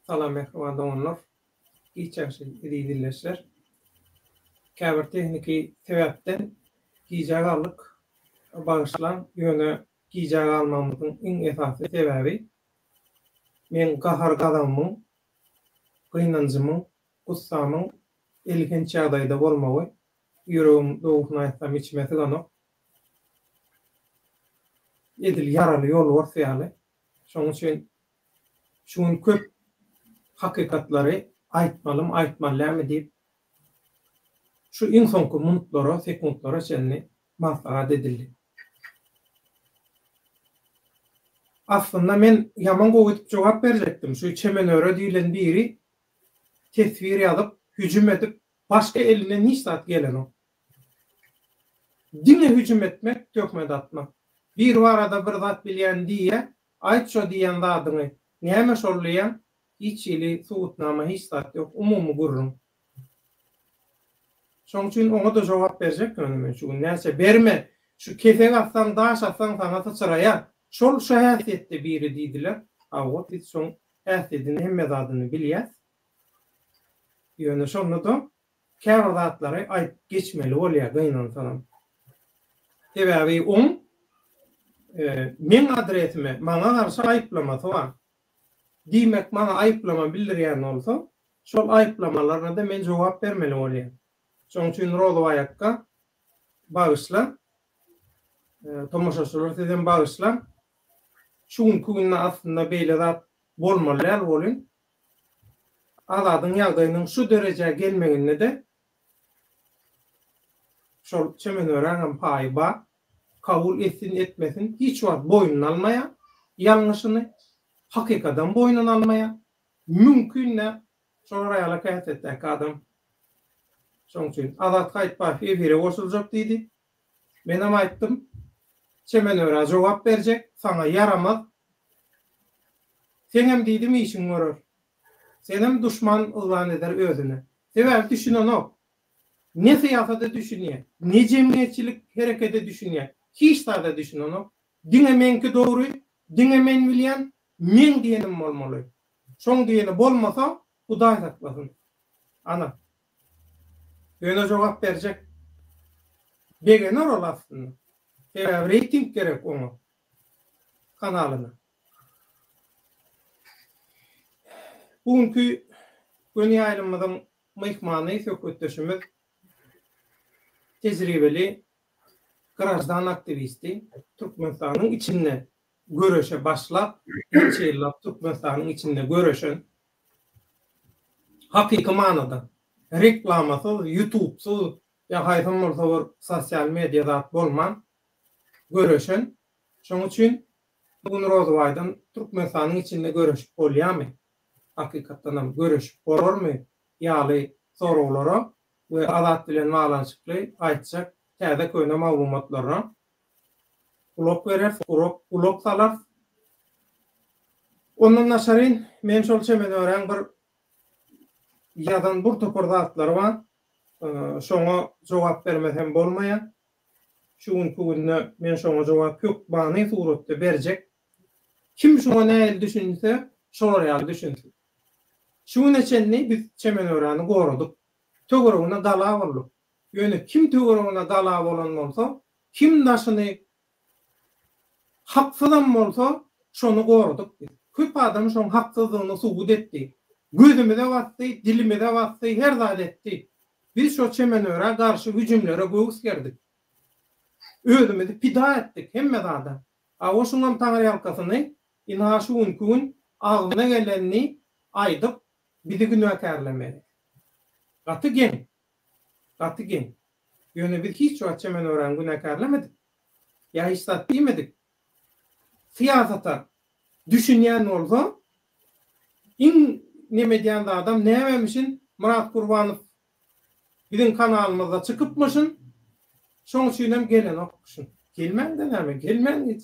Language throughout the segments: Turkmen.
Salam merhaba onlar. Geçersiz edilirler. Käbir tehniki sebäpden gijagalyk bağışlan ýöne gijaga almamyzyň iň esasy sebäbi men gahar gadamyň, gynanjymyň, gussamyň elgen çağdaýda bolmagy, ýüregim doguşyna aýtsam içmesi gana edil yaraly ýol bar ýaly. Şoň üçin şuň köp hakykatlary aýtmalym, aýtmalamy diýip şu iň soňky minutlara, sekundlara çenli maslahat edildi. Aslında men yaman goýup jogap berjekdim. Şu çemenöre diýilen biri tesvir ýazyp, hüjüm edip, başga eline nisbat gelen o. Dine hüjüm etmek, tökmed atmak. Bir arada bir zat bilýän diýe, aýt şo diýen zadyny, näme şollaýan, hiç ili suwutnama hiç zat ýok, umumy gurrun. Şoň üçin oňa da jogap berjek men şu näse berme, şu kefeň atsan, daş atsan sana sıçraýar. Şol şu häsiýetde biri diýdiler. Awat biz şoň häsiýetini hemme zadyny bilýäs. Ýöne şonu da käbir zatlary aýt geçmeli bolýar gynansalam. Sebäbi men adresime maňa garşy aýplamasy bar. Diýmek maňa aýplama bildirýän bolsa, şol aýplamalarına da men jogap bermeli bolýar. Şoň üçin Rodowaýakka bağışla, tomoşaçylar sizden bağışla. Şuň gününe aslında beýle zat bolmaly bolyn. Aladyň ýagdaýynyň şu derejäge gelmegine de şol çemenören paýy bar. Kabul etsin etmesin hiç wagt boýnuna almaýa, ýalňyşyny hakykatan boýnuna almaýa, mümkünne şol raýala käsetdäki adam. Şoň üçin Azat Gaýtbaýew efire goşuljak diýdi. Men hem aýtdym, çemenöre jogap berjek, sana yaramaz. Sen hem diýdim işiň görür. Sen hem duşman ılan eder özüne. Sebäbi düşünen o. Ne siyasada düşünýär, ne jemgyýetçilik herekete düşünýär. Hiç da düşünen o. Diňe menki dogry, diňe men bilýän, men diýenim bolmaly. Şoň diýeni bolmasa, Hudaý saklasyn. Ana. Ýöne jogap berjek. Begener ol aslında. Rating gerek ona. Kanalyna. Bugünkü göni aýlymyzyň mehmany söhbetdeşimiz tejribeli grajdan aktivisti, Türkmenistanyň içinde göreşe başlap, ýyllar Türkmenistanyň içinde göreşen hakyky manada reklamasyz, YouTube'suz ýa haýsy bolsa sosial mediýada bolman göreşen. Şoň üçin bugün Rodowaýdan Türkmenistanyň içinde göreşip bolýarmy? Hakykatdan hem göreşip borarmy? Ýaly soraglara we Azat bilen malançykly aýtjak täze köýne maglumatlara ulak berer, ulak salar. Ondan naşaryn men şol çemenören bir ýadan bir topar zatlar bar. Şoňa jogap bermesem bolmaýar. Şuň gününe men şoňa jogap köp bany suratda berjek. Kim şoňa näil düşünse, şolar ýaly düşünsin. Şuň üçin biz çemenörany goradyk. Töweregine gala boldy. Ýöne kim töweregine gala bolan bolsa, kim daşyny haksyzam bolsa, şonu goradyk. Köp adam şoň haksyzlygyny subut etdi. Gözüme bassy, dilime bassy, her zat etdi. Biz şo çemenöre garşy hüjümlere göğüs gerdik. Özümizi pida etdik hemme zada. O şoňam taňry ýalkasyny, ina şuň gün agyna gelenni aýdyp bizi günäkärlemeli. Gaty gen. Ýöne biz hiç wagt çemenören günäkärlemedik. Ya hiç zat diýmedik. Siyasata düşünýän bolsa, neme diýen adam nämemişin Murat Gurbanow bizim kanalymyzda çykypmyşyn. Şoň üçin hem gelen okuşyn. Gelmän de näme? Gelmän hiç.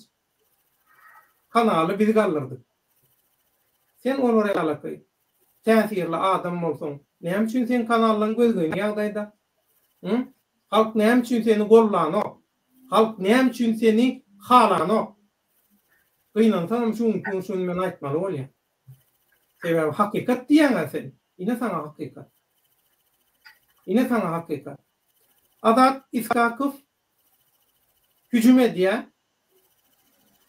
Kanaly biz galdyrdyk. Sen olara alaky täsirli adam bolsaň, näme üçin sen kanalyň gözgöň ýagdaýda? Halk näme üçin seni gollan? Halk näme üçin seni halan? Gynansaň şuň men aýtmaly bolýar. Sebäbi hakikat diýen sen. Ine sana hakikat. Ine sana hakikat. Adat İskakov hücum edýär.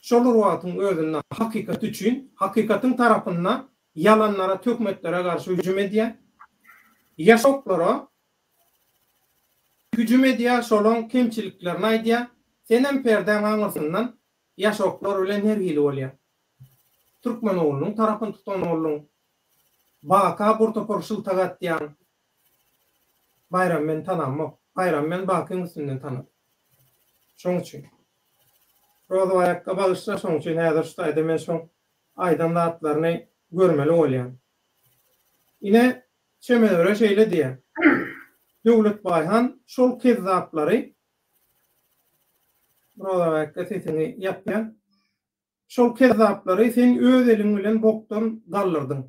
Şol wagtyň özünde hakikat üçin, hakikatyň tarapyndan yalanlara, tökmetlere garşy hücum edýär. Ýaşoklara hücum edýär, şolun kemçiliklerini aýdýar. Senem perden aňyrsyndan ýaşoklar bilen her hili bolýar. Türkmen oğlunun tarapyn tutan oğlunun baka burtopor şyltagat diýen bayram men tanamok. Bayram men bakyň üstünden tanap. Şoň üçin. Roza ayakka bagışsa şoň üçin häzir şu aýda men şoň aýdan atlaryny görmeli bolýan. Ine çemelere şeýle diýär. Döwlet Baýhan şol kezaplary Roza ayakka sesini ýapýan. Şol kezaplary sen öz eliň bilen bokdan galdyrdyň.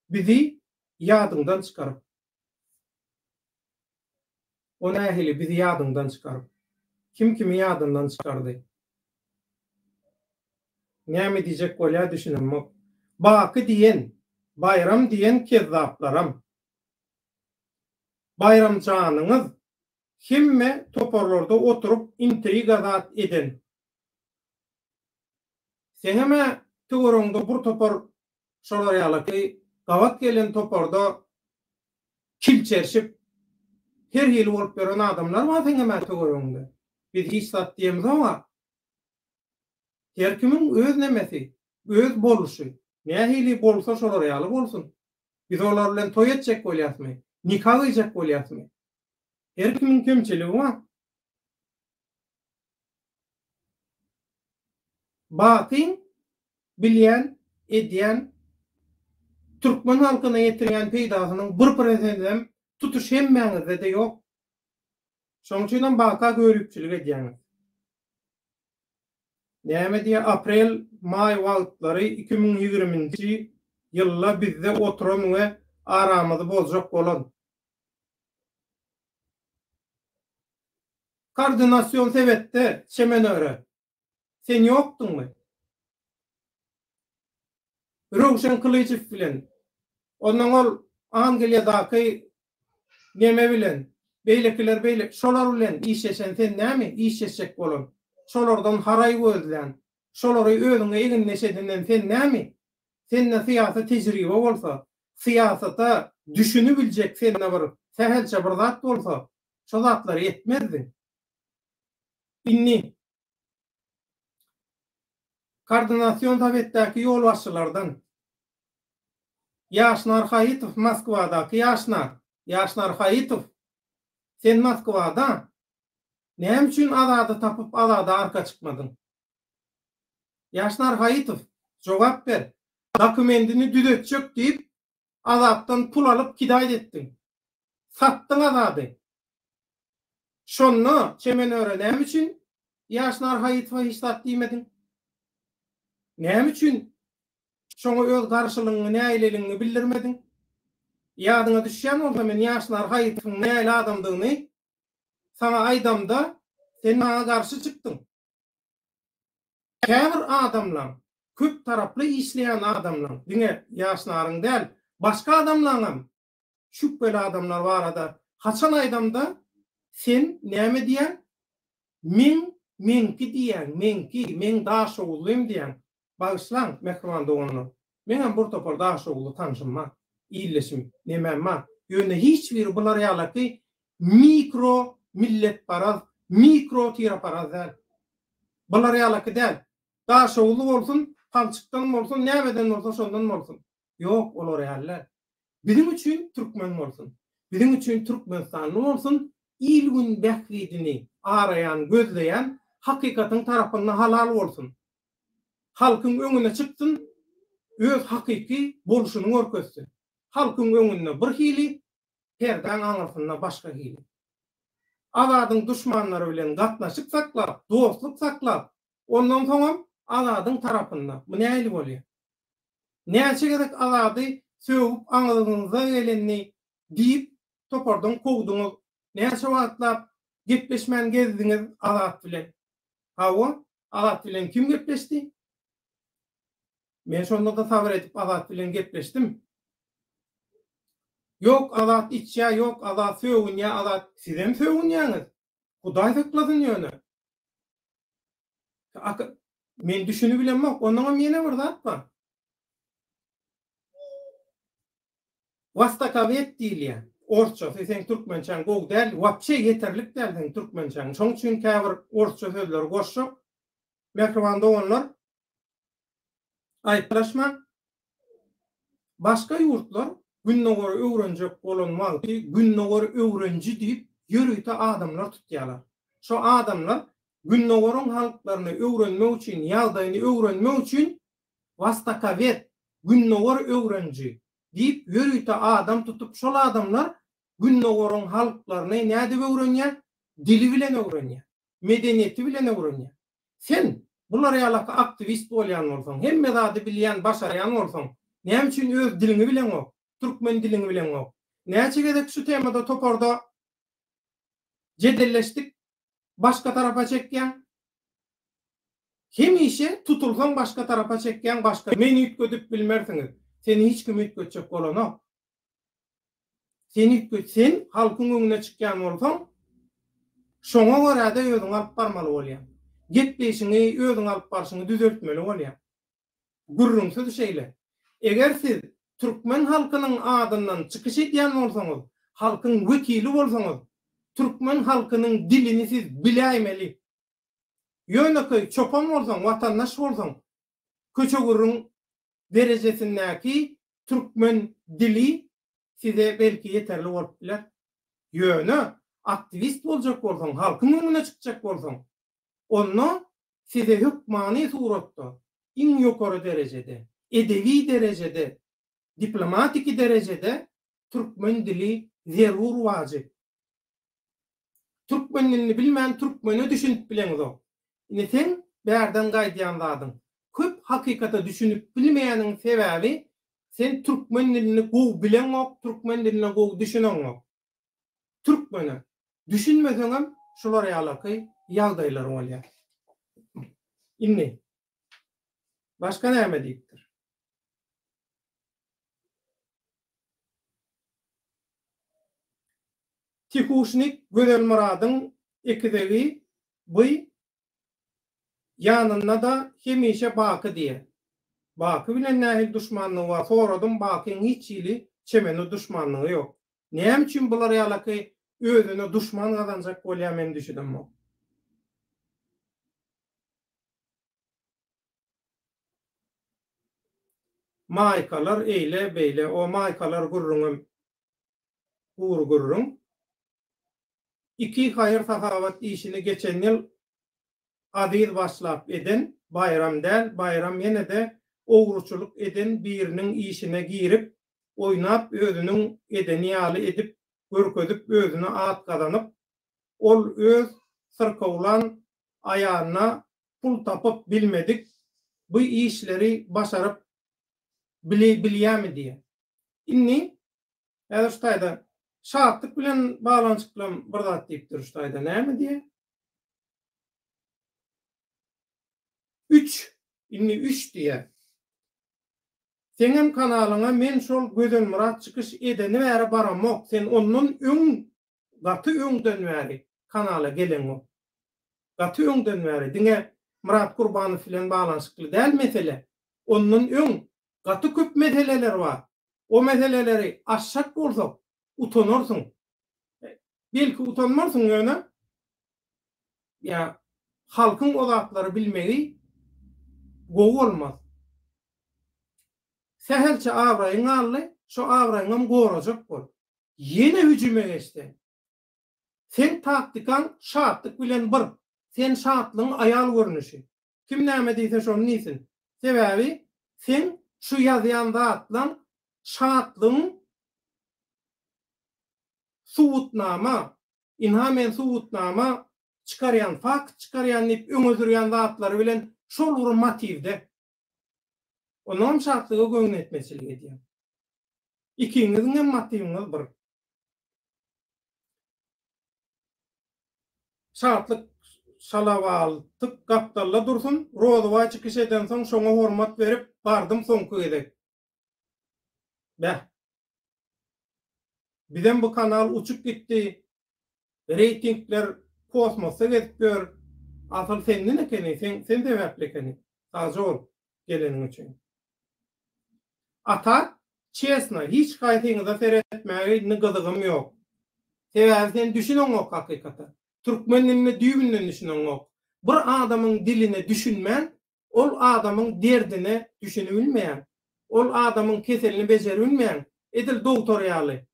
Bizi ýadyňdan çykaryp. O nähili bizi ýadyňdan çykaryp. Kim kimi ýadyndan çykardy? Näme diýjek bolýar düşünemok. Baky diýen, bayram diýen kezzaplaram. Bayramçanyňyz himme toporlarda oturup intriga eden. Seňeme töwereňde bir topor şolar ýalyky gawat gelen toporda kilçerşip her ýyl bolup beren adamlar var seňeme töwereňde. Biz hiç sat diýemiz ama her kimin öz nemesi, öz boluşy. Nähili bolsa şolar ýaly bolsun. Biz olar bilen toý etjek bolýasmy? Nikah edjek bolýasmy? Her kimin kemçiligi var. Batyn bilýän, edýän Türkmen halkyna ýetirýän peýdasynyň bir prezident tutuş hemmäňizde de ýok. Şoň üçin baka görüpçilik edýäňiz. Näme diýär aprel, may wagtlary 2020-nji ýylda bizde oturan we aramyzy bozjak bolan. Koordinasiýon sebetde Çemenöre. Sen ýokduňmy? Rowşan Kılıçev bilen. Ondan ol Angliýadaky neme bilen? Beýlekiler beýle şolar bilen işleşen sen näme? İşleşek bolan. Şolardan haray gözlän. Şolary özüňe egin neşedinden sen näme? Senne syýasat tejribe bolsa, syýasata düşünü biljek senne bir sähelçe bir zat bolsa, şo zatlary etmezdi. Inni koordinasiýon tabetdäki ýol başçylardan Ýaşnar Haýitow Moskwadaky Ýaşnar Haýitow sen Moskwada näme üçin azady tapyp azady arka çykmadyň? Ýaşnar Haýitow jogap ber. Dokumentini düzetjek diýip azapdan pul alyp kidaýat etdiň. Satdyň azady. Şonu Çemenöre näme üçin Ýaşnar Haýitowa hiç sat diýmediň? Näme üçin şoňa öz garşylygyny, näileligiňi bildirmediň? Ýadyňa düşýän bolsa men Ýaşnar Haýitowyň näil adamdygyny sana aýdamda sen maňa garşy çykdyň. Käbir adamlar, köp taraply işleýän adamlar, diňe Ýaşnaryň däl, başga adamlaryň şüpheli adamlar barada haçan aýdamda sen näme diýän? Menki diýän, men daşoglym diýän. Bağışlan mehriban doğunu. Menem bir topar daşogly tanşymma, illeşim, nememma. Ýöne hiçbir bular ýalyky mikro millet paraz, mikro tira paraz. Bular ýalyky däl. Daşogly bolsun, palçykdan bolsun, näbeden bolsa şondan bolsun. Ýok, olar ýalylar. Bizim üçin türkmen bolsun. Bizim üçin Türkmenistanly bolsun, ilgün bähridini arayan, gözleyen, hakikatyň tarapyndan halal bolsun. Halkyň öňüne çykdyn, öz hakyky boluşyny görkezdi. Halkyň öňünde bir hili, perden aňyrsynda başga hili. Azadyň düşmanlary bilen gatnaşyp saklap, dostluk saklap, ondan soňam azadyň tarapynda. Bu nähili bolýar? Näçe gerek azady söwüp aňyryňyza gelenni diýip topardan kowduňyz. Näçe wagtlap gepleşmän gezdiňiz azat bilen. Hawa, azat bilen kim gepleşdi? Men şonda da sabır edip Azat bilen gepleşdim. Yok Azat içya, yok Azat söwün ya, Azat sizem söwün ýaňyz. Hudaý saklasyn ýöne. Men düşünüp bilenmek, ondan mene bir zat bar. Vastakavet diýilýär. Orçça, sen türkmençäň gowg däl, wapçe ýeterlik däl sen türkmençäň. Şoň üçin käbir orçça sözler goşşak. Mekrowanda onlar aýtlaşma. Başga ýurtlar günnogor öwrenjek bolan wagty günnogor öwrenji diýip ýörüýte adamlar tutýarlar. Şo adamlar günnogorun halklaryny öwrenmek üçin, ýagdaýyny öwrenmek üçin vastakavet, günnogor öwrenji diýip ýörüýte adam tutup, şol adamlar günnogorun halklaryny näde öwrenýär? Dili bilen öwrenýär, medeniýeti bilen öwrenýär. Sen bular ýalak aktivist bolýan bolsaň, hemme zady bilýän, başarýan bolsaň, näme üçin öz dilini bilen ok, türkmen dilini bilen ok? Näçe gedek şu temada toparda jedelleşdik, başka tarafa çekýän? Hemişe tutulsan başka tarafa çekýän, başka meni ütgödüp bilmersiňiz. Seni hiç kim ütgötjek bolanok. Seni ütgötsen halkyň öňüne çykýan bolsaň, şoňa görä-de özüň alyp barmaly bolýan. Gepleşiňi, özüň alyp barşyňy düzeltmeli bolýan. Gurrunsyz şeýle. Eger siz türkmen halkynyň adyndan çykyş edýän bolsaňyz, halkyň wekili bolsaňyz, türkmen halkynyň dilini siz biläýmeli. Ýöneköy çopan bolsaň, watandaş bolsaň, köçegürüň derejesindäki türkmen dili size belki yeterli bolup biler. Ýöne aktivist boljak bolsaň, halkyň öňüne çykjak bolsaň, onu size hükmani suratda, iň ýokary derejede, edebi derejede, diplomatik derejede türkmen dili zerur wajyp. Türkmen dilini bilmän türkmeni düşünüp bileňiz o. Ine sen bärden gaýdýan zadyň. Köp hakykata düşünüp bilmeýäniň sebäbi sen türkmen dilini gowy bilen ok, türkmen diline gowy düşünen ok. Türkmeni düşünmeseň hem şolar ýalaky ýagdaýlar bolýar. Inni. Başka näme diýipdir? Tikushnik Gözelmuradyň ekidegi bu ýanynda da hemişe Baky diýer. Baky bilen nähil duşmanlygy bar. Soradym Bakyň hiç ýyly çemeni duşmanlygy ýok. Näme üçin bular ýalaky özüne duşman gazanjak bolýar men düşündüm. Maýkalar eýle beýle, o maýkalar gurrunum, gurrun. İki hayır sahavat işini geçen yıl adyr başlap eden bayram del, bayram yine de ogruçuluk eden birinin işine girip oynap özünün edeni ýaly edip görkezip özüne at kazanıp ol öz sırkawlan ayağına pul tapıp bilmedik bu işleri başarıp bilýärmi diye. Inni Erştaýda şahatlyk bilen baglanyşyk bilen bir zat diýipdir Erştaýda näme diye? 3 inni 3 diye. Senem kanalyňa men şol Gözelmurat çykyş edeni bäri baramok. Sen onun gaty öňden bäri kanala gelen o. Gaty öňden bäri diňe Murat Gurbanow bilen baglanyşykly däl mesele. Onun gaty köp meseleler bar. O meseleleri aşşak bolsa utanırsyň. Belki utanmarsyň ýöne. Ya halkyň ozaklary bilmegi gowy bolmaz. Seherçe awraýyň aldy, şo awraýyňam gorajak bol. Ýene hüjüme geçdi. Sen taktikan şatlyk bilen bir. Sen şatlyň aýal görnüşi. Kim näme diýse şonu niýsin. Sebäbi sen şu ýazýanda atlan şatlyň suwutnama, inhamen suwutnama çıkaryan, fakt çıkaryan dip öňüzürýän zatlary bilen şol bir motivde. Onuň şartlygy göň etmesili edýär. İkiňiziň hem motiwiňiz bir. Şartlyk şalawalyk gapdalla dursun, rozawa çykyş eden soň şoňa hormat berip bardım soňky gedek. Bäh. Bizem bu kanal uçup gitdi. Reytingler kosmosa getip gör. Asal senin ekeni, sen sebäpli ekeni. Taze ol gelenin üçin. Ata, çesna, hiç gaýtyňyza seretmäge gyzygym ýok. Sebäbi sen düşüneňok hakykata. Türkmenine düýbünden düşüneňok. Bir adamyň diline düşünmän, ol adamyň derdine düşünebilmeýän, ol adamyň keselini bejerebilmeýän, edil doktor ýaly.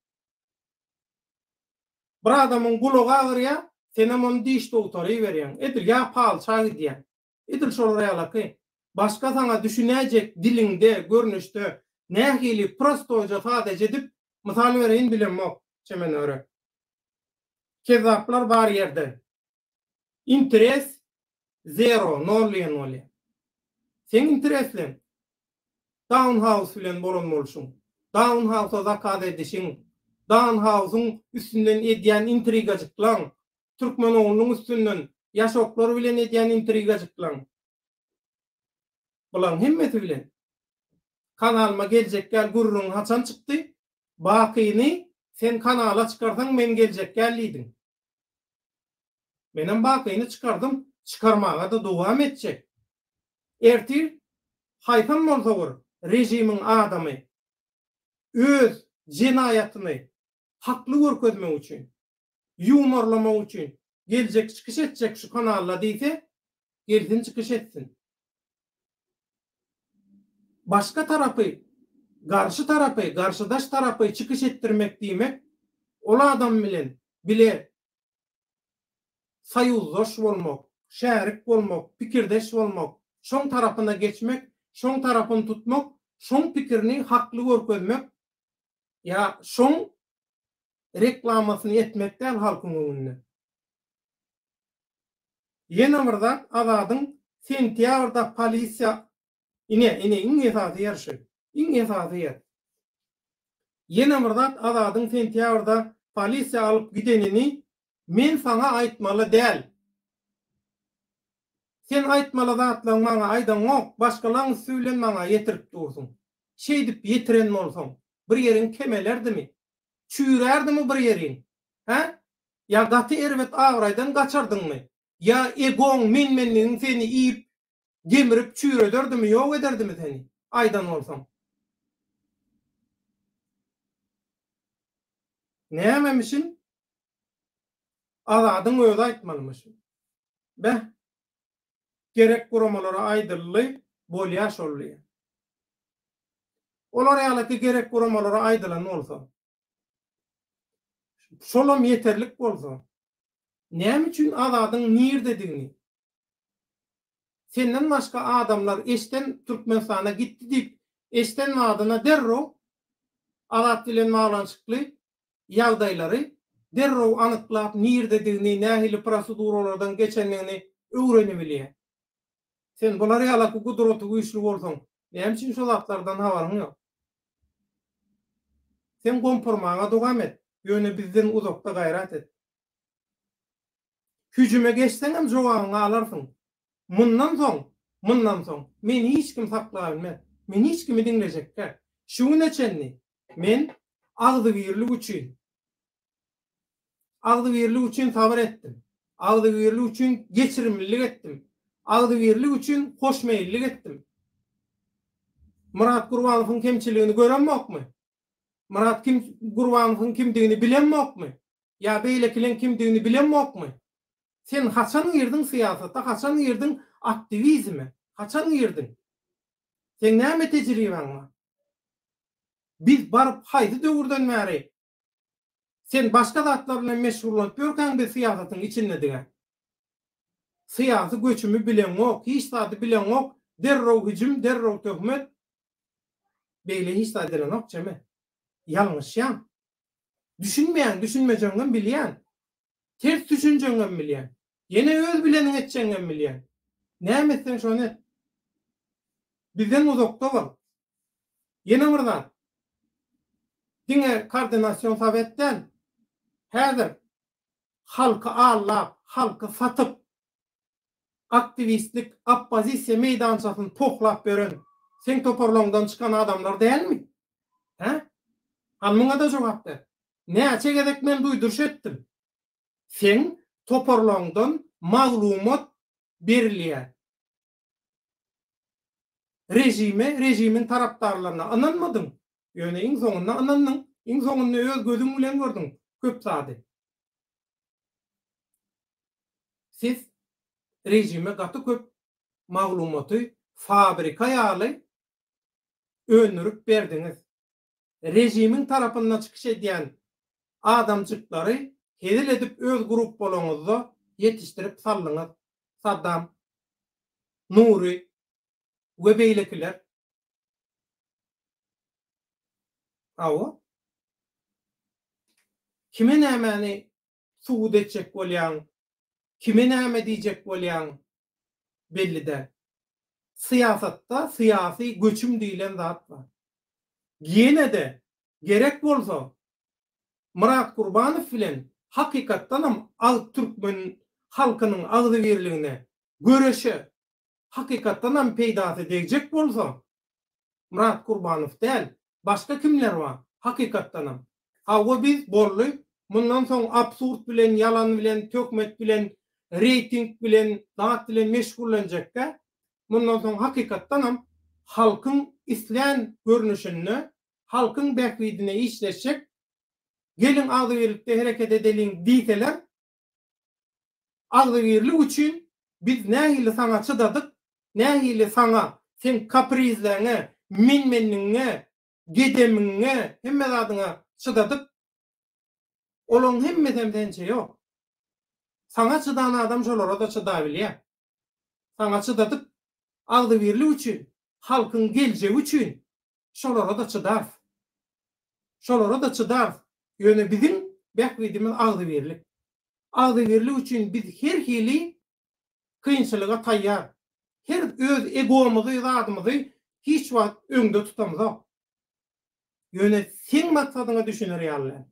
Bir adamyň gulagy agyrýa, sen hem diş doktory berýän, edil ýa palça gidýän. Edil şol ýaly. Başga saňa düşünäjek dilinde, görnüşde nähili prostoja sadece edip mysal bereýin bilenmok, çemen öre. Kezaplar bar ýerde. Interes zero, nol. Sen intereslen. Downhouse bilen bolanmolşuň. Downhouse'a zakat edişiň. Downhouse'un üstünden edýän intrigajyklaň. Türkmen oğlunun üstünden ýaşoklar bilen edýän intrigajyklaň. Bular hemmeti bilen. Kanalyma geljek gel gurrun haçan çykdy? Bakyny sen kanala çıkarsan men geljek gelliydin. Menem bakyny çıkardım, çıkarmaga da dowam etjek. Ertir hayfan bolsa rejimiň adamy öz jinayatyny hakly görkezmek üçin, ýumorlamak üçin geljek çykyş etjek şu kanalla diýse, gelsin çykyş etsin. Başka tarapy, garşydaş tarapy çykyş etdirmek diýmek, ol adam bilen bile saýuzdaş bolmak, şärik bolmak, pikirdeş bolmak, şoň tarapyna geçmek, şoň tarapyny tutmak, şoň pikirini hakly görkezmek, ya şoň reklamasyny etmekden halkyň öňünde. Ýene bir zat azadyň sentýabrda polisiýa iň esasy ýerşi. Ýene bir zat azadyň sentýabrda polisiýa alyp gidenini men sana aýtmaly däl. Sen aýtmaly zatlaň maňa aýdanok, başgalaryň süýlen maňa ýetirip dursun. Şeýdip ýetiren bolsaň, bir ýeriň kemelerdimi? Çüýrärdimi bir ýeriň? Ha? Ya gaty erwet agraýdan gaçardyňmy? Ya egoň menmenligiň seni iýip gemirip çüýrederdimi, ýok ederdimi seni? Aýdan bolsaň. Nämemişin? Azadyň özi aýtmalymyşyn. Bäh. Gerek guramalara aýdyrly bolýar şolly. Olar ýaly gerek guramalara aýdylan bolsa, şolam ýeterlik bolsa, näme üçin azadyň nirdedigini? Senden başga adamlar eşden Türkmenistana gitdi diýip, eşden adyna derro azat bilen baglanşykly ýagdaýlary derro anyklap nirdedigini, nähili proseduralardan geçenligini öwrenebilýär. Sen bular ýaly guduraty güýçli bolsaň, näme üçin şol zatlardan habaryň ýok? Sen kompormaga dowam et. Ýöne bizden uzakda gaýrat et. Hüjüme geçseň hem jogabyny alarsyň. Mundan soň meni hiç kim saklay bilmez. Men hiç kimi dinlejekkä. Şuňa çenni men agdy birlik üçin sabyr etdim. Agdy birlik üçin geçirimlilik etdim. Agdy birlik üçin hoşmeýillik etdim. Murat Gurbanowyň kemçiligini görenmokmy? Murat Gurbanowyň kimdigini bilenmokmy? Ya beýlekilen kimdigini bilenmokmy? Sen haçan girdin siyasata, haçan girdin aktivizme, haçan girdin? Sen näme tejribeň var? Biz barıp haýdy döwürden bäri. Sen başga zatlar bilen meşgullanıp ýörkäň bir siýasatyň içinde diňe. Siyasy göçümü bilenok, hiç zady bilenok, derrow hüjüm, derrow töhmet. Beýle hiç zady bilenok çeme. Ýalňyşýan. Düşünmejeňden bilýän. Ters düşünjeňden bilýän. Ýene öz bileniň etjeňden bilýän. Näme etsen şonu et. Bizden uzakda bol. Ýene bir zat. Diňe koordinasiýon sowetden häzir halky allap, halky satyp aktivistlik, oppozisiýa meýdançasyny toklap beren Sen toparlongdan çıkan adamlar değil mi? He? Hanmına da cevap ver. Näçe gezek men duýduruş etdim. Sen toparlongdan maglumat berilýär. Rejimin tarapdarlaryna ananmadın. Ýöne iň soňunda anandın. Iň soňunda öz gözüň bilen gördüň. Köp sady. Siz rejime gaty köp maglumaty fabrika ýaly önürüp berdiňiz. Rejimin tarapyndan çykyş edýän adamçyklary hedil edip öz grup bolaňyzda ýetişdirip sallyňyz. Saddam, Nuri we beýlekiler. Awa kime nämäni suwud etjek bolýan, kime näme diýjek bolýan belli-de. Siyasatda siyasi göçüm diýilen zat bar. Ýene de gerek bolsa Murat Gurbanow bilen hakykatdanam Ag Türkmen halkynyň agdy berligine göreşe hakykatdanam peýda edecek bolsa Murat Gurbanow del, başga kimler bar? Hakykatdanam. Hawa biz bolly, mundan soň absurd bilen, yalan bilen, tökmet bilen, reyting bilen, zat bilen meşgullanjakka, mundan soň hakykatdanam halkyň islen görnüşini, halkyň bähwidine işleşek, gelin agdy berlikde hereket edeliň diýseler, agdy berlik üçin biz nähili saňa çydadyk, nähili saňa sen kaprizleňe, minmenliňe, gedemiňe, hemme zadyňa çydadyk. Olaň hemmeden dençe ýok. Saňa çydan adam şolara da çyda bilýär. Saňa çydadyk, agdy berlik üçin, halkyň geljegi üçin şolara da çydar. Şolara da çydar. Ýöne bizim bähwidimiz agdy berlik. Agdy berlik üçin biz her hili kynçylyga taýýar. Her öz egomyzy, zadymyzy hiç wagt öňde tutamyzak. Ýöne sen maksadyňa düşüner ýaly.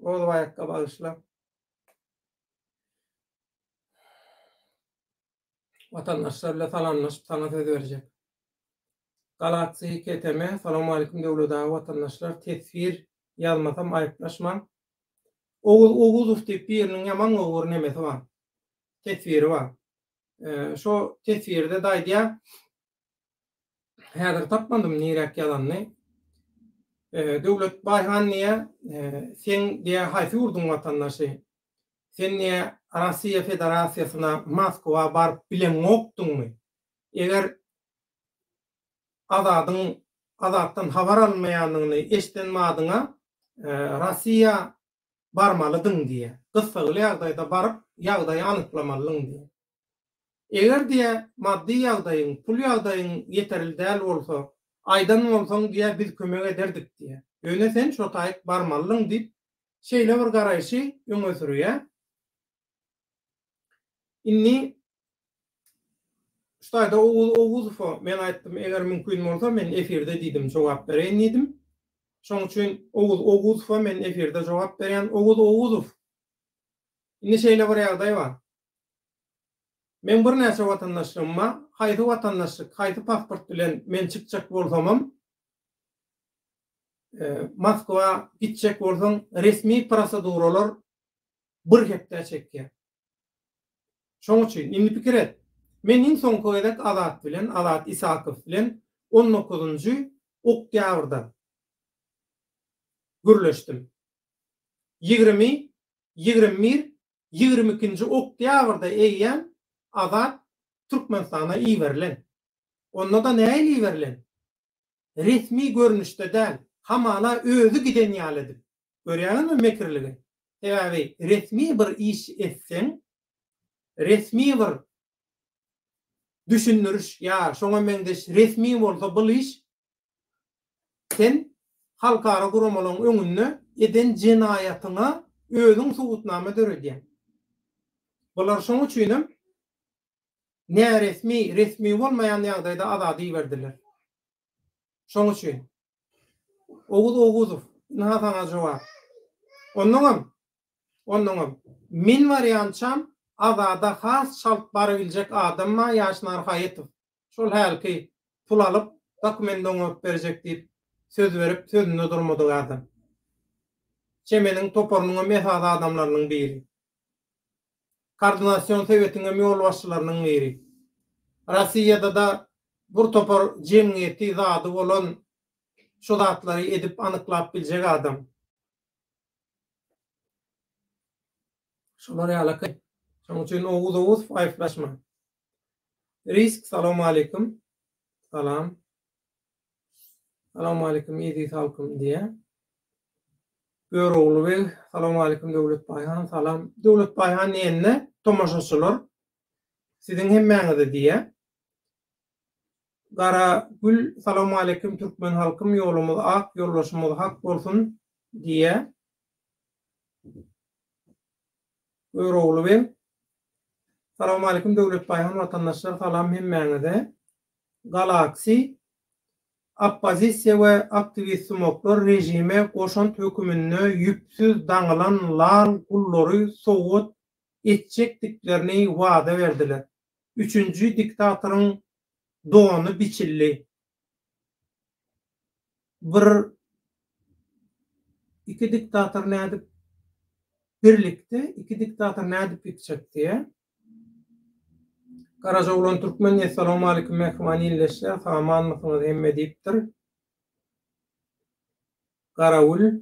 Ol baýakka bagyşla. Vatandaşlarla salamlaşyp sana söz berjek. Galaksy keteme, salamu alaykum döwleda vatandaşlar, tesfir ýazmasam aýyplaşmam. Oğuz diýip biriniň ýaman ogur nemesi bar. Tesfiri bar. Şo tesfirde daýdýa häzir tapmadym nirek ýazanny. Döwlet baýhanlyğa sen diýe haýsy urdun vatandaşy? Sen niye Rusya Federasiýasyna Moskwa barıp bilen okdunmy? Eger azatdan habar almaýanyny eşdenmädiňa Rusya barmalydyň diýe. Gysgaly ýagdaýda barıp ýagdaýy anyklamalydyň diýe. Eger diýe maddi ýagdaýyň, pul ýagdaýyň ýeterli däl bolsa, aýdan bolsaň diýe biz kömek ederdik diýe. Öňe sen şo taýyp barmalydyň diýip şeýle bir garaýşy öňe sürýär. Inni ştaýda Oğuzov men aýtdym, eger mümkin bolsa men efirde diýdim, jogap bereýin diýdim. Şoň üçin Oğuzov men efirde jogap berýän Oğuzov. Inni şeýle bir ýagdaý bar. Men bir näçe watandaşlygyma, haýsy watandaşlyk, haýsy pasport bilen men çykjak bolsamam, Moskwa gitjek bolsaň resmi proseduralar bir hepde çekýär. Şoň üçin indi pikir et. Men iň soňky edek Azat Isakow bilen 19-njy oktýabrda gürleşdim. 20, 21, 22-nji oktýabrda eýýän Azat Türkmenistana iýerilen. Onda da näme iýerilen? Resmi görnüşde däl, hamala özü giden ýalydy. Görýärmi mekirligi? Ebawy resmi bir iş etsen, resmi bir düşünürüş, ya şoňa meňdeş resmi bolsa bu iş sen halkara gurumalaryň öňünde eden jenaýatyna özüň subutnama döredýän. Bular şoň üçin ne resmi bolmaýan ýagdaýda azady berdiler. Şoň üçin Oğuzov näme jogap? Onnoňam min variantçam azada has şalt barabilecek adamma Yaşnar Hayatov. Şol helki pul alıp dokument oňup berjek diýip söz berip sözünde durmady adam. Çemenin toporunun mesada adamlarının biri. Koordinasyon Sowetiniň ýol başçylarynyň biri. Rossiýada da bir topor jemgyýeti zady bolan şu zatlary edip anyklap biljek adam. Şolary alaka. Şoň üçin oğuz faýflaşma. Risk, salamu alaykum. Salam. Salamu alaykum, ýedi salkym diýe. Göroglu we salamu alaykum Döwlet Baýhan. Salam. Döwlet Baýhan enne tomaşaçylar. Siziň hemmäňize diýe. Gara gül salamu alaykum türkmen halkym ýolumyz ak, ýollaşymyz hak bolsun diýe. Göroglu we salamu alaykum Döwlet Baýhan watandaşlar, salam hemmäňize. Galaksi Oppozisiýa we aktivist smoklar rejime goşan hökümünde ýüpsüz daňylan lal gullary sowut etjekdiklerini wada berdiler. Üçüncü diktatoryň doğunu biçilli. İki diktator nädip birlikde, iki diktator nädip bitjek diye. Karajoglan Türkmen, assalamu alaykum mehmani illeşler, samanlygyňyz hemme diýipdir. Garawul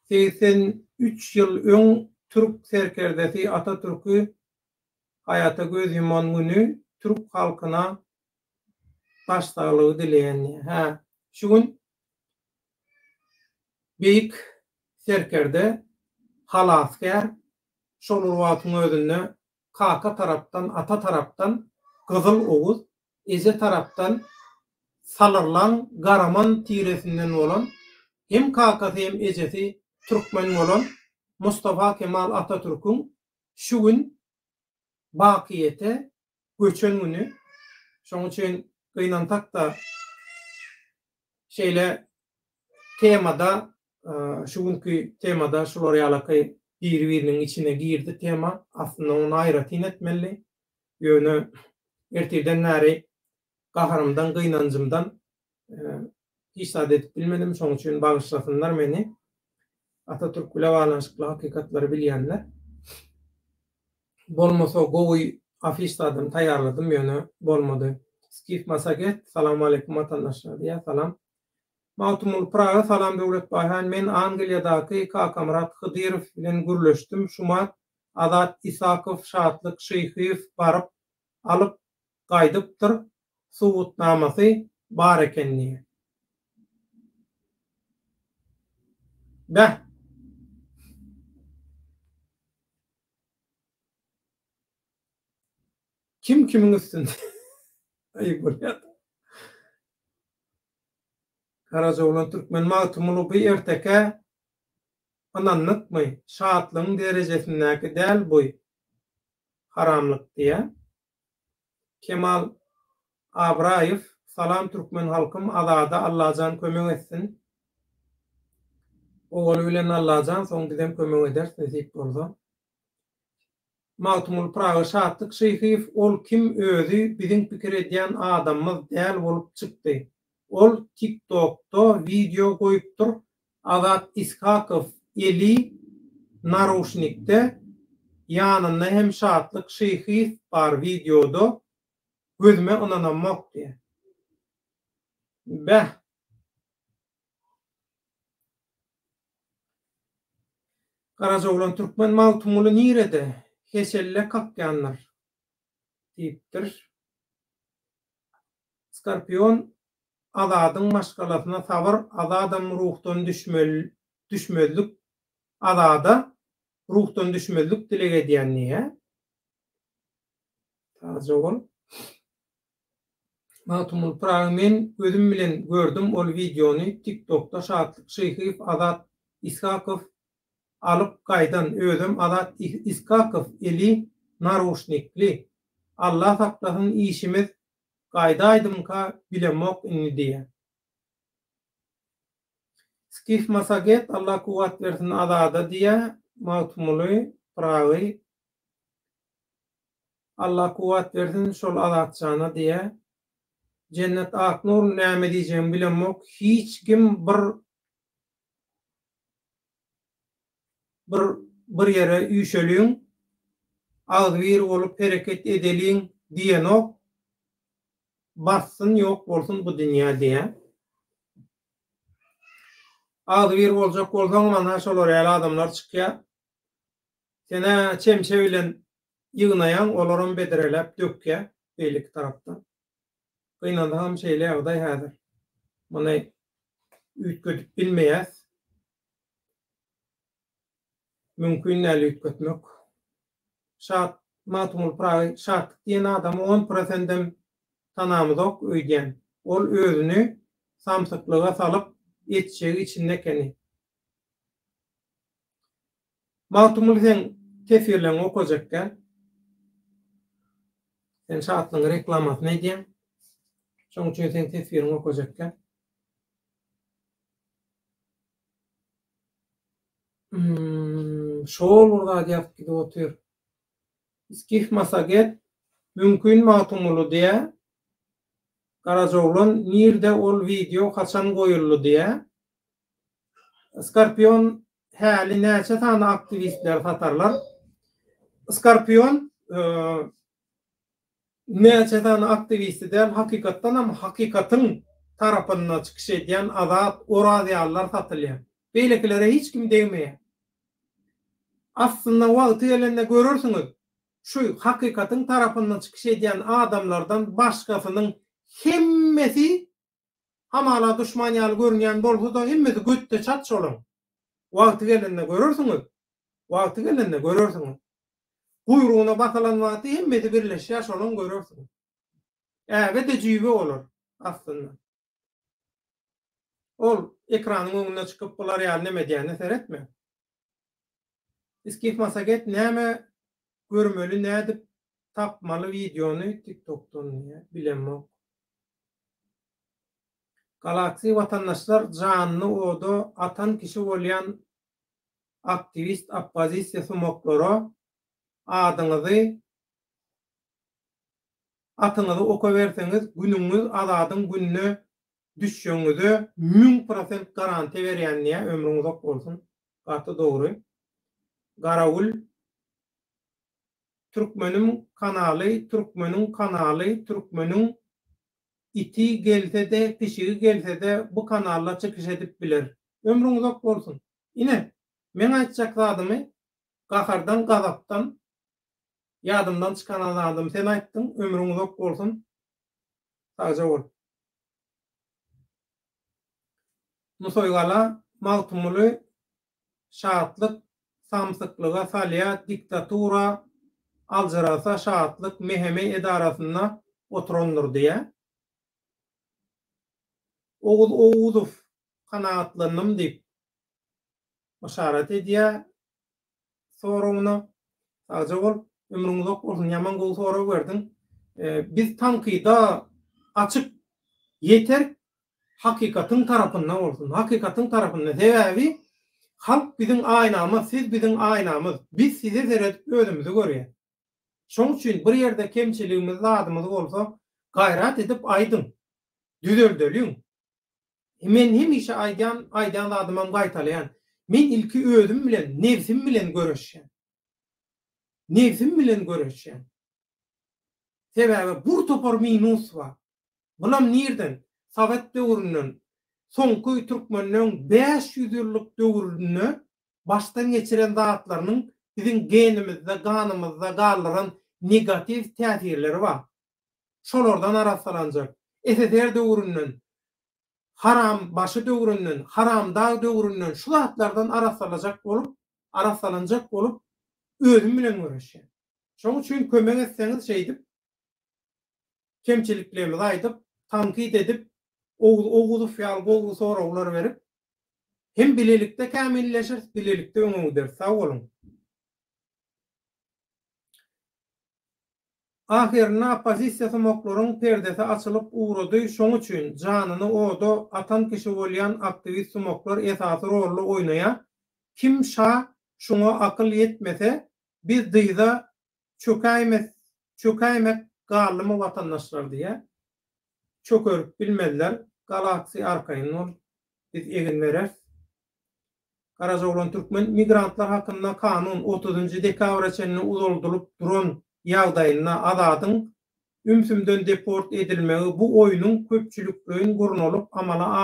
83 ýyl öň Türk serkerdesi Atatürk'ü hayata göz yuman günü Türk halkyna başsaglygy dileýän. Şu gün beýik serkerde halaskär şol urwatyň özünde Kaka tarapdan, ata tarapdan Kızıl Oğuz, Eze tarapdan salırlan Garaman tiresinden olan hem Kakası hem Ezesi Türkmen olan Mustafa Kemal Atatürk'ün şu gün bakiyete göçen günü. Şoň üçin gynantak da şeýle temada şu günkü temada şolary alakay bir-biriniň içine girdi tema. Aslında onu aýratyn etmeli. Ýöne ertirden näre gaharymdan, gynancymdan hiç sadet bilmedim. Şoň üçin bagyşlasynlar meni. Atatürk bilen baglanşykly hakykatlary bilýänler. Bolmasa gowy afişladım, taýýarladym, ýöne bolmady. Skif Masaget, salamu alaykum vatandaşlar diýe salam. Mawtumul Praga, salam Döwlet Baýhan. Men Angliýadaky Kakamrat Hydyrow bilen gürleşdim. Şumat Azat Isakow, Şatlyk Şyhyýew baryp alyp gaýdypdyr. Subutnamasy bar ekenliği. Kim kimin üstünde? Ayıp oluyor. Karajoglan Türkmen mawtumul bu erteke ananlyk şatlyň derejesindäki däl boy haramlyk diýe. Kemal Abraýew, salam Türkmen halkym, azada Allahan kömek etsin. Oğul bilen Allahan soň gidem kömek eder, näsip bolsa. Mawtumul Praga Şatlyk Şyhyýew, ol kim özü biziň pikir edýän adamymyz däl bolup çykdy. Ol TikTok'ta video koyupdur. Azat İskakow eli narushnikde yanında hem Şatlyk Şyhyýew bar videoda gözüme onanmak diye. Karajoglan Türkmen mawtumuly nirede heselle kakyanlar diýipdir. Skorpion azadyň maşgalasyna sabır, azadam ruhdan düşmezlik, azada ruhdan düşmezlik dilek edýänliğe. Karajoglan Mawtumul Praga, men gözüm bilen gördüm ol videonu TikTok'ta. Şatlyk Şyhyýew Azat İskakow alıp gaýdan, özüm Azat İskakow eli narushnikli. Allah saklasın, işimiz gaýdaýdymka bilemok inni diýe. Skif Masaget, Allah kuwat versin azada diýe. Mawtumuly Praga Allah kuwat versin şol adatçana diye. Cennet aknur näme diýjegimi bilenmok. Hiç kim bir ýere üýşeliň, agbyr bolup hereket edeliň diýenok bassyn ýok bolsun bu dünýä diye. Agbyr boljak bolsaň mana şolar ýaly adamlar çykýar. Sene çemçe bilen ýygnaýan olaram bederelep dökýär beýlik tarapdan. Gynandam şeýle ýagdaý häzir. Muny üýtgedip bilmeýäs. Mümkin näle üýtgetmek. Şat matumul prawy şat diýen adam 10%-dem tanamyzok öýdýän. Ol özüni samsyklyga salyp etçegi içinde ekeni. Matumul sen kefirlen okojak. Sen şatlyň reklamasyny edýän. Şoň üçin sen kefirini okojak. Şol urda diýip gidip otur. İskif masaget mümkin matumulu diye Garajoglan nirde ol video kaçan goýuldy diye Skorpion häli näçe tane aktivistler satarlar. Skorpion näçe tane aktivistler hakykatdan hem hakykatyn tarapyndan çykyş edýän azat oraziýallar satylýar. Beýlekilere hiç kim degmeýär. Aslında wagty gelende görürsüňiz, şu hakykatyn tarapyndan çykyş edýän adamlardan başgasynyň hemmesi hamala düşman ýaly görünýän bolsa da hemmesi götte çat şolaň. Wagty gelende görürsüňiz. Guyruğuna basalan wagty hemmesi birleşýär şolaň görürsüňiz. Äbe de jüýbe bolar aslında. Ol ekranyň öňüne çykyp bular ýaly näme diýeni seretme. Iskif masaget näme görmeli nädip tapmaly videony TikTok'tan bilenmok. Galaksi vatandaşlar canlı oda atan kişi bolýan aktivist oppozisiýa sumoklary atyňyzy oka berseňiz günüňiz azadyň gününe düşýäňizi 1000% garanti berýän diýe ömrüňiz ok bolsun. Gaty dogry. Garawul Türkmenim kanaly, Türkmenin iti gelse de, pişigi gelse de bu kanalla çykyş edip biler. Ömrüňiz ok bolsun. Ine, men aýtjak zadymy gahardan, gazapdan, ýadymdan çykan adam sen aýtdyň, ömrüňiz ok bolsun. Saja bol. Musoygala mawtumuly şahatlyk samsyklyga salýa diktatura aljarasa şahatlyk meheme edarasyna oturanlar diye. Oğuzuf kanaatlanım deyip başarat edýär. Soragyna saja bol, ömrüňiz ok bolsun, ýaman gol sora berdiň. Biz tankyda açyk yeter hakykatyn tarapyndan bolsun. Hakykatyn tarapyndan sebäbi halk biziň aýnamyz, siz biziň aýnamyz. Biz size seredip özümüzi görýär. Şoň üçin bir ýerde kemçiligimiz, zadymyz bolsa, gaýrat edip aýdyn. Düzeldiň. Men hemişe aýdan adamam gaýtalýan. Men ilki özüm bilen, nefsim bilen görüşýän. Sebäbi bur topar minus bar. Bulam nirden? Sowet döwründen soňky türkmenliň 500 ýyllyk döwrüne başdan geçiren zatlarynyň biziň genimizde, ganymyzda galyran negativ täsirleri bar. Şolardan arasalanjak. SSR döwründen, haram başı döwründen, haram dağ döwründen şu zatlardan arasalanjak bolup özüm bilen görüşýär. Şoň üçin kömek etseňiz şeýdip kemçiliklerimizi aýdyp, tankit edip, oğuzu fiyal, oğuzu soraglar verip, hem bilelikde kämilleşir, bilelikde öňüňizde sag bolun. Ahirine oppozisiýa sumoklaryň perdesi açylyp uğrady. Şoň üçin janyny oda atan kişi bolýan aktivist sumoklar esasy rolly oýnaýar. Kim şa şoňa akyl ýetmese, biz dyýda çökäýmes çökäýmek garlymy vatandaşlar diye çökörüp bilmediler. Galaksi arkaýyn biz egin berer. Garajoglan türkmen migrantlar hakynda kanun 30-njy dekabra çenini uzoldurup duran ýagdaýyna adadyň ümsümden deport edilmegi bu oýunyň köpçülikliğin gurnolup amala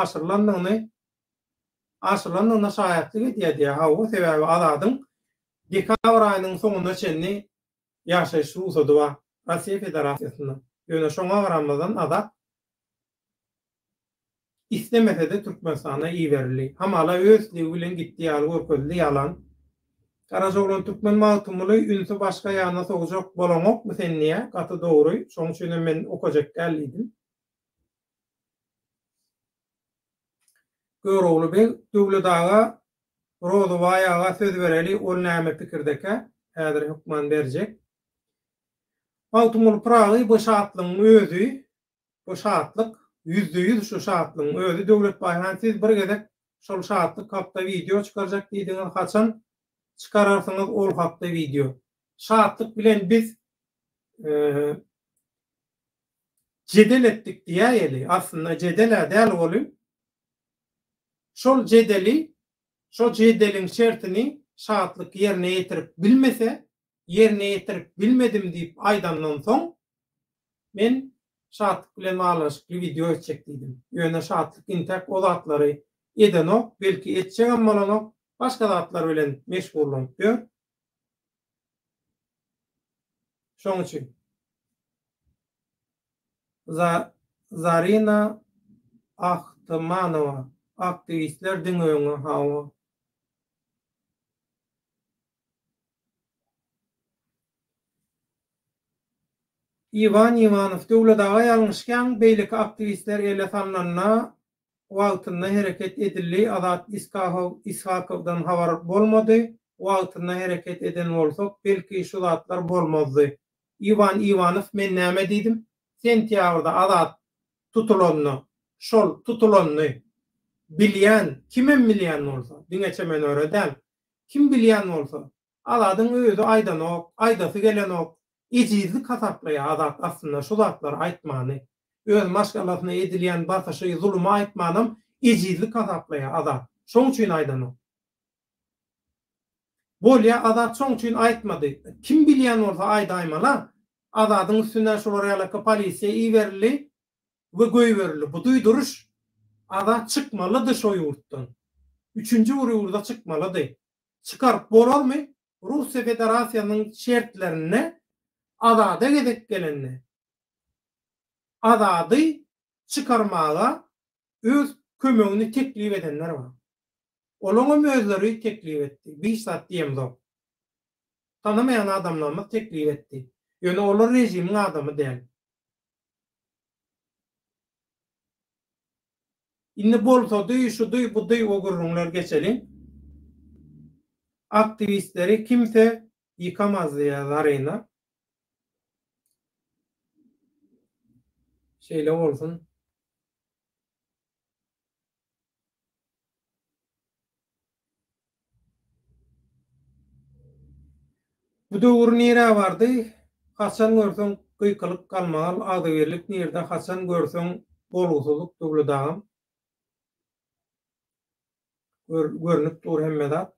aşylandygyna şahyatlyk edýär. Hawa sebäbi adadyň dekabr aýynyň soňunda çenini ýaşaýyş ruhsady bar Russiýa Federasiýasynda. Ýöne şoňa garamazdan ada istemese de Türkmenistana iýerli. Hamala özligi bilen gitdi ýaly görkezli ýalan. Garajoglan türkmen magtumuly ünsü başga ýanyna sogajak bolanok mu senniye gaty dogry. Şoň üçin men okajak geldim. Görogly beg Döwletaga Rozowaýaga söz bereli ol näme pikirdeke häzir hukman berjek. Magtumuly Pragy bu şatlygyň özü, bu şatlyk %100 şu şatlygyň özü döwlet baýhan siz bir gezek şol şatlyk hapda video çykarjak diýdiňiz haçan çıkararsanız ol hapda video. Şatlyk bilen biz jedel etdik diýäýeli. Aslında jedele däl bolýar. Şol jedelin şertini şatlyk ýerine ýetirip bilmese, ýerine ýetirip bilmedim diýip aýdandan soň men şatlyk bilen baglanşykly video etjek diýdim. Ýöne şatlyk intek o zatlary edenok, belki etjek ammalanok, başga zatlar bilen meşgullanıp ýör. Şoň üçin Zarina Ahtymanowa aktivistler diňöňe hawa Ivan Ivanov döwletaga ýalňyşkan beýlik aktivistler ele sanlanna wagtynda hereket edildi. Azat Ishaqowdan habar bolmady. Wagtynda hereket eden bolsak belki şu zatlar bolmazdy. Ivan Ivanov men näme diýdim? Sentýabrda Azat tutulanny, şol tutulanny bilýän, kimem bilýän bolsa, diňeçe men öredem. Kim bilýän bolsa, Azadyň özü aýdanok, aýdasy gelenok, ejizlik hasaplaýar Azat aslında şu zatlar aýtmany. Öz maşgalasyna edilýän basaşy zulmy aýtmanam ejizlik hasaplaýar Azat. Şoň üçin aýdanok. Bolýa Azat şoň üçin aýtmady. Kim bilýän bolsa aýdaýmala, Azadyň üstünden şolara ýalaka polisiýa iýerli we göýberli. Bu duýduruş Azat çykmalydy şo ýurtdan. 3-nji ýurda çykmalydy. Çykaryp bolarmy? Russiýa Federasiýasynyň şertlerine Azada gezek gelenni. Azady çykarmaga öz kömegini teklip edenler bar. Olaňam özleri teklip etdi. Bir saat diýemdi. Tanamayan adamlarmy teklip etdi. Ýöne olar rejimiň adamy däl. Indi bolsa şu bu o gurrunlar geçelim. Aktivistleri kimse yıkamaz diye Zarina. Şeyle olsun. Bu döwür nire vardı? Haçan görseň gıýkylyk kalmagal, agdybirlik nirde haçan görseň bolgusyzlyk döwletagam. Görünüp dur hemmeda.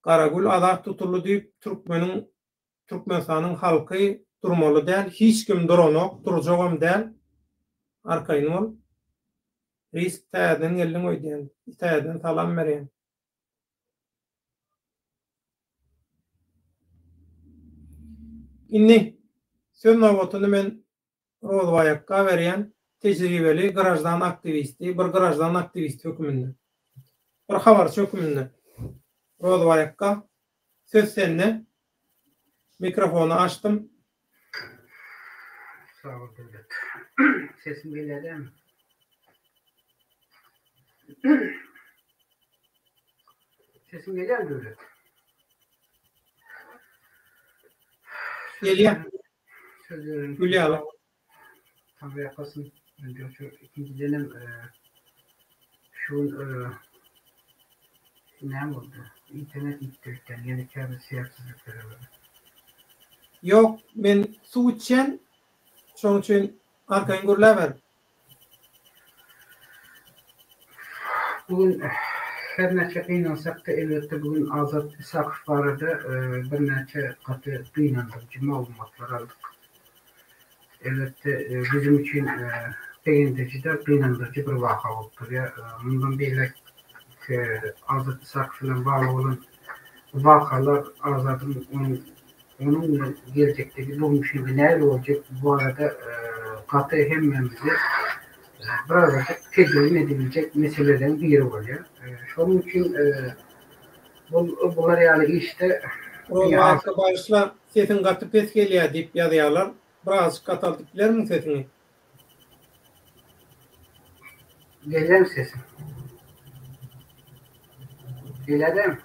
Karagül Azat tutuldy diýip Türkmenistanyň halky durmaly däl, hiç kim duranok, durjagam däl. Arkaýyn ol. Risk täden geldiň öýdän, täden salam berýän. Inni söz nowbatyny men Rozowaýakka berýän tejribeli garajdan aktivisti, bir garajdan aktivist höküminde. Bir habarçy höküminde. Rozowaýakka söz sende. Mikrofonu açtım. Sağ ol devlet. Sesim geliyor mi? Sesim geliyor mu devlet? Geliyor. Sözlerim. Gülüyor. Tabii yakasın. Önce şu ikinci dönem şu ne oldu? İnternet internet'ten yeni kârlı siyatsızlıkları var. Yok, men su içen, şoň üçin arkaň gürläber. Bugün her neçe kıynansak da elbette bugün Azat İsakov barada bir neçe katı kıynandırıcı malumatlar aldık. Elbette bizim için beğendirici, kıynandırıcı bir vaka oldu. Bundan beri Azat İsakov'la bağlı olan vakalar Azat'ın onunla gelecekteki durum şimdi neler olacak bu arada katı hemmemizi birazcık tedirgin edilecek meselelerin biri oluyor. Şunun için bunlar yani işte Rollarsa başla sesin gaty pes gelýär diýip ýazýarlar. Biraz kataldyk bilermi sesini? gelen sesim. Geledim.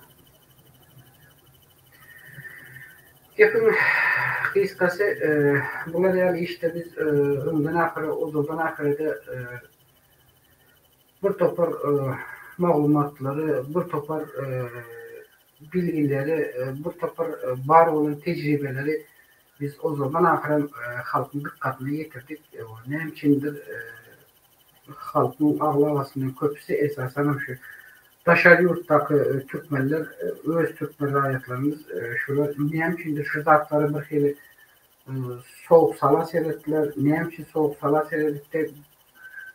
Yapın kıskası bunlar yani işte biz önden ahire, uzundan ahire de bir topar malumatları, bir topar bilgileri, bir topar var olan tecrübeleri biz o zaman ahire halkın dikkatine getirdik. Ne içindir halkın ağlamasının köprüsü esasen şu Daşarı yurttaki Türkmenler, öz Türkmen rayetlerimiz şular ne içindir şu zatları bir hili soğuk sala seyrettiler, ne için soğuk sala seyrettiler,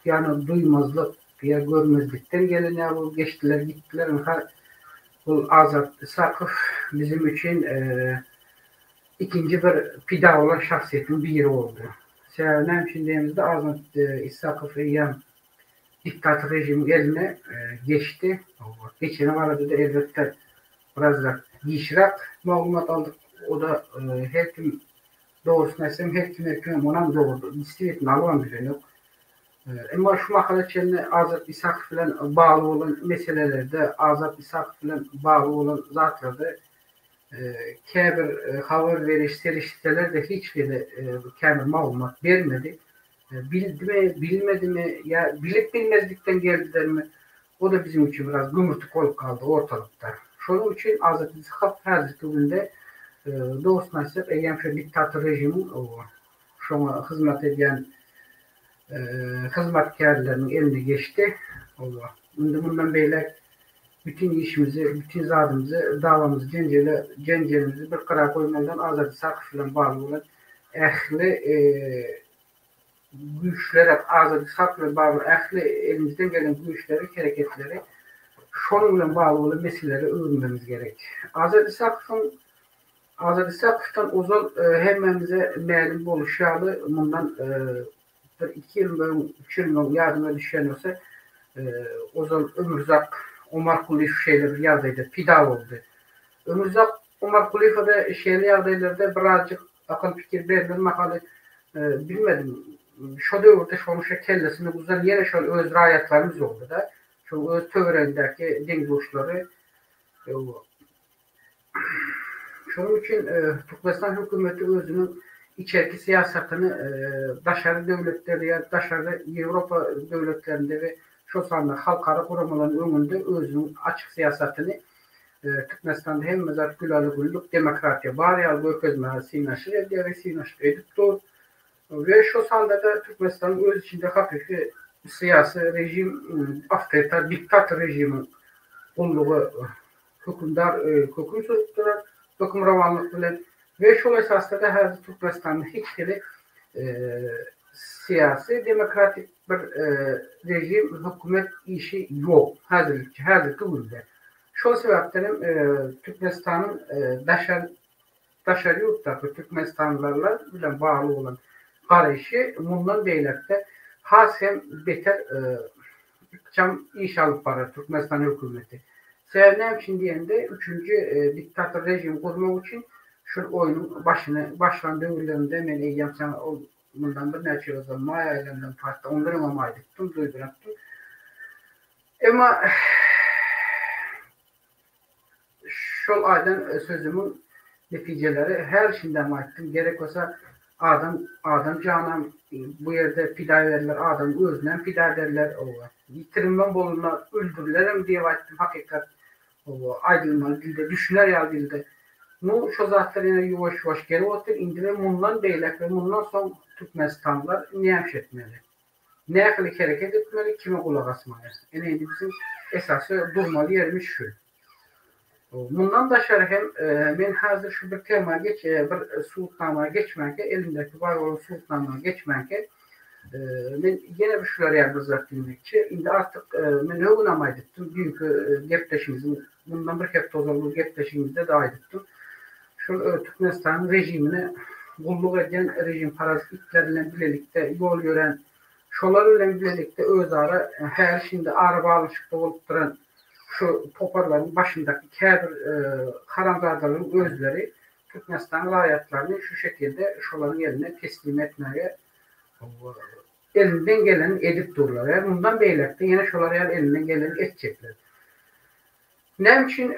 yani duymazlık ya görmezlikten gelen bu geçtiler gittiler. Bu Azat İsakov bizim için ikinci bir pida olan şahsiyetin biri oldu. Ne için deyimizde Azat İsakov yan diktatör rejimin eline geçti. Geçene varada da elbette biraz da gişrak malumat aldık. O da her kim doğrusuna etsem her kim ona doğru. İstivetini alan bir yok. Ama şu makale içinde Azat İsakov ile bağlı olan meselelerde, Azat İsakov ile bağlı olan zatlarda kâbir haber veriş siteler de hiçbiri kâbir malumat vermedi. Bildi mi, bilmedi mi, ya bilip bilmezlikten geldiler mi? O da bizim için biraz gümürtük olup kaldı ortalıkta. Şunun için Azat İsakov her günde doğusuna ise eğer şu diktatör rejimin şuna hizmet eden hizmetkarlarının eline geçti. Bundan beyler bütün işimizi, bütün zadımızı, davamızı, cencelimizi bir kara koymadan Azat İsakov ile bağlı olan ehli güçlere, Azat İsakov ile bağlı ehli elimizden gelen güçleri, hareketleri şununla bağlı olan meseleleri öğrenmemiz gerek. Azat İsakov'tan uzun hemmemize məlum oluşalı bundan 2 yıl boyun, 3 yıl boyun yardıma düşen olsa uzun Ömürzak Omar Kulif şeyler yardaydı, pida oldu. Ömürzak Omar Kulif'e de şeyler yardaylarda birazcık akıl fikir verdim makalı bilmedim. Şu dövrde şonuşa kellesini uzun yine şu öz rayetlerimiz oldu da. Şu öz tövrendeki din görüşleri şunun için Türkmenistan hükümeti özünün içerki siyasetini daşarı devletleri ya daşarı Avrupa devletlerinde ve şu sanda halkara kurumların önünde özünün açık siyasetini Türkmenistan'da hem mezat gülalı güllük demokratiya bari al gökezme sinaşır ediyor ve sinaşır edip dur ve şu sanda da Türkmenistan'ın öz içinde hafif siyasi rejim afterita diktatör rejimi kulluğu hüküm sürdürer hüküm ravanlık bilen ve şu esasda da her Türkmenistan'da hiçbir siyasi demokratik bir rejim hükümet işi yok. Hazırlıkçı bunda. Şu sebepten Türkmenistan'ın daşarı yurttaki Türkmenistanlılarla bilen bağlı olan karışı bundan deyilerde hasem beter iş alıp para Türkmenistan hükümeti. Sevnem için diyende 3. diktatör rejim kurmak için şu oyunun başlandığı ülkelerinde ben eyyam sana bundan bir neçe o zaman Maya aylarından farklı onların amaydıktım, duyduraktım. Ama şu aydan sözümün neticeleri her şeyden aittim. Gerek olsa adam canım bu yerde pida verirler, adam özünden pida derler. Yitirimden bulunlar, öldürürlerim diye aittim hakikat. Aydınlar dilde, düşüner ya dilde. Nu şu zatlar yine yuvaş geri otur. İndire bundan beylek ve bundan son Türkmenistanlar ne etmeli? Ne kılık hareket etmeli? Kime kulak asmalı? Yani bizim esası durmalı yerimiz şu. Bundan da şerhem ben hazır şu bir tema geç bir sultanlığa geçmekte elimdeki var olan sultanlığa geçmekte ben yine bir şeyler yapacak demekçi. Şimdi artık ben ne uğramaydım. Büyük gepleşimizin bundan bir hep tozallı gepleşimizde de aydettim. Şu Türkmenistan rejimini kulluk eden rejim parazitlerle birlikte yol gören şolarla birlikte özara her şimdi araba alışıkta olup duran şu toparların başındaki kâbir haramzadaların özleri Türkmenistan layıklarını şu şekilde şoların eline teslim etmeye elinden gelen edip dururlar. Yani bundan beylekte yine şolar elinden gelen edecekler. Ne için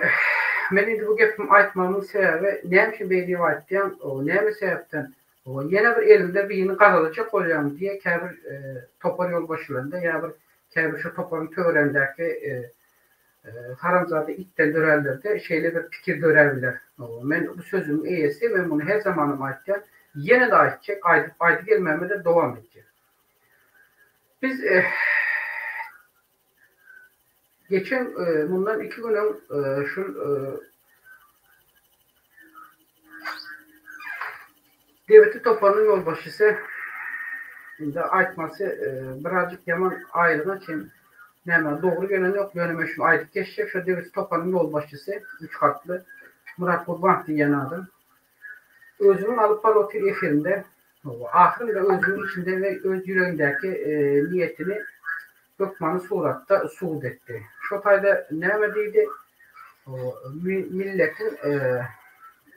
ben indi bu gepimi aytmamın sebebi ne için beyliği aytlayan o ne mi sebepten o yine bir elimde bir yeni kazanacak olacağım diye kâbir topar yol başlarında ya bir kâbir şu toparın tövrendeki haramzade itten dörevlerde şeyle bir fikir dörevler. Ben bu sözümün iyisi ben bunu her zaman aytlayan yine de aytacak aydı gelmeme de devam edecek. Biz geçen bundan 2 gün şu devleti toparının yolbaşısı şimdi aytması birazcık yaman ayrılığına için neyme doğru yönen yok yöneme şu aydık geçecek şu devleti toparının yolbaşısı 3 harfli Murat Kurban diyen adam özünün alıp otur efirinde ahirinde özünün içinde ve öz yüreğindeki niyetini Gökman'ı suratta suud etti. Şu tayda nemediydi milletin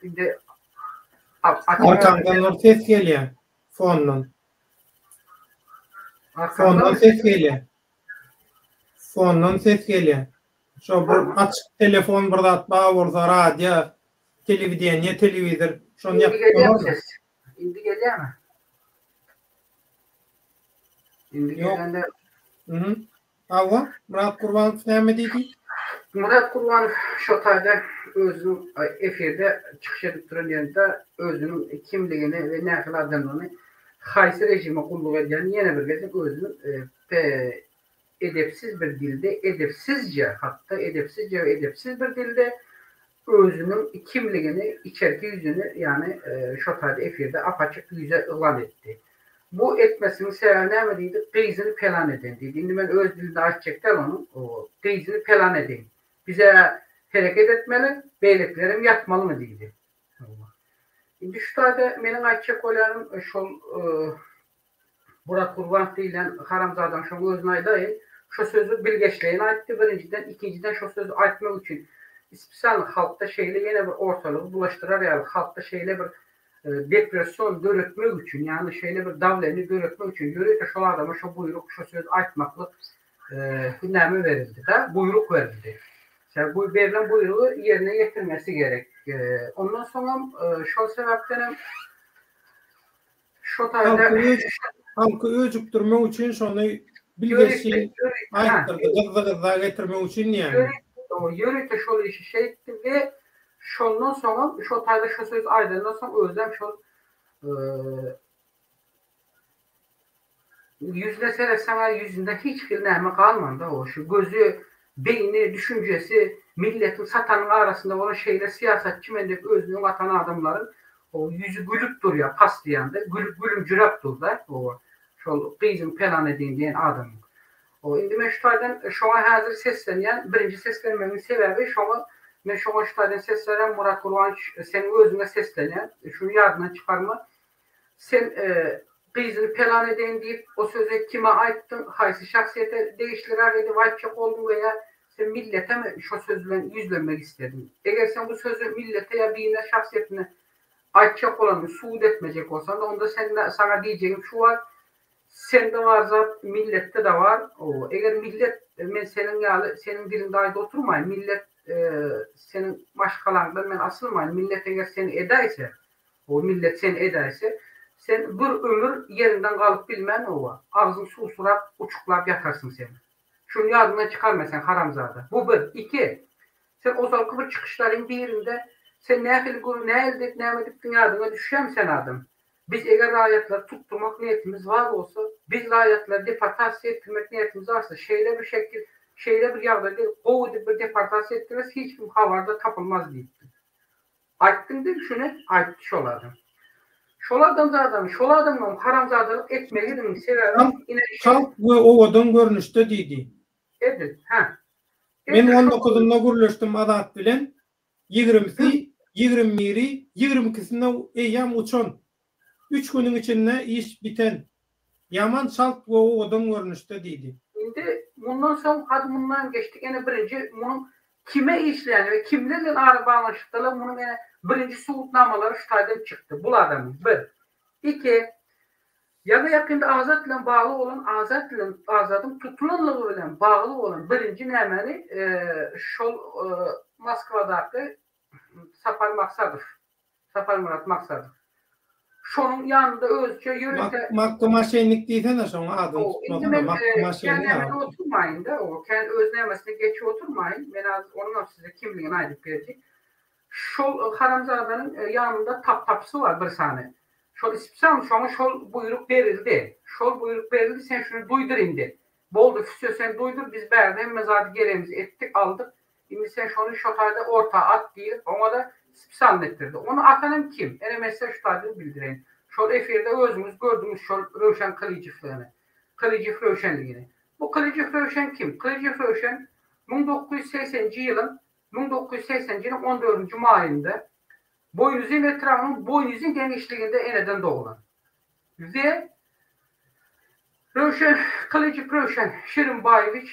şimdi Arkamdan ses geliyor. Fondan. Fondan ses geliyor. Fondan ses geliyor. Şu bir açık telefon burada atma vursa radyo, televizor. Şunu yapıyor. Şimdi geliyor mu? Şimdi gelende Ava, Murat Kurban nemediydi? Murat Kurban şu tayda özünün efirde çıkış edip duran yerinde özünün kimliğini ve ne kadar adamlarını Haysi rejime kulluk eden yine bir gezip özünün edepsiz bir dilde, edepsiz bir dilde özünün kimliğini, içerki yüzünü yani şu tayda efirde apaçık yüze ilan etti. Bu etmesinin sebebi ne miydi? Qeyzini pelan edin dedi. Şimdi ben öz dilinde açacaklar onun. O qeyzini pelan edin. Bize hareket etmeli, beyliklerim yatmalı mı dedi. Şimdi şu tayda benim açacak olanım şu Murat Kurban deyilen haramzadan şu özüne aydayım. Şu sözü bilgeçleyin ayttı. Birinciden, ikinciden şu sözü aytmak için İspisal halkta şeyle yine bir ortalığı bulaştırar yani halkta şeyle bir depresyon görütmek için yani şeyle bir davleni görütmek için görüyor şu adama şu buyruk şu söz aytmaklık hünname verildi de buyruk verildi. Yani bu verilen buyruğu yerine getirmesi gerek. Ondan sonra şu sebepten şu tayda halkı öcüktürmek için şunu bilgeçi ayttırdı gızı getirmek için yani. Yörükte şu işi şey etti ve şundan sonra şu tayda şu söz aydından sonra özlem şu yüzde seresene yüzünde hiçbir neyme kalmadı o şu gözü beyni düşüncesi milletin satanın arasında olan şeyle siyasetçi mendeki özlüğün atan adamların o yüzü gülüp duruyor pas diyen de gülümcürep durdu o şu kızın pelan edin diyen adam. O indi meşhurdan şu an hazır seslenen birinci seslenmemin sebebi şu an ben şu an seslenen Murat Kurban senin özüne seslenen şunu yardımdan çıkarma sen kızını pelan edin deyip o sözü kime aittın haysi şahsiyete değiştirer dedi vayçak oldun veya sen millete mi şu sözle yüzlenmek istedin. Eğer sen bu sözü millete ya birine şahsiyetine aitçak olanı suud etmeyecek olsan da onda sana diyeceğim şu var sende var zat millette de var. O eğer millet men senin dilinde ayda oturmayın. Millet senin başkalarından men asılmayın. Millet eğer seni ederse o millet seni ederse sen bir ömür yerinden kalıp bilmen o var. Ağzın susurak uçuklap yatarsın sen. Şunu yardımına çıkarma sen haramzade. Bu bir. İki. Sen o zaman kıvır çıkışların birinde sen nähili guru näldip nämedik dünýäde düşýän sen adam. Biz eger raýatlar tutturmak niýetimiz bar bolsa, biz raýatlar deportasiýa etmek niýetimiz barsa, şeýle bir şekil, şeýle bir ýagdaýda gowy edip bir deportasiýa etdirmez, hiç kim habarda tapylmaz diýipdi. Aýtdym şunu, aýtdy şol adam. Şol adamdan haramzadalyk etmeginin sebebi Halk we owadan görnüşde diýdi. Edil, ha. Men 19-nda gürleşdim adat bilen 20-si, 21-i, 22-sinde eýýam uçan. 3 günün içinde iş biten. Yaman şalt we owadan görnüşde diýdi. Indi bundan soň adımından geçtik. Ene birinci bunun kime işleyen ve kimlerle arabalaştılar bunun ene birinci suğutnamaları şu taýdan çykdy. Bu adamın bir. 2. Yaga yakında azat bilen bağlı olan azadın tutulanlığı bilen bağlı olan birinci nämeli şol Moskvadaky Sapar Murat Maksadov. Şonun yanında özçe yönete... Mahkama şenlik diýsen de şoňa adym tutmadan mahkama şenlik oturmayın da, o kendi özlemesine geçi oturmayın. Ben az onun size kimliğini aýdyp berjek. Şol haramzadanyň yanında tapsy var bir sany. Şol ispsam şoňa şol buyruk berildi. Şol buyruk berildi, sen şunu duydur indi. Boldu, füsö sen duydur, biz bärde hemme zady geremizi etdik, aldık. Indi sen şonu şu taýda orta at diýip, oňa da ispsam etdirdi. Onu atanım kim? Ene mesele şu taýda bildireň. Şol efirde özümüz gördüğümüz şol Röşen Kılıçyflygyny. Kılıçyf Röşenligini. Bu Kılıçyf Röşen kim? Kılıçyf Röşen 1980-nji ýylyň 14-nji maýynda Boýnuzyn etrafynyň Boýnuzyn genişliginde eneden doğulan. Ve Röşen Kılıçyf Röşen Şirinbaýewiç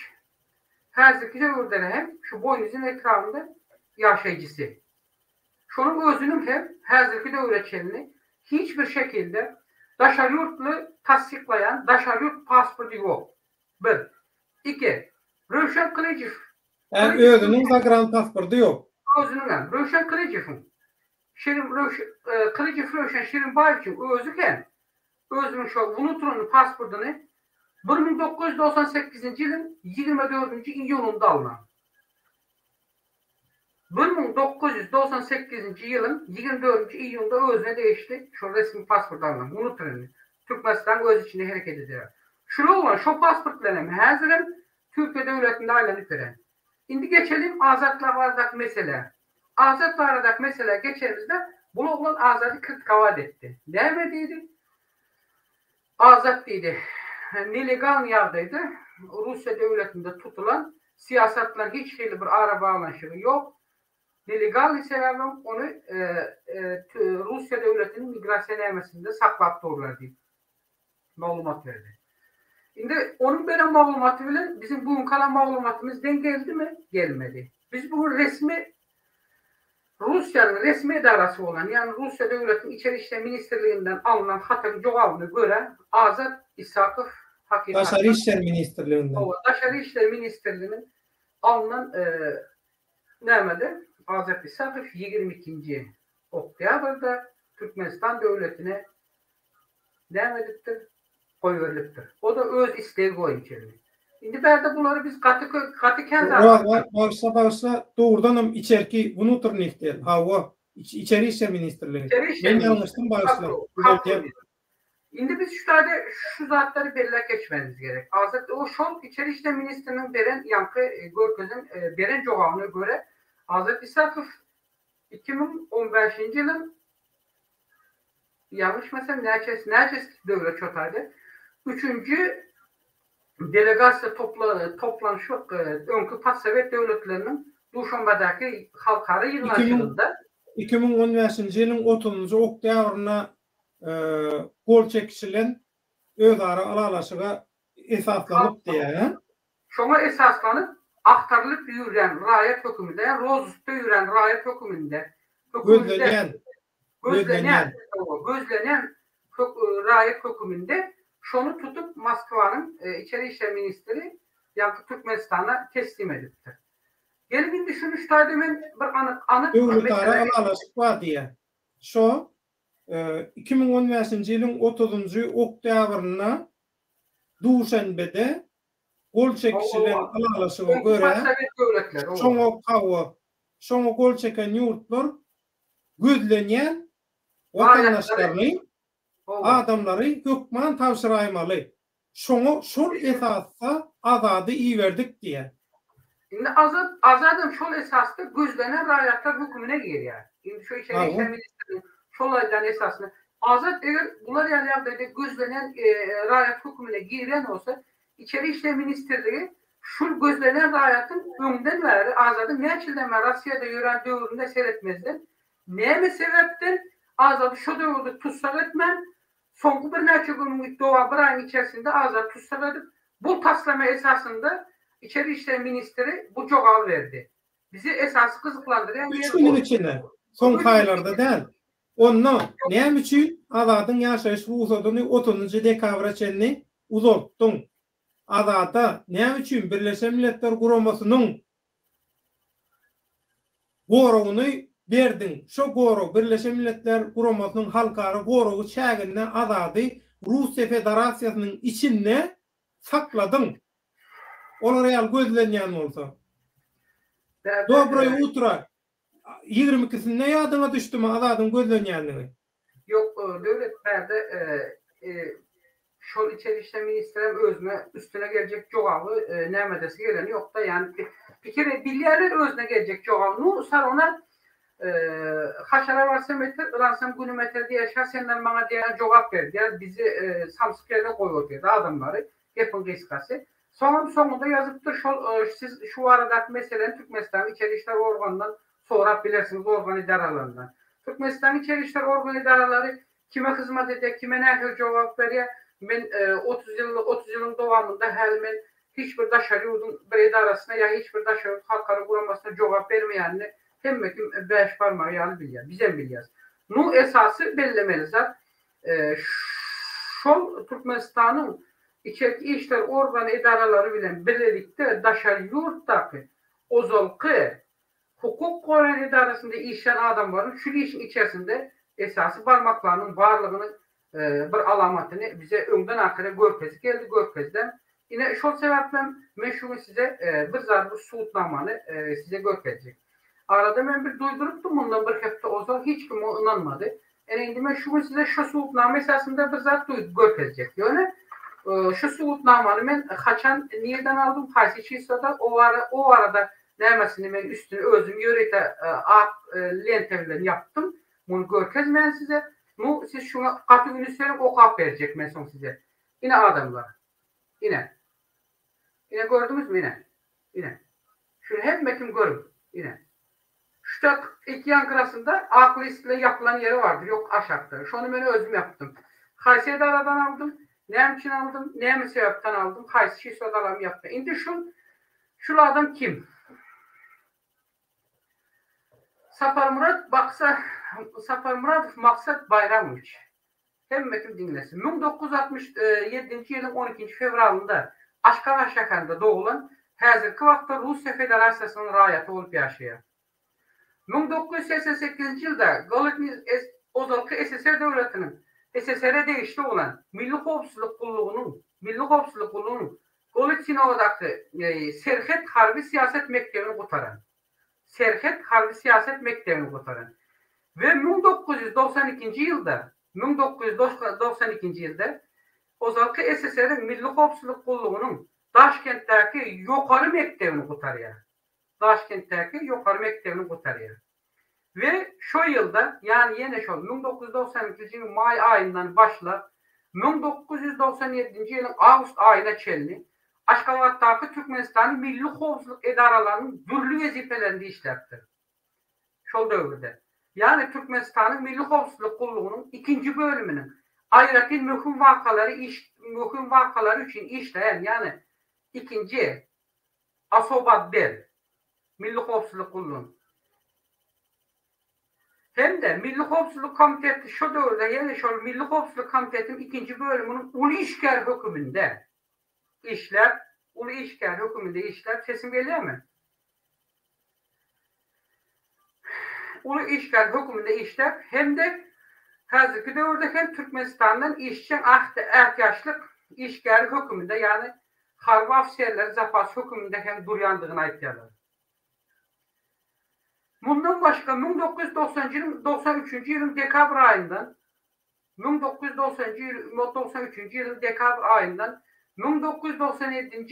häzirki döwürde hem şu Boýnuzyn etrafynda ýaşaýjysy. Şonuň özünün hem häzirki döwreçelini hiçbir şekilde daşaryurtly tasdiklayan daşaryurt pasportu yok. 1. 2. Röşen Kılıçyf. Özünün zagran pasportu yok. Özünün Röşen Kılıçyf'ın Kılıçyf Röşen Şirinbaýewiçiň özüken özünün şu unutulan pasportunu 1998-nji ýylyň 24-nji iýulunda alynan. 1998-nji ýylyň 24-nji iýulunda özüne değişti. Şu resmi pasport alynan. Unutulan. Türkmenistan öz içinde hereket eder. Şunu olan şu pasportlarım häzirim Türkiye devletinde aýlanyp beren. Indi geçelim azatlardaky mesele. Azatlardaky mesele geçerimizde bu oğlan azatı kritikawat etdi. Näme diýdi? Azat diýdi. Nelegal ýagdaýda Russiya devletinde tutulan siyasatla hiç bir ara bağlanışığı yok. Nelegal sebäbem onu Russiya devletinin migrasiýa nämesinde saklap durlar diýip maglumat berdi. Indi onun beren maglumaty bilen bizim bugün kalan maglumatymyz geldi mi? Gelmedi. Biz bu resmi Russiýanyň resmi edarasy bolan, ýani Russiya devletiniň içeri işler ministrliginden alınan hatyn jogabyna göre Azat İsakow hakikaten Daşary işler ministrliginden. Daşary işler ministrliginiň alınan nämede Azat İsakow 22-nji oktýabrda Türkmenistan döwletine nämedipdir? Koy verilipdir. O da öz isteği boyunçalı. Indi berde bunları biz katı kendi Bağırsa doğrudanım içerki bunu tırnıktır. Hava içeri işler ministrliği. Ben yanlıştım bağırsa. Indi biz şu zatları belirle geçmemiz gerek. Azat o şol içeri işler ministrinin beren yankı Görköz'ün beren cevabına göre Azat İsakow 2015-nji ýylyň yanlış mesela Näçes döwlet çotaydy. 3-nji delegasiya toplanışyk öňkü Passowet döwletleriniň Duşanbadaky halkara ýygynaşygynda 2015-nji ýylyň 30-njy oktýabryna gol çekişilen özara alalaşyga esaslanyp diýär. Şoňa esaslanyp aktarılıp ýüren raýat höküminde, Rozutda ýüren raýat höküminde gözlenen raýat höküminde şonu tutup Moskvanyň içeri işler ministri ýa-da Türkmenistana teslim edipdir. Gelip indi şunu şutaýda men bir anyk özara alalaşyk bar diýär. Şo 2015-nji ýylyň 30-njy oktýabryna Duşanbede gol çekişilen alalaşyga göre şoňa gol çeken ýurtlar gözlenýän vatandaşlaryny, adamlary hökman tawşyraýmaly. Şoňa şol esasda azady iýerdik diýär. Şimdi azadım şol esasda gözlenen raýatlar hükümüne girýär. Şimdi şu içeri işler ministerinin şol aýdan esasını azat eger bular ýaly gözlenen raýat hükümüne girýän bolsa içeri işler ministerligi şu gözlenen raýatyň öňden bäri azady näçilden bäri Russiýada ýören döwründe seretmezden näme sebäpden azady şu döwürde tutsak etmän soňky bir näçe günlük doğa bir aýyň içerisinde azad tutsak edip bu taslama esasında İçeri İşler Ministeri bu cevap verdi. Bizi esası kızıklandıryan 3 günün içinde son aylarda değil. Onu näme üçin azadyň ýaşaýyş ruhsatyny 30 dekabra çenni uzatdyň. Azada näme üçin Birleşen Milletler Guramasynyň goragyny berdiň. Şo gorag Birleşen Milletler Guramasynyň halkara goragy çäginden azady Russiýa Federasiýasynyň içinde sakladyň. Olar real gözlenýän bolsa. Dobroy utra. 22-sinde ýadyňa düşdümi azadyň gözlenýänligi? Yok, döwletlerde şol içeri işler ministeri özüne üstüne gelecek jogaby nämedesi geleni yok da yani bir kere bilýärler özüne gelecek jogabyny sar ona haşara varsam günümeter diýär senler maňa diýär jogap berdiler bizi samsykere goýuyor adamlary Apple riskası. Sonunda yazıptır siz şu arada mesela Türkmenistan İçeri İşler Organı'ndan sonra bilirsiniz organ idaralarından. Türkmenistan İçeri İşler Organ idaraları kime hizmet edecek, kime ne cevap veriyor. Ben 30 yılın devamında hemen hiçbir daşarı yurdun bir idarasına ya hiçbir daşarı halkara kuramasına cevap vermeyenle hem beş parmağı yani biliyor. Bize biliyoruz. Bu esası bellemeli zaten. Şol Türkmenistan'ın İçerki işler organ idaraları bilen birlikte daşar yurttaki ozalkı hukuk koyan idarasında işleyen adamların şu işin içerisinde esası parmaklarının varlığını bir alamatını bize önden arkada görkezi geldi. Görkezden yine şu sebepten meşhur size bir zarfı suutnamanı size görkezecek. Arada ben bir duyduruptum bundan bir hafta ozal hiç kim inanmadı. Yani meşhur size şu suutnama esasında bir zart görkezecek. Yani şu suutnamanı ben kaçan niyeden aldım Kayseri'de o arada nämesini ben üstüne özüm yörete lentevlerini yaptım. Bunu görkez ben size. Bu siz şuna katı günü söyleyip okap verecek ben son size. Yine adamlar. Yine gördünüz mü yine. Şunu hep mekim görün. Yine. Şurada iki yan kırasında aklı istle yapılan yeri vardır. Yok aşağıda. Şunu ben özüm yaptım. Kayseri'de aradan aldım. Ne için aldım? Ne sebepten aldım? Kayseri sodalarım yaptım. Şimdi şu adam kim? Sapar Murat Maksat Bayramoviç. Hem mekim dinlesin. 1967 yılın 12. fevralında Aşkabat şäherinde doğulan häzirki wagtda Russiýa Federatsiýasynyň raýaty bolup ýaşaýar. 1988 ýylda ozalky SSR döwletiniň SSR'e değişti olan Milli Howpsuzlyk Gullugynyň Golitsinodaky Serhet Harby Siýaset Mekdebini gutaran. Ve 1992 ýylda ozalky SSR'in Milli Howpsuzlyk Gullugynyň Daşkentdäki ýokary mekdebini gutarýar. Ve şu yılda yani yine şu 1992 yılın may ayından başla 1997 yılın Ağustos ayına çelli Aşgabat'taki Türkmenistan'ın milli howpsuzlyk idaralarının dürlü vezifelerinde işleptir. Şol dövrde. Yani Türkmenistan'ın milli howpsuzlyk gullugynyň ikinci bölümünün aýratyn möhüm wakaları için işleyen yani ikinci asobatbel milli howpsuzlyk gullugynyň hem de Milli Howpsuzlyk Komiteti şu dövrde yani şu Milli Howpsuzlyk Komiteti'nin ikinci bölümünün Ulu İşgär hükümünde işler, sesim geliyor mu? Ulu İşgär hükümünde işler hem de hazırki dövrde hem Türkmenistan'dan işçi ihtiyaçlık İşgär hükümünde yani harbi ofisiyerler zapas hükümünde hem durýandygyn aýtýarlar. Bundan başka 1993 yılın dekabr ayından 1993 yılın dekabr ayından 1997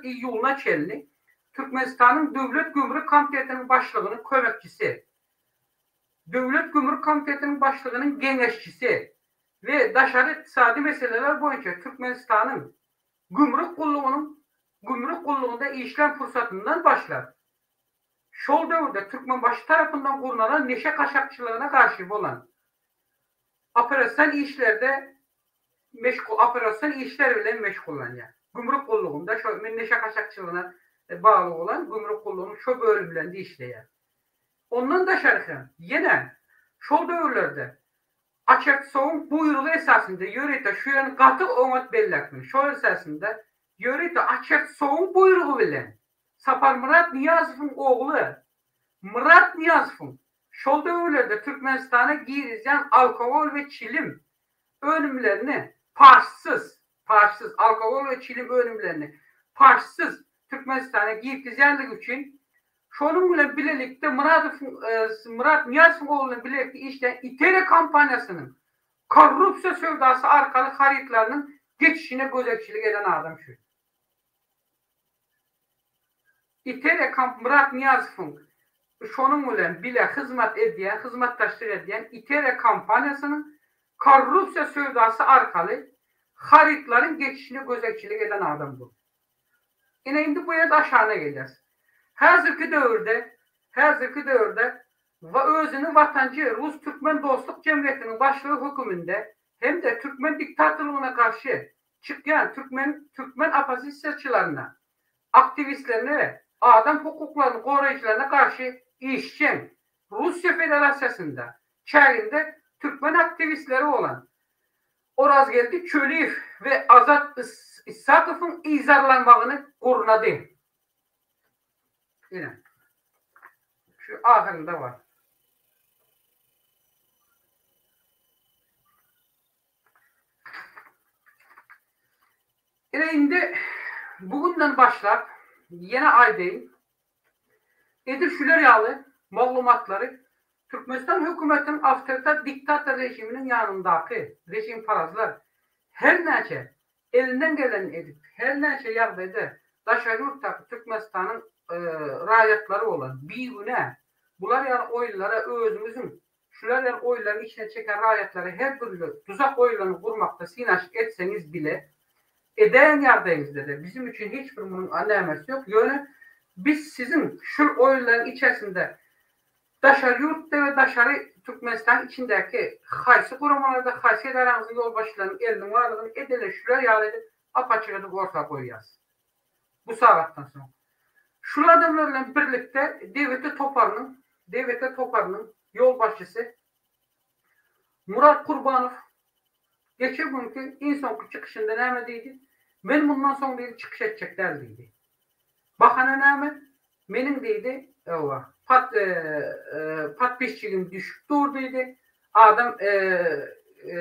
yılına çelli Türkmenistan'ın Devlet Gümrük Komitesi'nin başlığının kömekçisi, Devlet Gümrük Komitesi'nin başlığının genleşçisi ve daşarı iktisadi meseleler boyunca Türkmenistan'ın gümrük kulluğunda işlem fırsatından başlar. Şol dövrde Türkmenbaşı tarafından kurulan neşe kaçakçılığına karşı olan operasyon işler ile meşgullanıyor. Gümrük kulluğunda şu neşe kaçakçılığına bağlı olan gümrük kulluğunun şu bölümlerinde işleyen. Ondan da şarkı yine şol dövrlerde açık soğuk buyruğu esasında yörete şu yan katı omat bellakını şol esasında yörete açık soğuk buyruğu bilen Sapar Murat Niyazov'un oğlu Murat Niyazov'un şol dövrlerde Türkmenistan'a girizyen alkol ve çilim ölümlerini parçsız alkol ve çilim ölümlerini parçsız Türkmenistan'a girizyenlik için şonunla birlikte Murat Niyazov'un oğlunun birlikte işte İTERE kampanyasının korrupsiya sevdası arkalı haritlarının geçişine gözetçilik eden adam şu. İTERE Murat Niyazov'un şonunla bile hizmettaşlık ediyen İTERE kampanyasının korrupsiya sevdası arkalı haritların geçişine gözetçilik eden adam bu. Yine indi bu yerde aşağına geleceğiz. Hazırki dövrde ve özünün vatancı Rus Türkmen Dostluk Cemiyeti'nin başlığı hükümünde hem de Türkmen diktatörlüğüne karşı çıkan Türkmen opozisyaçılarına, aktivistlerine ve adam hukuklarının koruyucularına karşı işçen Rusya Federasyası'nda çağrında Türkmen aktivistleri olan Orazgeldi Çöliyev ve Azat İsakov'un izarlanmağını korunadı. Yine. Şu ahırında var. Şimdi bugünden başlar yine aydayım. Edir şüler yağlı malumatları Türkmenistan hükümetinin avtoriter diktatör rejiminin yanındaki rejim parazlar her nece elinden gelen edip her nece yardımda daşarı Türkmenistan'ın rayetleri olan birine bunlar yani oylara özümüzün şular yani oyların içine çeken rayetleri her türlü tuzak oylarını kurmakta sinaşık etseniz bile eden yardımınızda da bizim için hiçbir bunun alameti yok. Yani biz sizin şu oyların içerisinde daşarı yurtta ve daşarı Türkmenistan içindeki haysi kurumalarda haysi ederanızın yolbaşlarının elinin varlığını edeleştiler yani apaçık edip ortaya koyacağız. Bu saatten sonra. Şu adamlarla birlikte devlete Topar'ın yolbaşçısı Murat Kurbanov geçen günkü insan çıkışında nemediydi. Ben bundan sonra dedi çıkış edecekler dedi. Bakana neme benim dedi pat beşçiliğim düşük dur dedi. Adam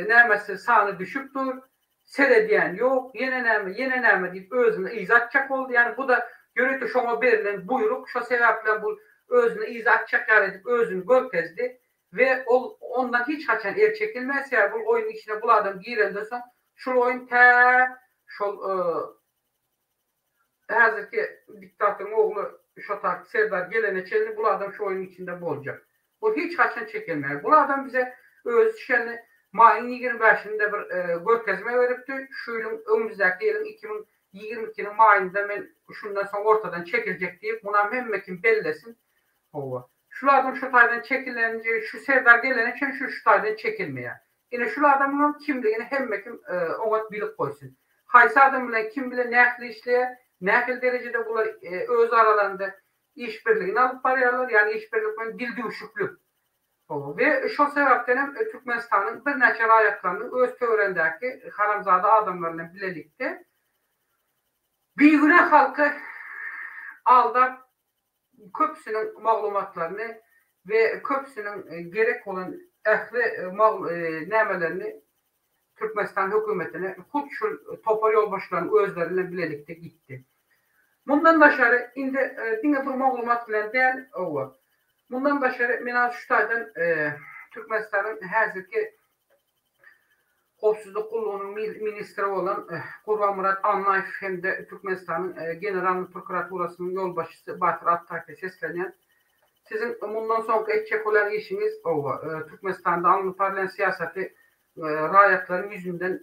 nemesi sağını düşük dur. Sere diyen yok. Yine neme deyip özünü izatacak oldu. Yani bu da yönetici şuna verilen buyruk. Şu sebeple bu özünü izatacak edip özünü görkezdi. Ve ondan hiç kaçan el çekilmez. Yani bu oyunun içine bu adam girenden sonra şu oyun hazırki diktatörün oğlu Şotak Serdar gelene çelini bu adam şu oyunun içinde bulacak. Bu hiç kaçan çekilmez. Bu adam bize öz şişeni Mayın 25'inde bir görkezme veripti. Şu yılın önümüzdeki yılın 2022'nin Mayın'da ben şundan sonra ortadan çekilecek deyip buna memlekin bellesin. Şulardan şu taydan çekilince şu Serdar gelene için şu taydan çekilmeye. Yine şu adamın kimliğini hemmekim ona bilip koysun. Haysa adamla kim bile nehli işleye, nehli derecede bunlar öz aralarında işbirliğini alıp arıyorlar. Yani işbirliğinin dil düşüklük. Ve şu sebepten Türkmenistan'ın bir neçe ayaklarının öz tövrendeki haramzade adamlarla birlikte büyüğüne halkı aldar köpsünün malumatlarını ve köpsünün gerek olan ehli nemelerini Türkmenistan hükümetine şu Topar yolbaşlarının özleriyle birlikte gitti. Bundan aşağı indi bir malumat bilen değil o. Bundan başarı Minaz Şütay'dan Türkmenistan'ın hazırki Qopsuzluq Qulluğu'nun ministri olan Qurban Murat Anlayev hem de Türkmenistan'ın General Prokuraturası'nın yol başçısı Batır Attak'e seslenen sizin bundan sonra edecek olan işiniz o. Türkmenistan'da alınıp parlayan siyaseti rayatların yüzünden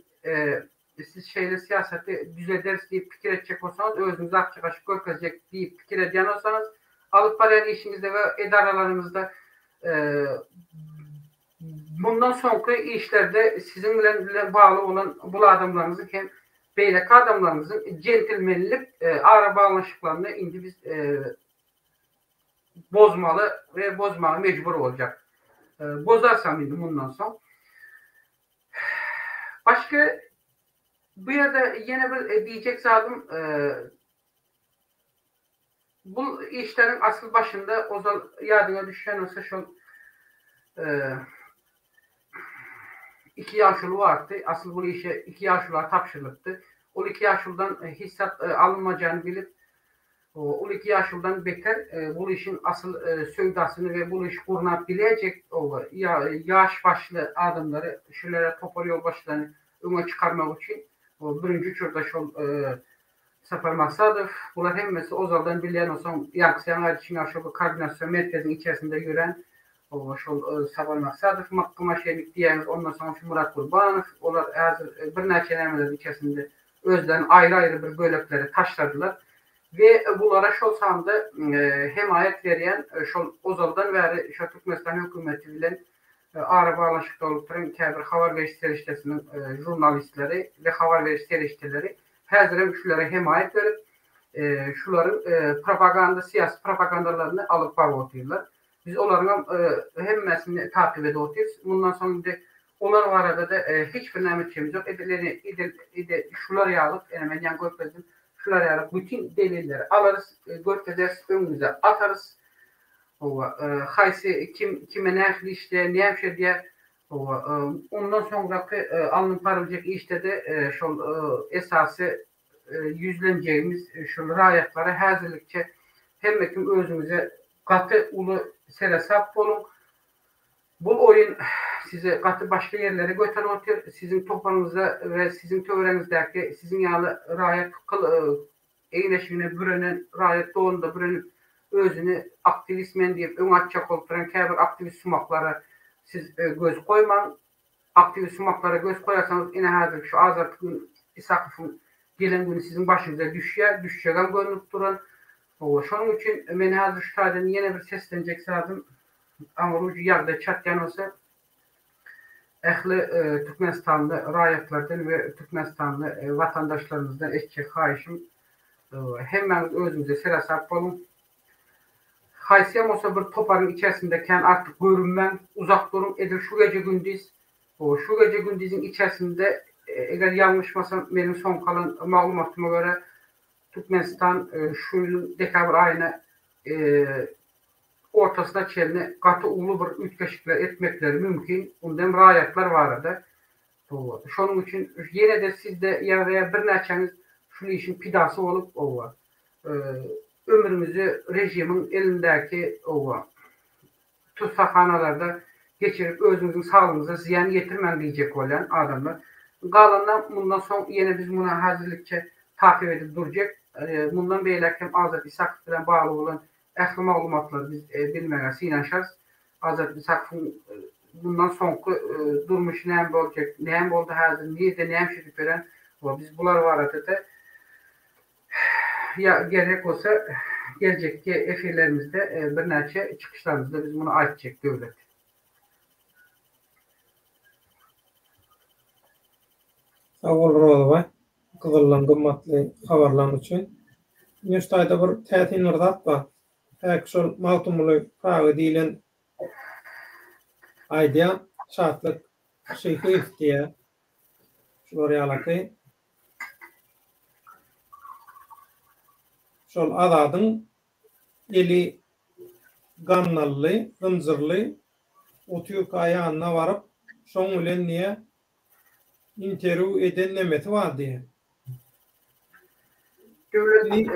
siz siyaseti düzederiz deyip fikir edecek olsanız özünüzü açık açık görkezecek deyip fikir ediyen olsanız alıp parlayan işinizde ve idaralarınızda bundan sonraki işlerde sizinle bağlı olan bu adamlarınızın hem beylek adamlarınızın centilmenlik ara bağlanışıklarını indi biz bozmalı ve bozmalı mecbur olacak. Bozarsam indi bundan sonra. Başka bu yerde yine bir diyecek zadım bu işlerin asıl başında o zaman yardıma düşen olsa şu 2 yaşlı vardı. Asıl bu işe 2 yaşlılar tapşırılıptı. O 2 yaşlıdan hissat alınmayacağını bilip o 2 yaşlıdan beter bu işin asıl söydasını ve bu işi kurunabilecek yaş başlı adamları şöyle topal yol başlarını öne çıkarmak için birinci çurda şu Safar Maksadov bunlar hemmesi Ozal'dan bilen olsam yankısayan ayrıçın aşağı koordinasyon merkezinin içerisinde gören Safar Maksadov mahkuma şehirlik diyeniz ondan sonra Murat Qurbanov onlar bir neçe nemeler içerisinde özden ayrı bir bölükleri taşladılar ve bunlara şu sanda himayet veren şu Ozal'dan ve şu Türkmenistan hükümeti bilen ara bağlaşıkta olup duran kəbir xabar verici seriştesinin jurnalistleri ve xabar verici serişteleri hazır şulara himayet verip şuların propaganda, siyasi propagandalarını alıp bağlatıyorlar. Biz onların hemmesini takip ediyoruz. Bundan sonra da onlar arada da hiçbir nemetçimiz yok. Şuları alıp, yani yan görkezim, şuları alıp bütün delilleri alırız, görkezeriz, önümüze atarız. Haysi kime ne işte, ne yapıyor diye ondan sonraki alınıp parılacak işte de şu esası yüzleneceğimiz şu rayetlara hazırlıkça hem ekim özümüze katı ulu seresap olun. Bu oyun size katı başka yerlere götürüyor. Sizin topanınıza ve sizin tövrenizdeki sizin yağlı rayet eğleşimine bürenen rayet doğunda bürenen özünü aktivistmen deyip ön açacak olduran kəbir aktivist sumaklara siz göz koyman. Aktivist sumaklara göz koyarsanız yine hazır şu Azat gün İsakıf'ın gelen günü sizin başınıza düşeceğen görünüp duran. Şunun için ben hazır şu tadını yine bir seslenecek sadım. Ama ucu yağda çatlayan olsa ehli Türkmenistanlı rayetlerden ve Türkmenistanlı vatandaşlarımızdan eşçek haişim hemen özümüze serasap olun. Haysiyem olsa bir toparın içerisindeyken artık görünmem, uzak durun edir şu gece gündüz. Şu gece gündüzün içerisinde eğer yanlışmasam benim son kalan malumatıma göre Türkmenistan şu dekabr ayına ortasına çelini katı ulu bir ütkeşikler etmekleri mümkün. Ondan rayetler var da. Şunun için yine de sizde yaraya bir neçeniz şu işin pidası olup ömrümüzü rejimin elindeki tutsakxanalarda geçirip özümüzün sağlığımıza ziyan getirmem diyecek olan adamlar. Qalandan bundan sonra yine biz buna hazırlıkça takip edip duracak. Bundan beylerken Azat İsak'la bağlı olan əxli məlumatları biz bilməməsi inanşarız. Azad İsak'ın bundan sonraki durmuş nəyəm olacaq, nəyəm oldu hazır, niyə nəyəm şirip verən biz bunlar var da ya gerek olsa gelecekki efirlerimizde bir neçe çıkışlarımızda biz bunu açacak devlet. Sağ ol Roğlu Kızıllan qımmatlı xabarlan üçün. Nüstayda bir tətin ırdat var. Şol mawtumly prağı diýilen aýdýa şartlyk şeýhi diýe şol ýalaky şol adadyň eli gannally, gynjyrly otyuk aýanyna baryp şoň bilen niýe interview eden nemeti bar diýe. Devlet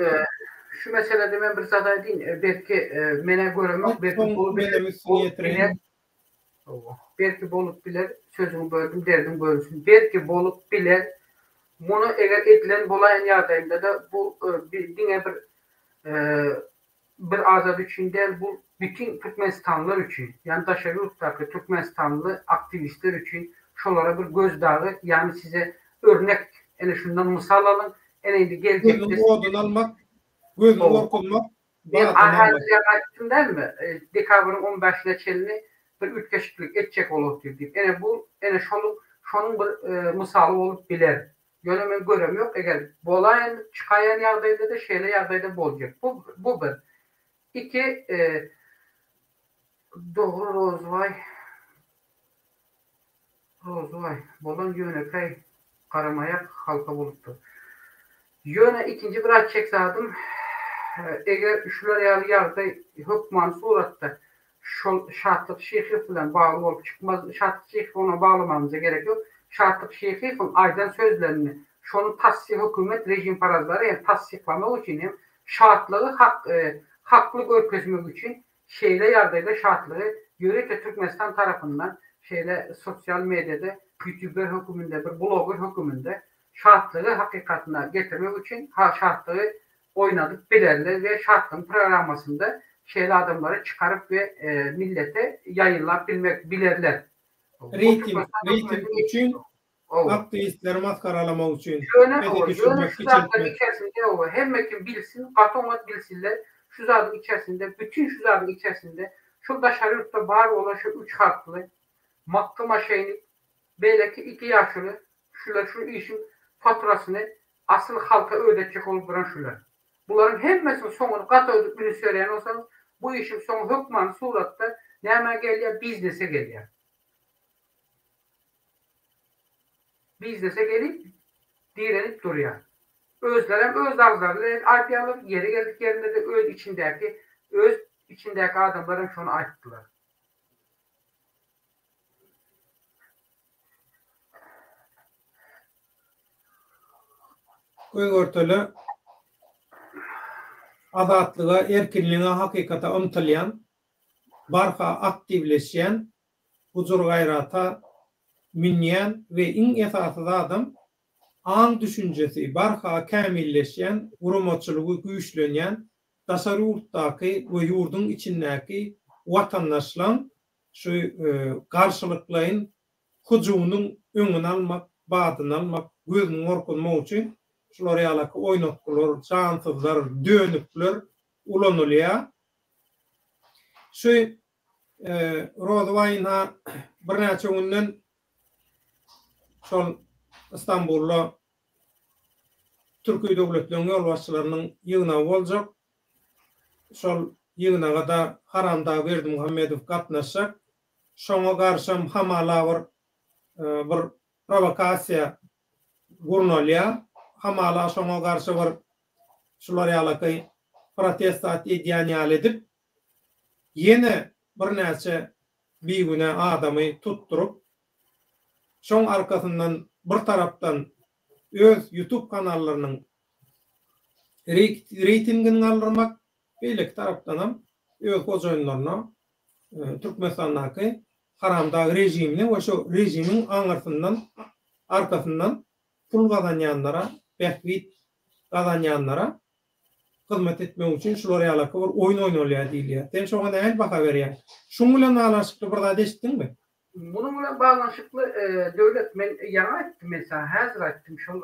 şu meselede ben bir zada deyin, belki mene görmek, belki bolup belki bolup biler, sözümü böldüm, derdim bölünsün. Belki bolup biler, bunu eğer edilen bolayan yardımda da bu bir bir azad için değil, bu bütün Türkmenistanlılar için, yani daşarı yurttaki Türkmenistanlı aktivistler için şolara bir gözdağı, yani size örnek, yani şundan misal alın, yani gelecekte gözün odun almak, gözün korkulmak, ben ayettim değil mi? Dekabrın 15'ine çelini bir ülkeşiklik edecek olur deyip. Yani bu, yani şunun bir misalı olup biler. Yönemi görem yok. Eğer bolayan, çıkayan yardayda da şeyle yardayda bolacak. Bu bir. İki, doğru Rozvay. Bolan yönekay karamaya halka buluttu. Yöne ikinci bir açacak zadım. Eğer şular yarday hükman suratda şartlık şeyhi falan bağlı olup çıkmaz, şartlık şeyhi ona bağlamanıza gerek yok. Şartlık şeyhi aydan sözlerini, şunu tasih hükümet rejim parazları, yani tasihlemek için hem şartlığı haklı görkezmek için şeyle yardayla şartlığı yörük Türkmenistan tarafından şeyle sosyal medyada YouTuber hükümünde bir blogger hükümünde şartlığı hakikatine getirmek için şartlığı oynadık bilerler ve şartlığın programmasında şeyli adamları çıkarıp ve millete yayınlar bilerler. Reyting için, aktivistleri maskaralamak için. Şu zatların içerisinde hem kim bilsin, katomat bilsinler, şu zatın içerisinde, bütün şu zatın içerisinde şu daşarılıkta var olan şu 3 harfli mahkama şeyini belki 2 yaşlı şu işin faturasını asıl halka ödetecek olup duran şular. Bunların hepsinin sonunu katı söyleyen olsanız bu işin sonu hükman suratta neyme geliyor? Biznese geliyor. Biznese gelip direnip duruyor. Özlerem öz ağızlarıyla ayıplayalım. Yeri geldik yerinde de öz içindeki adamların şunu ayıptılar. Örtülü adatlığa, erkinliğine hakikate ımtılayan, barha aktivleşen, huzur gayrata minyen ve en esası da adam an düşüncesi barha kamilleşen, urumatçılığı güçlenen, tasarruftaki ve yurdun içindeki vatandaşlan şu karşılıklayın hücumunun önünü almak, batını almak, gözünün korkulmak için şular yalaki oynattılar, cansızlar, dönükler, ulanılıyor. Şu Rozvay'na bir neçe günden şol İstanbul'da Türkiye Devletlerinin yol başçılarının yığına olacak. Şol yığına da Haramda Berdi Muhammedov katnaşacak. Şoňa garşy hamala bir provokasiya gurnolya. Hamala şoňa garşy bir şular ýalaky protestat edýän edip ýene bir näçe biýgüne adamy tutturup şoň arkasyndan bir tarapdan öz YouTube kanallarynyň reytingini aldyrmak, beýleki tarapdan hem öz gojaýynlaryna Türkmenistandaky Haramda rejimini we şo rejimiň arkasyndan pul gazanýanlara, behbit gazanýanlara hyzmat etmek üçin şular ýalaky bir oýun oýnalýar diýilýär. Sen şoňa näme baka berýär? Şoň bilen alaşykly bir zat eşitdiňmi? Bunun bilen bağlanşykly döwlet men ýa etdim mesela häzir etdim şol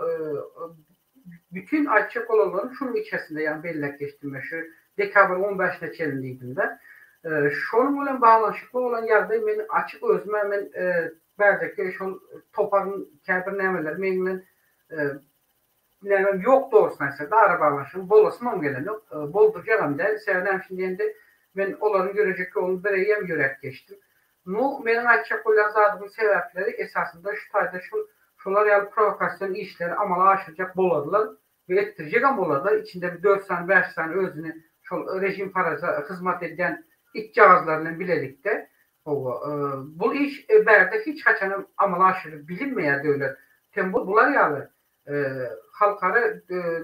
bütün açık olanların şunun içerisinde yani belirleştirme şu dekabr 15'te çelindiydiğinde şunun bilen bağlanşykly olan yerde men açık özüme men berdeki şol toparın käbir nämeler meniň bilen yok doğrusu mesela da bağlanşyk bolasmam gelen yok boldurjagam da sebäp şimdi endi men olaryň görecek olup berýem ýörek geçdim. Nu meniň açık olan zadyň sebäpleri esasında şu taýda şular ýaly provokasiýon işleri amala aşyrjak boladylar we etdirjek boladylar. İçinde bir 4 sany 5 sany özüni şol rejim paraza hyzmat edýän itjazlaryny bilelikde bu iş berde hiç kaçan amala aşyryp bilinmeýär döwlet. Bular ýaly halkara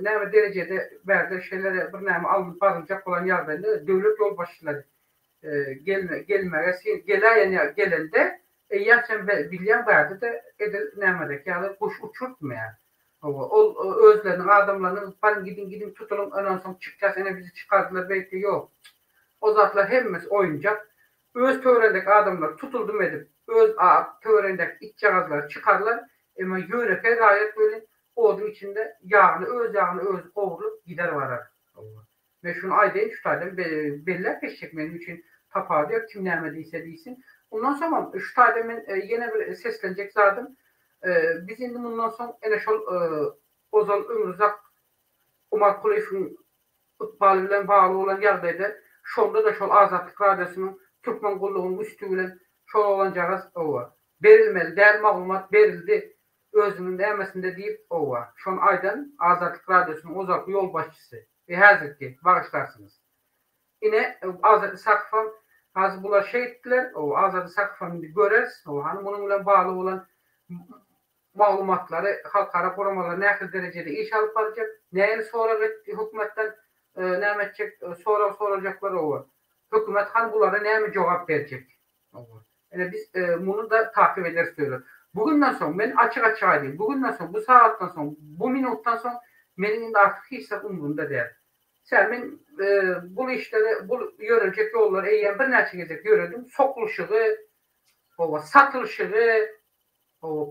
näme derecede berde şeylere bir näme alınıp barılacak olan ýagdaýda döwlet yol başçylary gelende ýa-sen bilýän berde de edil nämedeki ýa-da kuş uçurtmaýar. Ol özlerinin adamlarının pan gidin tutulun ondan soň çykjak ene bizi çykardylar beýti ýok. O zatlar hemmesi oyuncak. Öz töwerendeki adamlar tutuldum edip öz töwerendeki iç cagazlar çıkarlar. Ama yöreke gayet böyle odun içinde öz yağını öz qovurup gider varar. Ve şunu aydayın şu taýdan beller peşçek benim için tapağı diyor. Kim näme deysin. Ondan sonra şu taýdan men yine bir seslenecek zadım. Biz indi bundan sonra ene şol Ozal Ömürzak Umar Kuleyf'in ıkbalı bilen bağlı olan ýagdaýda şolda da şol Azatlyk Radiosynyň Türkmen gullugynyň üstü bilen şol olan jagaz owa. Berilmeli, däl maglumat berildi. Özünün ämesinde diýip owa. Şol aýdan Azatlyk Radiosynyň ozak ýol başçysy. Häzirki bagyşlarsınız. Ine Azatlyk Sakyfan hazır bular şeýitdiler. O Azatlyk Sakyfany göreriz. O hani bunun bilen bağlı olan maglumatlary halkara programmalar nähil derejede iş alyp barjak. Näni sorak hökümetden näme etjek, sorajaklar owa. Hökümet han bulara näme jogap berjek. Yani biz bunu da takip ederiz diyorlar. Bugünden sonra ben açık aydayım. Bugünden sonra bu saatten sonra bu minuttan sonra benim de artık hiç umurumda değil. Sen ben bu işleri bu yörecek yolları eğer bir neçe gezek yöredim. Sokuluşuğu, satılışığı,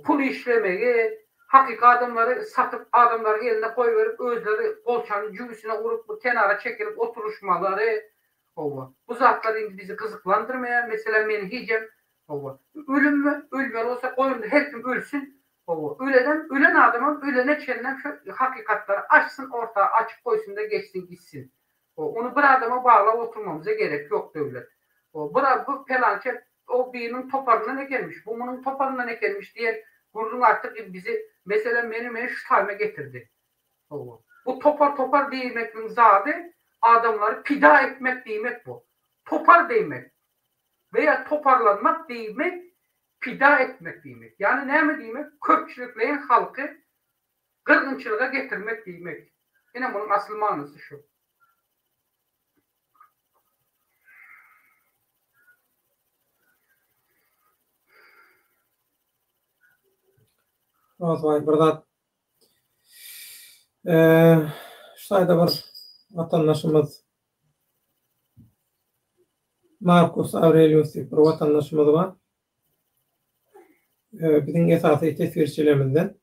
pul işlemeyi, hakiki adamları satıp adamları eline koyuverip özleri kolçanın cübüsüne vurup bu kenara çekilip oturuşmaları. Bu zatlar bizi kızıklandırmaya. Mesela beni hicem. Ölüm mü? Ölmeyen olsa koyun her kim ölsün. Ölen adamın ölene çelinden şu hakikatları açsın ortaya açık koysun da geçsin gitsin. Onu bir adama bağla oturmamıza gerek yok devlet. Bu pelançe o birinin toparına ne gelmiş? Bunun toparına ne gelmiş diye gururun artık bizi mesela beni şu time getirdi. Bu topar değmekinin zadı adamları pida etmek demek bu. Topar demek veya toparlanmak demek pida etmek demek. Yani ne mi demek? Köpçülükleyin halkı kırgınçılığa getirmek demek. Yine bunun asıl manası şu. Vay burada şayda bir vatandaşımız Marcus Aurelius bir vatandaşımız var. Bizim esasy tesirçilerimizden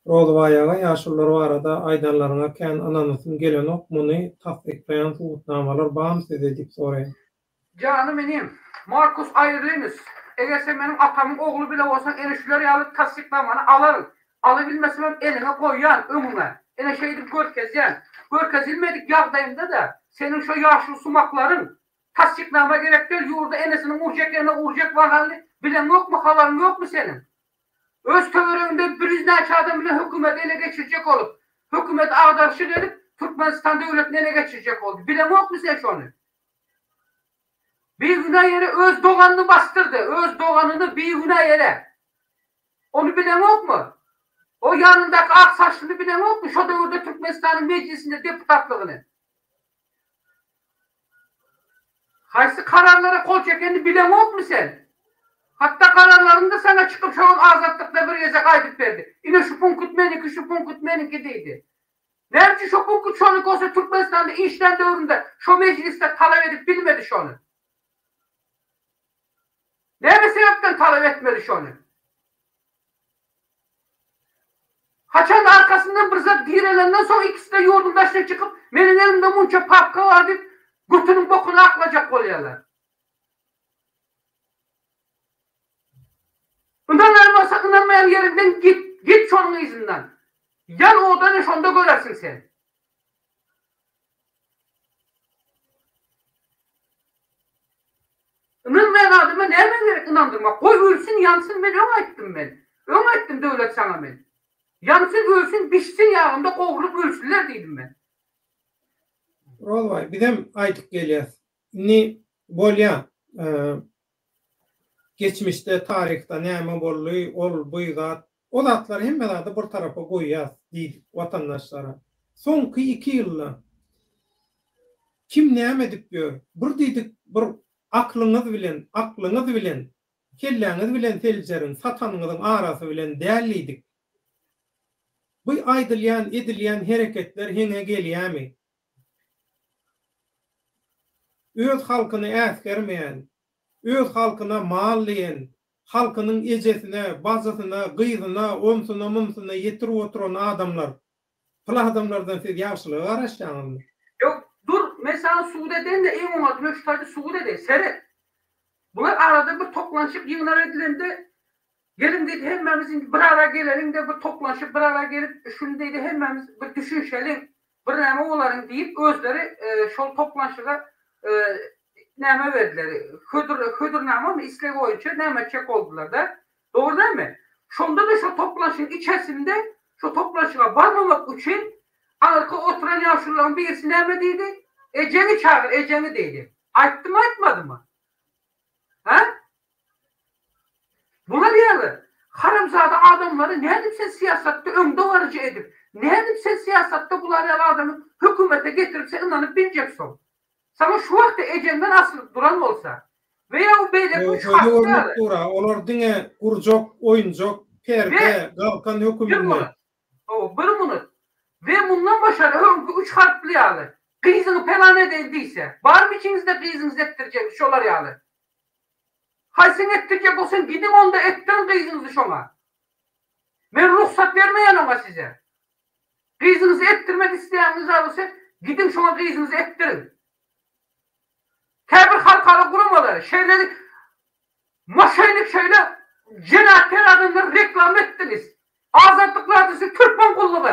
Rolvayaga yaşlılar o arada aydanlarına kän ananysyn gelen okmuny tasdikleyen suwutnamalar bağımsız edip soraýan. Canım benim, Marcus Aurelius. Eger sen benim atamın oğlu bile olsan enişler yalıp tasdiklamany alarım. Alabilmesem eline koýan ömüne. Ene şeydi görkezýän. Görkezilmedik ýagdaýynda da senin şu yaşlı sumakların tasdiknama gerek değil. Yurda enesinin urjeklerine urjek var halde bilen yok mu? Havarın yok mu senin? Öz töwerende bir yüzneçe adam bile hükümet ele geçirecek olup hükümet ağdarşık edip Türkmenistan devletini ele geçirecek oldu. Bilen yok mu sen şunu? Bir günah yere öz doğanını bastırdı. Öz doğanını bir günah yere. Onu bilen yok mu? O yanındaki ak saçlını bilen yok mu? Şu devirde Türkmenistan'ın meclisinde deputatlığını. Haysi kararlara kol çekeni bilen yok mu sen? Hatta kararlarında sana çıkıp şu an azatlıkla bir yeze kaydıp verdi. Yine şu punkut meniki, şu punkut meniki deydi. Nerede şu punkut şonu olsa Türkmenistan'da işten dövründe şu mecliste talep edip bilmedi şonu. Ne sebepten talep etmedi şonu? Haçan arkasından bir zat direlerinden sonra ikisi de yurdumdaşına çıkıp benim elimde munça papka var deyip Gutunun bokunu aklacak oluyorlar. Inanmayan yerinden git şonun izinden. Yan odanı şonda görersin sen. Inanmayan adama nereden gerek inandırmak? Koy ölsün yansın ben öm ettim ben. Öm ettim devlet sana ben. Yansın ölsün pişsin yağında kovulup ölsünler dedim ben. Rolvay, bizim aytık gelýär. Ni bolýa geçmişte tarihte näme boldy, ol bu zat O zatları hemmelerde bir tarafa goýýas diýdik watandaşlara. Soňky 2 ýylda kim näme edip ýör? Bir diýdik, bir aklyňyz bilen, kelläňiz bilen seljeriň, satanyňyzyň arasy bilen dälidik. Bu aýdylýan, edilýän hereketler heňe gelýärmi? Öz halkyny äsgermeýän, öz halkyna mal diýen, halkynyň ejesine, bazasyna, gyzyna, onsuna, mumsuna ýetirip oturan adamlar, pul adamlardan siz ýagşylyk garaşýaňyzmy? Yok dur mesela Suudi'den de en olmadı Möştay'da Suudi'de seyret. Bunlar arada bir toplanışıp yığınlar edilende gelin dedi hemmemizin bir ara gelelim de bir toplanışıp bir ara gelip şunu dedi hemmemiz bir düşünşelim bir näme olaryn deyip özleri şol toplanışyga näme verdiler. Hödür näme mi isleg boýunça näme çek oldular da. Doğru değil mi? Şonda da şu toplanışın içerisinde şu toplanışa barmamak için arka oturan yaşlıların birisi näme dedi? Eceni çağır, Eceni dedi. Ayttı mı aytmadı mı? Ha? Buna diýerler. Haramzada adamları ne edip sen siyasatta öňde varıcı edip, ne edip sen siyasatta bular adamı hükümete getirip sen inanıp bineceksin. Sana şu vakti Ecenden asılıp duran olsa veya o beyle üç harfli olar diňe gurjak, oýunjak, perde, galkan hükümünde. Bir minut. Ve bundan başarı öňkü 3 harfli ýaly. Gyzyny pelan edildiyse, bar mı içinizde gyzyňyzy etdirjek şolar ýaly. Haysen ettirjek bolsan gidin onda ettirin gyzyňyzy şoňa. Men ruhsat bermeýän ama size. Gyzyňyzy ettirmek isleýäňiz bolsa gidin şoňa gyzyňyzy ettirin. Käbir halkara guramalar, şeyleri maşaynik şöyle cenahter adamları reklam ettiniz. Azatlıklar dışı Türkmen kulluğu.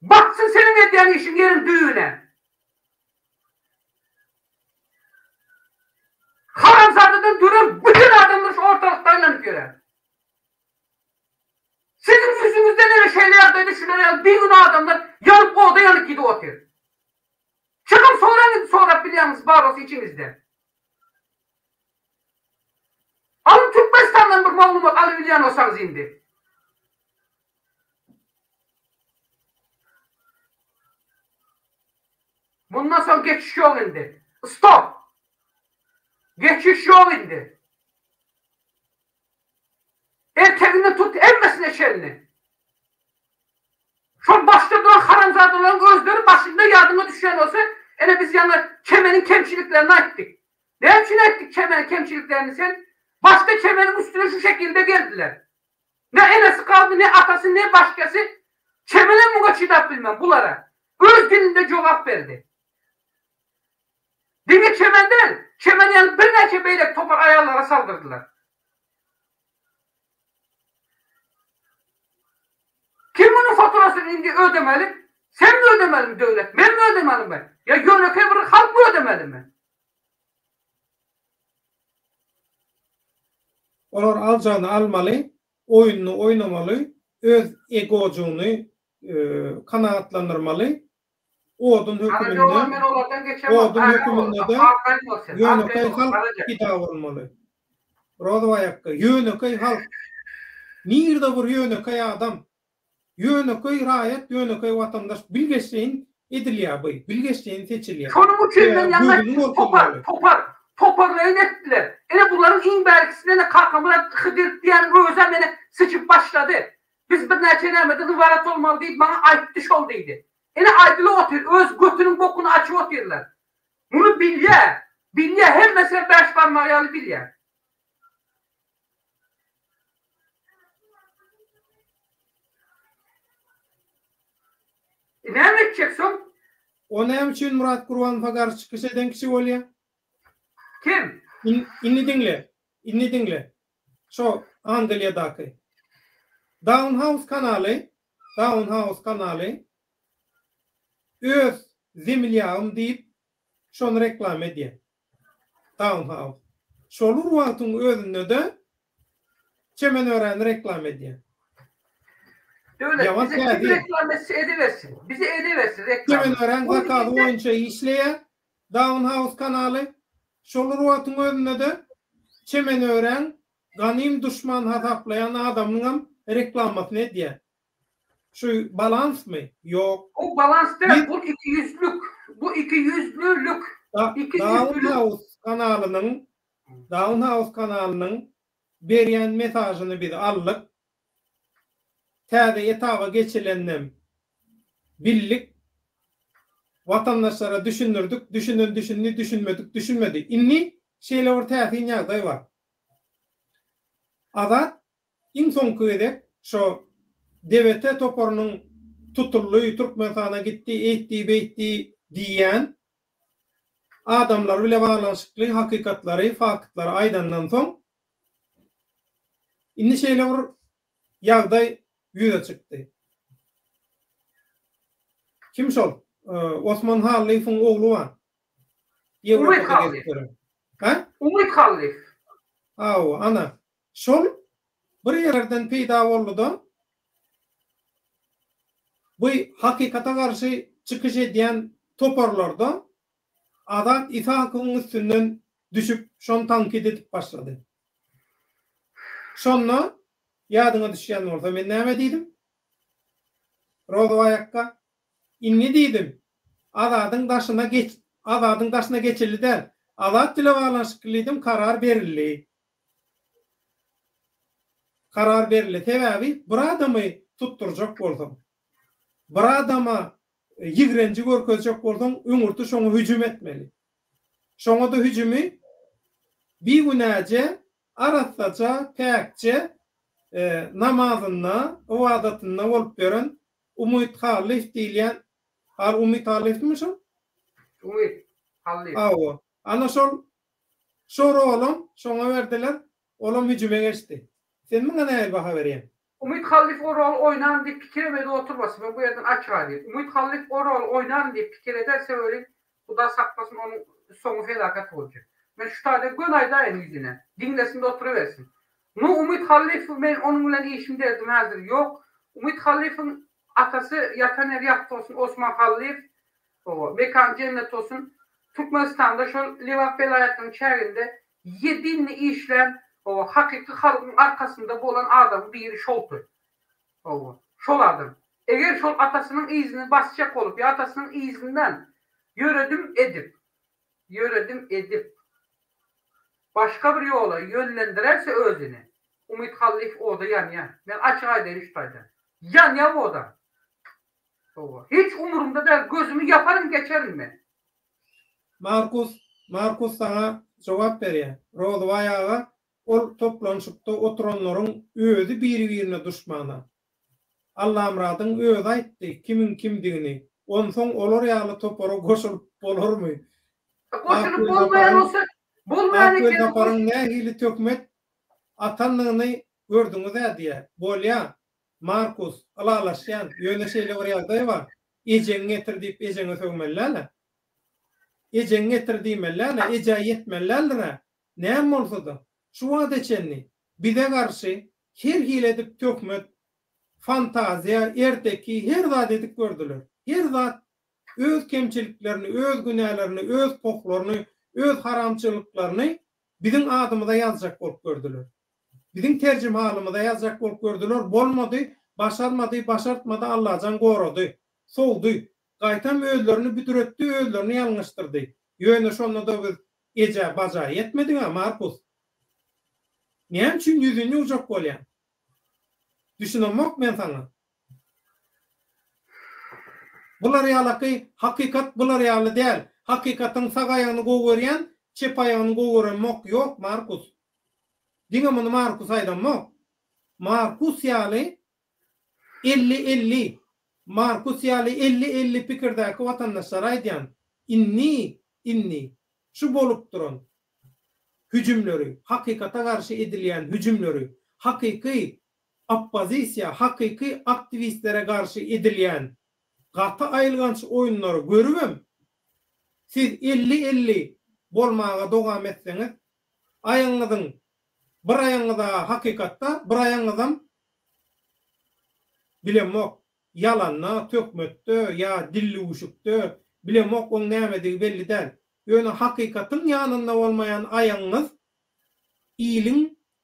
Baksın senin ediyen işin yerin düğüne. Haramzade'den duran bütün adamlar şu ortalıkta aylanıp göre. Sizin yüzünüzden öyle şeyler düşünüyor. Bir gün adamlar yanıp orada yanıp gidiyor otur. Çıkın sonra biliyorsunuz barosu içinizde. Alın Türkmenistan'dan bir malumat alabilyen olsanız indi. Bundan sonra geçiş yok indi. Stop. Geçiş yok indi. Erteğini tut emmesine şerini. Şu başta duran haramzadelerin gözleri başında yardıma düşen olsa ene biz yanına kemenin kemçiliklerini ettik. Ne için ettik kemenin kemçiliklerini sen? Başta kemenin üstüne şu şekilde geldiler. Ne enesi kaldı, ne atası, ne başkası. Kemene muga çidap bilmem bunlara. Öz dilinde cevap verdi. Dini kemenden, kemen yani bir nece beylek topar ayarlara saldırdılar. Kim bunun faturasını indi ödemeli? Sen mi ödemeli mi devlet? Ben mi ödemeli mi? Ya yöneke bir halk mı ödemeli mi? Olar alacağını almalı, oyununu oynamalı, öz egocuğunu kanaatlandırmalı. Odun hükümünde de yönekay halk hidap olmalı. Rodvayakka, yönekay halk. Nirde bir yönekay adam, yönekay raýat, yönekay vatandaş bilgeçliğin edilýär bu, bilgeçliğin seçilýär. Şonun üçin men ýa toparlayan ettiler. Ene bunların in berkisine ne kalkamına Hıdır diyen Röza beni sıçıp başladı. Biz bir neçe nemede ıvarat olmalı deyip bana aytdış olduydu. Ene aydılı otur, öz götünün bokunu açıp oturlar. Bunu bilye. Bilye hem mesela 5 parmağı bilye. Ne edeceksin? O ne için Murat Kurbanova karşı çıkış eden kişi oluyor? Kim? İnni dinle. Şu Antalya'daki. Downhouse kanalı öz zemlyağım deyip şonu reklam ediyor. Downhouse. Şolu ruhatın özünde de çemen öğren reklam ediyor. Devlet bize kim reklam ediversin. Bize ediversin reklam. Çemen öğren vakalı oyunca işleye Downhouse kanalı Şolu ruhatın önüne de çemen öğren ganim düşman hasaplayan adamın reklamasını ediyor. Şu balans mı? Yok. O balans değil, Bir- bu ikiyüzlülük. Bu ikiyüzlülük. Downhouse kanalının beriyen mesajını biz aldık. Täze etaba geçilennem billik vatandaşlara düşündürdük. Düşünmedik. İnni şeyle ortaya ýagdaý var. Azat inson edip şu devlete toporunun tutulluğu Türkmenistan'a gitti, etti diyen adamlar bile bağlanışıklı hakikatları, faktları aydandan son inni şeyler ýagdaý yüze çıktı. Kim şol? Osman Halif'in oğlu var. Umut Halif. Ha? Umut Halif. Ana. Şol bir yerlerden peýda boldy da bu hakikata karşı çıkış ediyen toparlarda Azat İshak'ın üstünden düşüp şon tankit edip başladı. Şonla yadıma düşen olsa men näme diýdim? Rodo ayakka inni diýdim. Azadın daşına geçildi der. Azat dile bağlanışıklıydım, karar berildi. Sebebi bir adamı tutturacak boldum. Bir adama yigrenci görkezecek boldum, öňürtü şoňa hüjüm etmeli. Şoňa da hüjümi bir günaje, arasaca, päkçe namazyna, ibadatyna bolup beren Umut Halif diýilen Umut Halif mi şol? Umut Halif. Ana şol oğlum, şoňa berdiler, oğlum hüjüme geçti. Sen mi näme baha berýän? Umut Halif o rol oynan diye pikir etmedi oturmasın. Ben bu yerden açık alayım. Umut Halif o rol oynan diye pikir ederse öyle bu da saklasın, onun sonu felaket olacak. Ben şu tane gönayda en yüzüne. Dinlesin de oturuversin. Umut Halif ben onunla işim derdim hazır. Yok. Umut Halif'in atası yatan er yaktı olsun. Osman Halif. Mekan cennet olsun. Türkmenistan'da şu Livat velayetinin çevrinde 7 işler o hakiki halkın arkasında bolan adam biri şoltu. Şol adam. Eğer şol atasının izini basacak olup ya atasının izinden yöredim edip başka bir yola yönlendirerse özünü. Umut Halif o da yan. Ben açık aydayım şu taydan. Yan o da. Hiç umurumda değil. Gözümü yaparım geçerim mi? Markus sana cevap berýär. Rodu ayağa ol toplanşypda oturanlaryň özü biri-birine düşmana. Allah amradyň özü aýtdy kimin kimdigini. Onsoň olar ýaly topara goşulyp bolarmy? Goşulyp bolmaýan olsa bolmaýan eken Aparyň nähili tökmet atanlygyny gördüňiz diýär. Bolýa Markus alalaşýan ýöne şeýle bir ýagdaý bar. Ejeň getirdiп ejeňe sögmellerle. Ejeň getirdiýmellerle, eje ýetmellerle. Näme bolsa-da şu adeçenni bize karşı her hiledip tökmet, fantaziya, erteki her zat edip gördüler. Her zat öz kemçiliklerini, öz günahlarını, öz poklaryny, öz haramçylyklaryny bizim adymyza ýazjak bolup gördüler. Bizim tercüme halymyza ýazjak bolup gördüler. Bolmady, başartmady Allahjan gorady, sowdy. Gaýtam özlerini büdüretdi, özlerini ýalňyşdyrdy. Ýöne şonda da biz eje baja ýetmediňa Markus. Näme üçin ýüzüni ujak bolýan? Düşünemek men sana. Bular ýalaky hakikat, bular ýaly däl. Hakikatyň sagaýyny gowurýan, çepaýyny gowurmak ýok Markus. Diňe muny Markus aýdanmak. Markus ýaly 50-50. Markus ýaly 50-50 pikirdäki watandaşlar aýdýan. Inni şu bolup duran hüjümleri, hakikata karşı edilýän hüjümleri, hakiki oppozisiýa, hakiki aktivistlere karşı edilýän gaty aýylganç oýunlary görübem. Siz 50-50 bolmaga dogam etseňiz, aýaňyzyň bir aýaňyza hakikatda, bir aýaňyzam bilemok yalanna, tökmetde ýa dilli uşukda bilemok oň näme belli däl. Ýöne hakikatyň ýanynda bolmaýan aýaňyz iliň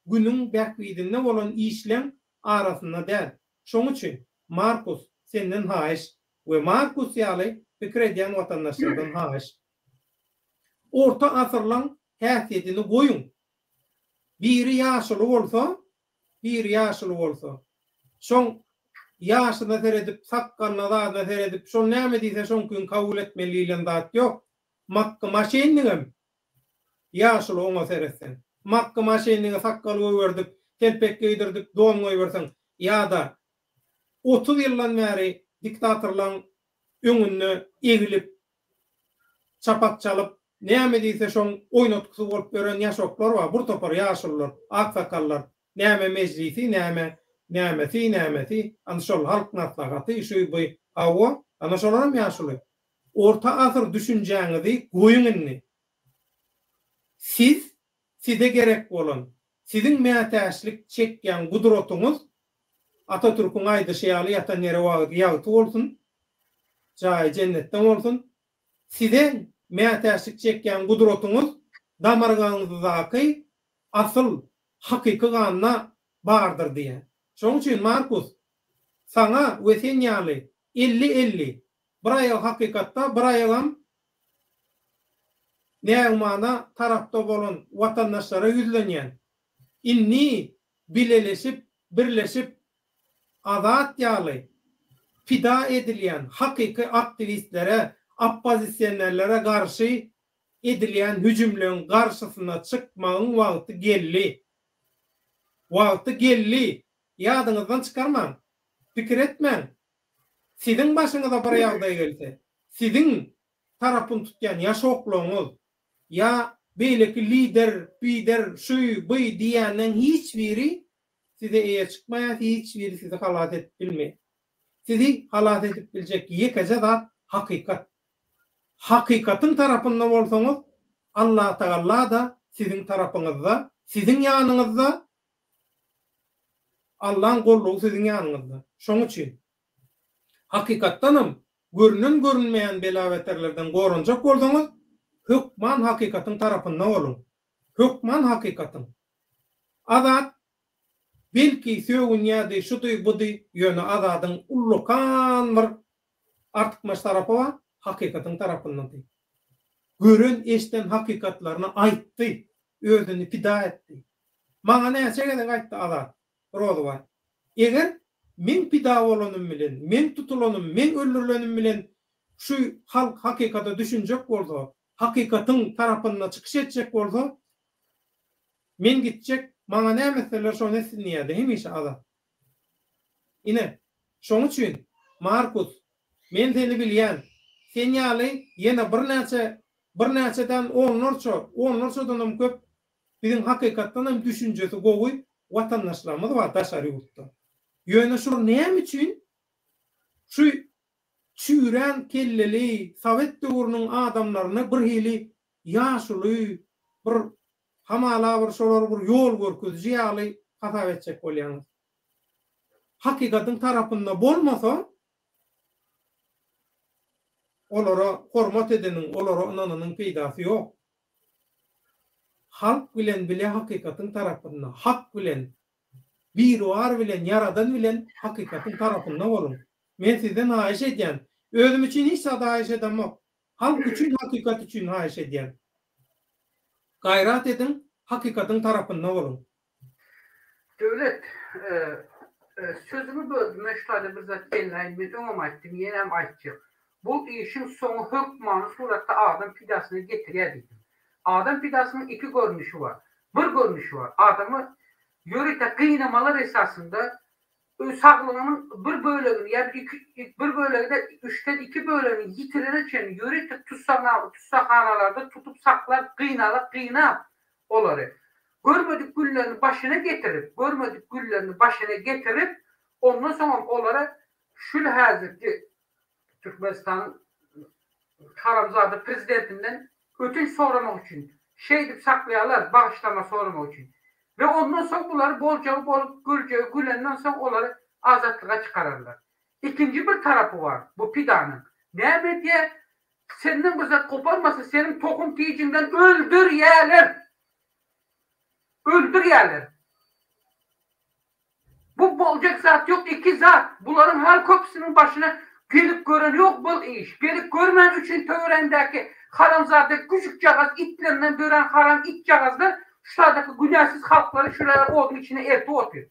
günün bekbidinde bolan işlen arasında değil. Şoň üçin Markus senden haýyş we Markus ýaly pikir edýän watandaşlardan haýyş. Orta asyrlaň häsiýetini goýun. Biri ýaşyly bolsa, biri ýaşyly bolsa. Şoň ýaşyna seredip, sakkalyna da seredip, şoň näme diýse şoň gün kabul etmeliýilen zat ýok. Makka maşenligem ýaşyly oňa seretsen. Makka maşenlige sakkal goýberdik, telpek giydirdik, don goýbersen, ýa-da 30 ýyldan bäri diktatorlaryň öňünde egilip, çapak çalyp, näme diýse şoň oýnatgysy bolup gören ýaşoklar bar, bir topar ýaşylylar, aksakallar, näme meclisi, näme, ana şol halk maslahaty, şu bu awa, ana şolaram ýaşyly. Orta asyr düşünjäňizi goýuň. Size gerek bolan, sizin mätäşlik çekýän gudratyňyz Atatürk'ün aýdyşy ýatan ýere ýagty bolsun, jaý jennetden bolsun. Size mätäşlik çekýän gudratyňyz damargaňyzdaky asyl hakyky ganyna bardyr diýär. Şoň üçin Markus sana we sen ýaly 50-50 bir aýal hakykatda, bir aýalam näme tarapda bolan watandaşlara ýüzlenýän. Inni bileleşip, birleşip azat ýaly pida edilýän hakyky aktivistlere, oppozisionerlere garşy edilýän hüjümleriň garşysyna çykmagyň wagty geldi. Wagty geldi. Ýadyňyzdan çykarmaň. Pikir etmeň. Siziň başyňyza bir ýagdaý gelse, siziň tarapyn tutýan ýaşoklaryňyz ya beýleki lider, şu bu diýenden hiç biri size eýe çykmaýar, hiç biri sizi halat edip bilmeýär. Sizi halat edip biljek ýekeje zat hakykat. Hakykatyň tarapynda bolsaňyz, Allah Taala da siziň tarapyňyzda, siziň ýanyňyzda, Allah'ın golluğu siziň ýanyňyzda. Şoň üçin hakykatdanam görünen görünmeýän belaweterlerden gorunjak bolsaňyz, hükman hakykatyň tarapynda bolun. Hükman hakykatyň. Azat belki söwün ýa-da şudy budy ýöne azadyň ullukan bir artykmaş tarapy bar, hakykatyň tarapyndan. Görün eşden hakykatlaryny aýtdy, özüni pida etdi. Maňa näçe geden aýtdy azat. Rozy bar. Eger men pida bolanym bilen, men tutulanym, men öldürilenim bilen şu halk hakykata düşünjek bolsa, hakykatyň tarapyna çykyş etjek bolsa, men gitjek, maňa nämeseler şonu etsinýärdi, hemişe azat. Ine, şoň üçin Markus, men seni bilýän, sen ýaly ýene bir näçeden onlarçadan köp biziň hakykatdan düşünjesi gowy watandaşlarymyz bar daşary ýurtda. Ýöne şu näme üçin şu çüren kelleli Sowet döwrüniň adamlaryny bir hili ýaşuly bir hamala bir şolar bir ýol görkezji ýaly hatap etjek bolýarlar. Hakykatyň tarapynda bolmasa olara hormat edeniň, olara inanynyň peýdasy ýok. Halk bilen bile hakykatyň tarapynda, hak bilen, bir war bilen, yaradan bilen hakykatyň tarapynda bolun. Men sizden haýyş edýän, özüm üçin hiç haýyş edemok. Halk üçin, hakykat üçin haýyş edýän. Gayrat edin, hakykatyň tarapynda bolun. Döwlet, sözümü böldüm, şöyle bir zat gelin, bir öňem aýtdym, ýene aýtjak. Bu işin sonu hökman suratda adam pidasyny getirýär dedim. Adam pidasynyň iki görnüşi var. Bir görnüşi var. Adamı ýörekde gynamalar esasında saglygynyň bir bölegini ýa-da bir bölegde 3'ten 2 bölegini ýitirirken ýörekde tutsakanalarda tutup saklar, gyynap olary. Görmedik güllerini başına getirip ondan sonra olara şu hazırki Türkmenistan'ın Karamzada prezidentinden ötünç soramak için deyip saklayalar, bağışlama soramak için. Ve ondan sonra bunları bolca gülenden sonra onları azatlığa çıkarırlar. İkinci bir tarafı var bu pidanın. Ne diye senden bize koparmasa senin tokum tiyicinden öldür yerler. Bu bolacak zat yok, iki zat. Bunların her köprüsünün başına gelip gören yok bu iş. Gelip görmen için tövrendeki haramzade küçük cağız itlerinden gören haram it cağızlar şuradaki günahsız halkları şuraya odun içine erti otuyor.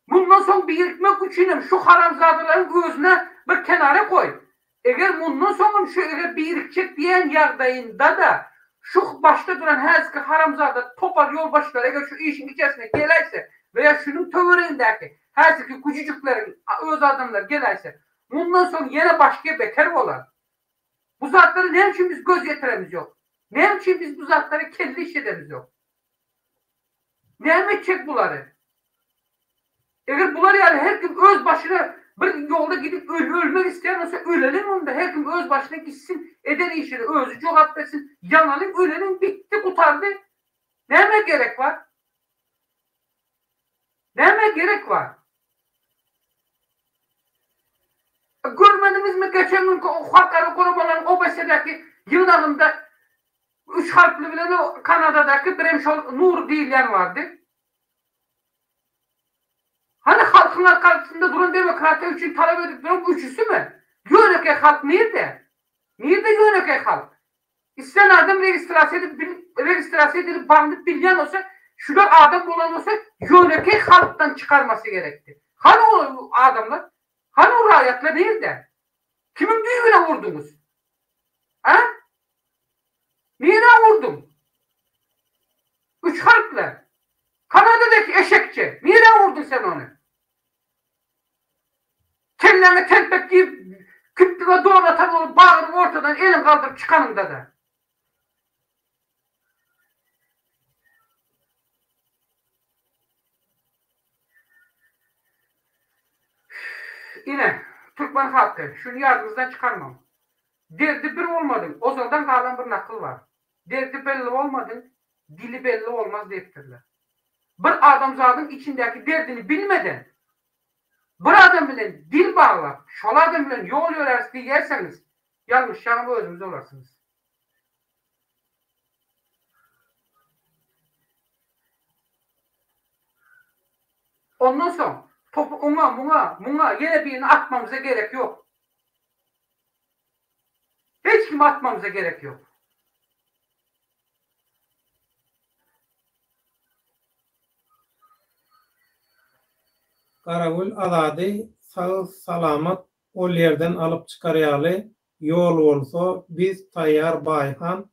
Bundan sonra birikmek için şu haramzadelerin gözüne bir kenara koy. Eğer bundan sonra şöyle birikecek diyen yardayında da şu başta duran her haramzada topar yol başları eğer şu işin içerisine gelirse veya şunun tövrendeki her küçücüklerin öz adamlar gelirse bundan sonra yine başka beter olan. Bu zatları ne için biz göz yetiremiz yok? Ne için biz bu zatları kendi iş edemiz yok? Ne edecek bunları? Eğer bunlar yani her kim öz başına bir yolda gidip ölmek isteyen olsa ölelim onda. Her kim öz başına gitsin eder işini özü çok etsin. Yanalım ölelim bitti kurtardı. Neme gerek var? Neme gerek var? Görmediniz mi geçen gün o halkları korumaların o besedeki yığınağında 3 harfli bilen o Kanada'daki Bremşol Nur diyen vardı. Hani halkın karşısında duran demokrasi için talep edip bu üçüsü mü? Yönöke halk nerede? Nerede yönöke halk? İsteyen adam registrasyon edilip bandit bilyen olsa şurada adam olan olsa yönöke halktan çıkarması gerekti. Hani o adamlar? Hani o rahatlar nerede? Kimin düğüne vurdunuz? Ha? Nereye vurdun? 3 harfle. Kanada'daki eşekçi. Nereye vurdun sen onu? Kendine telpek deyip kütlüğe doğratan olup bağırıp ortadan elin kaldırıp çıkanında da. Yine Türkmen halkı şunu yardımımızdan çıkarmam. Derdi bir olmadın. Ozaldan kalan bir nakıl var. Derdi belli olmadın. Dili belli olmaz deyiptirler. Bir adamzadın içindeki derdini bilmeden bir adam bilen dil bağlar, şol adam bilen yol yölersi yerseniz yanlış yanıma özünüz olarsınız. Ondan sonra topu buna yine birini atmamıza gerek yok. Hiç kim atmamıza gerek yok. Karavul azady sağ salamat ol yerden alıp çıkaryaly yol bolsa biz tayyar bayhan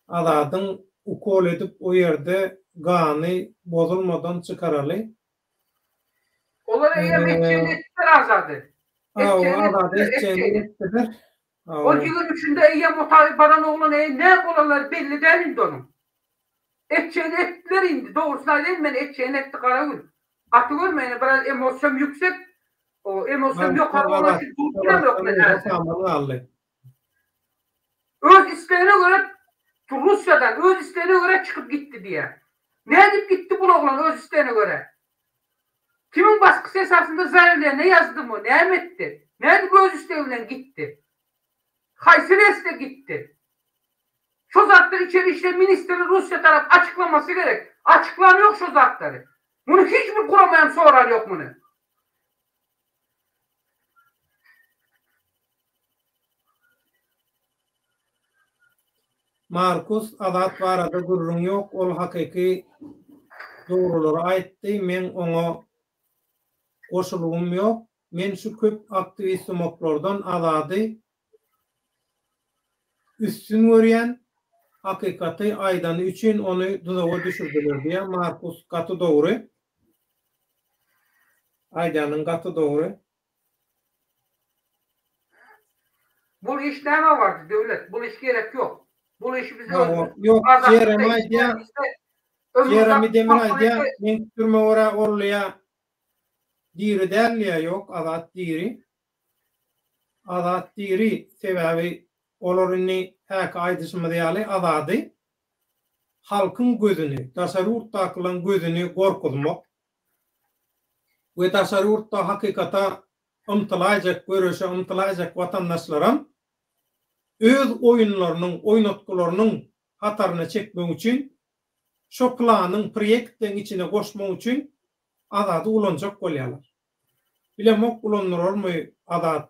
azadyn ukol edip o yerde gany bozulmadan çıkaraly. Olar eğer etçiler azadı. Etçiler. O yılın içinde eye mutabık baran oğlan ne olanlar belli değil onun. Etçiğini ettiler indi. Doğrusuna değil ben etçiğini etti Karavul. Atı görmeyin biraz emosyon yüksek. O emosyon yok olan şey durduram yok mesela. Öz isteğine göre Rusya'dan öz isteğine göre çıkıp gitti diye. Ne edip gitti bu oğlan öz isteğine göre? Kimin baskısı esasında zahirliğe ne yazdı mı? Ne emetti? Ne edip öz isteğinden gitti? Kayseri'ye gitti. Şu zatları içeri işte ministeri Rusya taraf açıklaması gerek. Açıklanıyor şu zatları. Bunu hiçbir kuramayan sorar yok bunu. Markus adat barada gurrun yok. Ol hakiki doğruları aytdy. Men oňa goşulugum yok. Men şu köp aktivist moklardan azady üstün görýän hakikaty aýdany üçin onu duzaga düşürdiler diye Markus gaty dogry. Aýdanyň gaty dogry. Bu iş ne var devlet? Bu iş gerek yok. Bu işi bize yok. Jeremy Demiray'da men türme ora orlaya diri derliya yok. Azat diri. Azat diri sebebi olaryny häk aýdyşmy diýäli azady halkyň gözüni, tasarrufda kılan gözüni gorkuzmak we tasarrufda hakykata ymtylaýjak, görüşe ymtylaýjak watandaşlaram öz oýunlarynyň, oýnatgylarynyň hataryna çekmek üçin şo planyň proýektiň içine goşmak üçin azady ulanjak bolýarlar. Bilemok ulanlar olmaý azat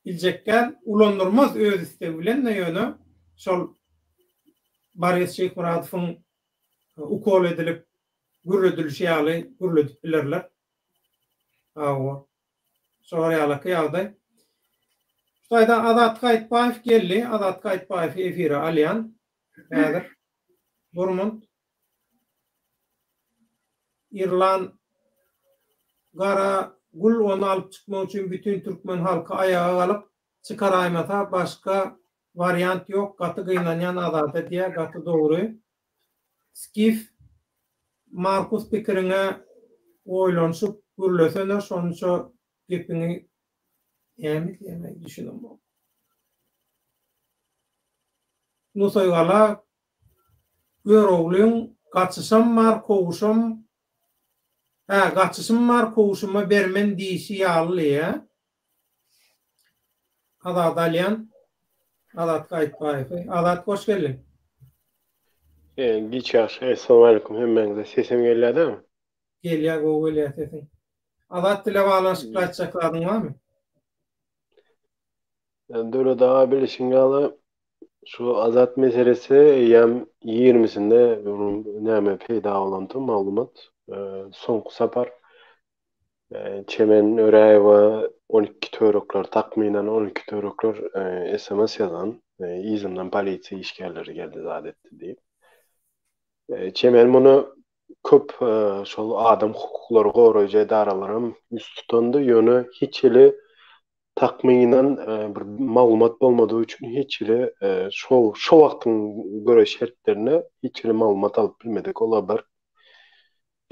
iljekden ulandyrmaz öz istegi bilen näýöne şol Boris Şeýhmuradowyň ukol edilip gürledilişi ýaly gürledip bilerler. Awa şol ýaly ýagdaý. Şaýda Azat Gaýtbaýew geldi. Azat Gaýtbaýew efire alýan. Häzir Durmund İrlan gara gul onu alıp çıkmak için bütün Türkmen halkı ayağa alıp çıkaraymata başka variant yok. Gatı gynanyan Azat diye gatı doğru. Skif Markus pikirine oýlanşyp gürlesene şonça gepini ýa-ni düşünüm bu. Nusoýgala görowlyň gaçysam mar kowuşam gaçysym mar kowuşuma bermen diýişi ýaly ýa. Azat alýan Azat Gaýtbaýew. Azat hoş geldin. Giçaş, assalamu alaykum hemmeňize. Sesim gelýärmi? Gelýär, gowy gelýär sesin. Azat dile baglanşyp gaýtjakladyň barmy? Döle daha bilişingaly şu azat meselesi ýam 20-sinde näme peýda bolandy maglumat. Soňky sapar Çemen Öraýewa 12 töroklar takminan 12 töroklar SMS ýazan, izimden polisiýa işgärleri geldi zadetdi diýip. Çemen muny köp şol adam hukuklary goraýjy edaralaram üst tutandy, ýöne hiç ele takminan bir maglumat bolmadyğı üçin hiç ele şol wagtyň göre şertlerine hiç ele maglumat alyp bilmedik. Ola bir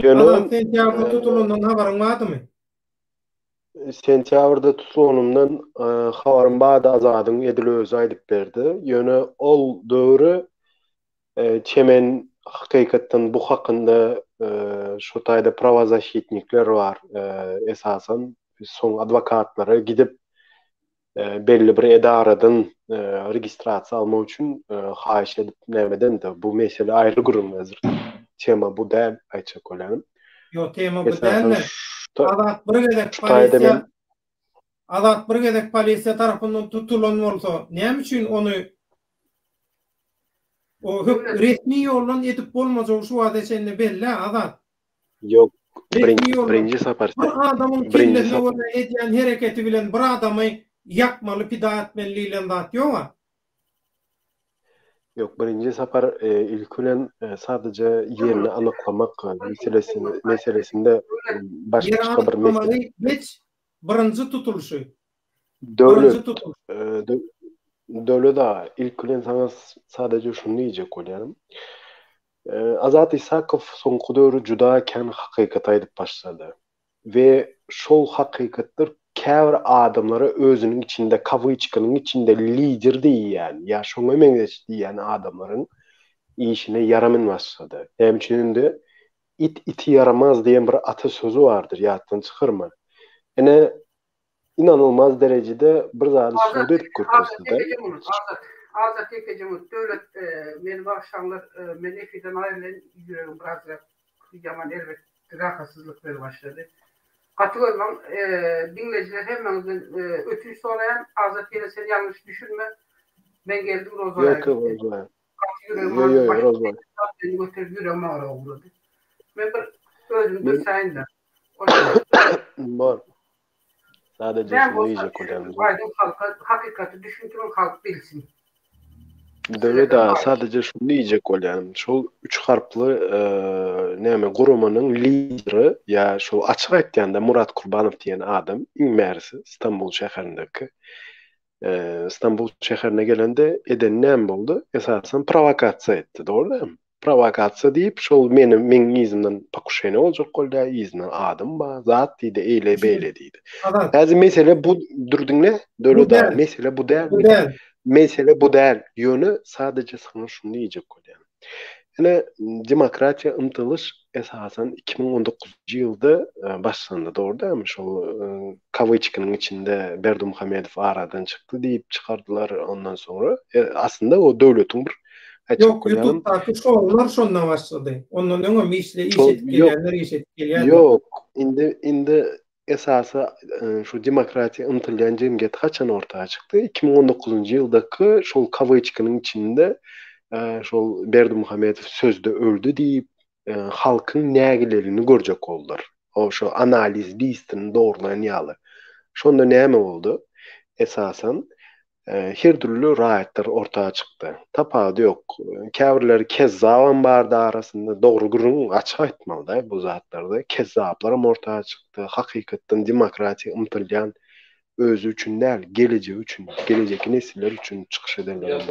Ýöne sentýabrda tutulandan habaryň barmy? Sentýabrda tutulanymdan habarym bardy, Azadyň edil özü aýdyp berdi. Ýöne ol döwri Çemen hakykatdan bu hakynda şu taýda prawazashitnikler bar. Esasan soň adwokatlary gidip belli bir edaradan registrasiýa almak üçin haýyş edip nämeden de bu mesele aýry gurulmy häzir. Tema bu däl aýtjak bolarym. Yo, tema bu däl. Azat bir gezek polisiýa tarapyndan tutulan bolsa, näme üçin onu o resmi ýoldan edip bolmajak şu wada içinde belli Azat. Yok, birinci sapar. Adamın kendisine edýän hereketi bilen bir adamy ýakmaly pida etmeliligine zat ýokma. Yok, birinci sapar ilkülen sadece yerini anaklamak meselesinde başka bir mesele. Birinci tutuluşu. Döle da ilkülen sana sadece şunu diyecek olayım. Azat İsakov soňky döwrü juda kän hakykat aýdyp başlady. Ve şol hakykatlar käbir adamlara özünün içinde, kavıçkının içinde lider diýýän, ýa şoňa meňzeş diýýän adamlaryň işine yaramyn başlady. Hemçininde iti yaramaz diýen bir ata sözü vardır, ýatdan çykyrma. Ene inanılmaz derecede bir zady suwda edip görkezdi. Azat ekejim döwlet meni başlanlar meni efiden aýrylan ýüregim biraz ýaman elbet rahatsızlıklar başladı. Katılıyorum. Dinleyiciler hemmenizden ötüş sorayan Azat yine sen yanlış düşünme. Ben geldim Roza'ya. Yok Roza'ya. Roza'ya. Yüreğime ara uğradı. Ben bir özümde sayınlar. Var. Sadece şunu yiyecek olayım. Aydın halka hakikati düşüntürün halk bilsin. Döle da sadece şunu diyecek olayım. Şol üç harplı näme gurumanın lideri ya şol açık aýtganda Murat Kurbanov diýen adam iňmersi İstanbul şäherindeki İstanbul şäherine gelende eden näme boldy? Esasen provokasiýa etdi, doğru? Provokasiýa diýip şol meň izimden pakuşene boljak boldy, izimden adam ba zat diýdi, eýle beýle diýdi. Häzir mesele bu durdyňne? Döle da mesele bu däl. Mesele bu däl. Ýöne sadece sana şunu diýjek bolýar. Ene demokratiýa ymtylyş esasen 2019-njy ýylda başlandy, doğru mu? Şol kavıçkının içinde Berdimuhamedow aradan çykdy diýip çykardylar ondan sonra. Aslında o döwletiň bir Yok, YouTube'daki şovlar şondan başladı. Ondan öňe işle işetip gelýär. Yok, indi esası şu demokratiya ymtylýan jemgyýet haçan ortaga çykdy? 2019-njy ýyldaky şol kawычkynyň içinde şol Berdimuhammedow sözde öldü diýip halkyň nägilerini görjek boldular. O şu analiz listini doğrulayan ýaly. Şonda näme boldu? Esasen her türlü raýatlar ortaga çykdy. Tapady yok. Käbirleri kezzabam bardy arasynda dogry gürrüň açyk aýtmaly bu zatlarda. Kezzaplar ortaga çykdy. Hakykatdan demokratiya ymtylýan özü üçin däl, geleceği üçin, gelecek nesiller üçin çykyş edenler.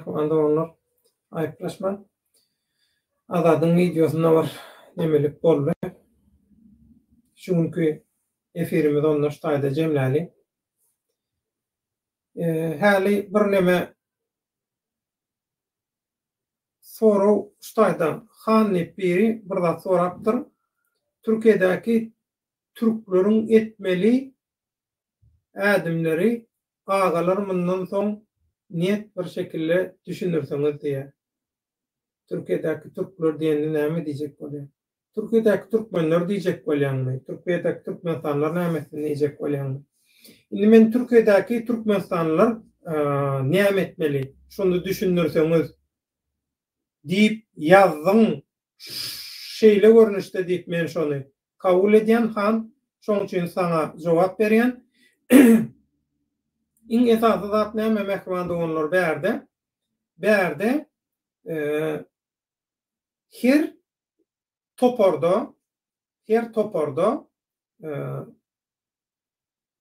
Anda onlar ayıplaşma. Azadın videosunda var nemelik boldy. Şunkü efirimiz onlar ştaýda jemläli. Häli bir neme soru ştaýdan Han Nepiri bir da sorapdyr. Türkiýedäki türkleriň etmeli ädimleri agalar mundan soň niyet bir şekilde düşünürseňiz diye. Türkiýedäki türkler diýende näme diýjek bolýar? Türkiýedäki türkmenler diýjek bolýarmy? Türkiýedäki türkmenstanlar nämetini diýjek bolýarmy? Indi men Türkiýedäki türkmenstanlar näme etmeli? Şonu düşünürseňiz diýip ýazdyň şeýle görnüşde diýip men şonu kabul edýän han şoň üçin sana jogap berýän. İň esasy zat näme mehmanda onlar berde her toporda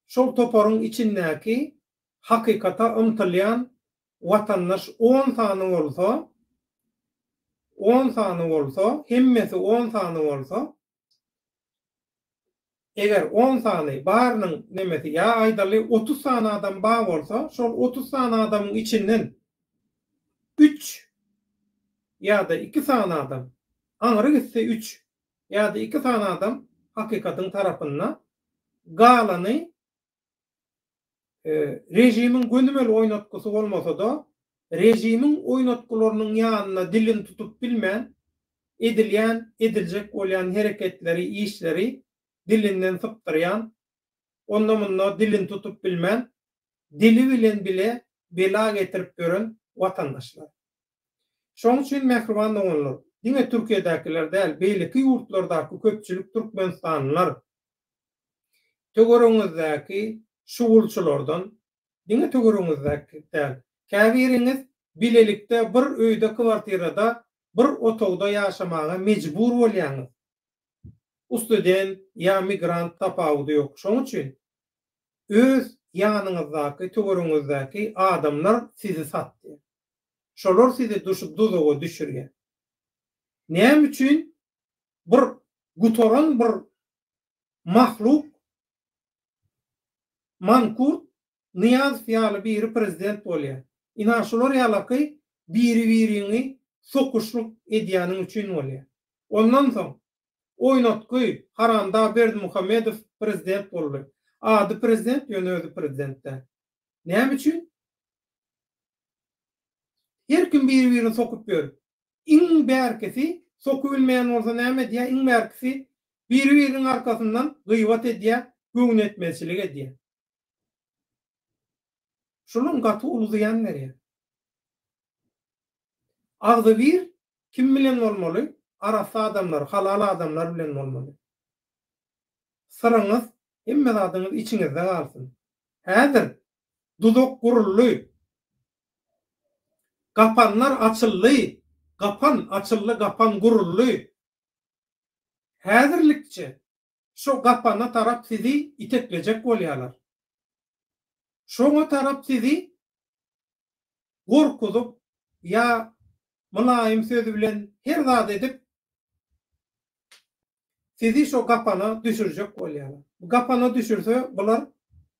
şol toporuň içindäki hakykata ymtylýan watandaş 10 sany bolsa, hemmesi 10 sany bolsa, eger 10 sany barynyň nemesi ýa aýdaly 30 sany adam bar bolsa, şol 30 sany adamyň içinden 3 ýa-da 2 sany adam, aňyry gitse 3 ýa-da 2 sany adam hakykatyň tarapyndan galany rejimiň gönümel oýnatgysy bolmasa-da rejimiň oýnatgularynyň ýanyna dilin tutup bilmän ediljek bolýan hereketleri, işleri dilinden sypdyrýan, onda munda dilin tutup bilmän, dili bilen bile bela getirip gören watandaşlar. Şoň üçin mehriban olanlar, diňe Türkiýedäkiler däl, beýleki ýurtlardaky köpçülik türkmenstanlylar, tögörüňizdäki şugulçylardan, diňe tögörüňizdäki däl, käbiriňiz bilelikde bir öýde kwartirada, bir otogda ýaşamaga mejbur bolýaňyz. Student ýa migrant tapawdy ýok. Şoň üçin öz ýanyňyzdaky, tögörüňizdäki adamlar sizi satdy. Şolar sizi duzuga düşürýär. Näme üçin bir gutoran bir mahluk mankurt Niyaz ýaly biri prezident bolýar. Ina şolar ýalaky biri-birini sokuşluk edýäniň üçin bolýar. Ondan soň oýnatky Haranda Berdimuhammedow prezident boldy. Ady prezident ýöne prezidentde. Näme üçin? Her kim biri-birini sokup ber. Iň bärkisi sokup bilmeýän bolsa näme diýär? Iň bärkisi biri-biriniň arkasyndan gıýbat edýär, göňün etmezçilik edýär. Şunun gaty uluzayan nereye? Agdy bir kim bilen bolmaly? Arasy adamlar, halal adamlar bilen bolmaly. Sıryňyz hemme zadyňyz içiňizde galsyn. Häzir dudok gurully. Gapanlar açylly. Gapan açylly, gapan gurully. Häzirlikçe şu gapana tarap sizi iteklejek bolýarlar. Şoňa tarap sizi gorkudup ya mulayim sözü bilen her zat edip sizi şo gapana düşürjek bolýarlar. Bu gapana düşürse bular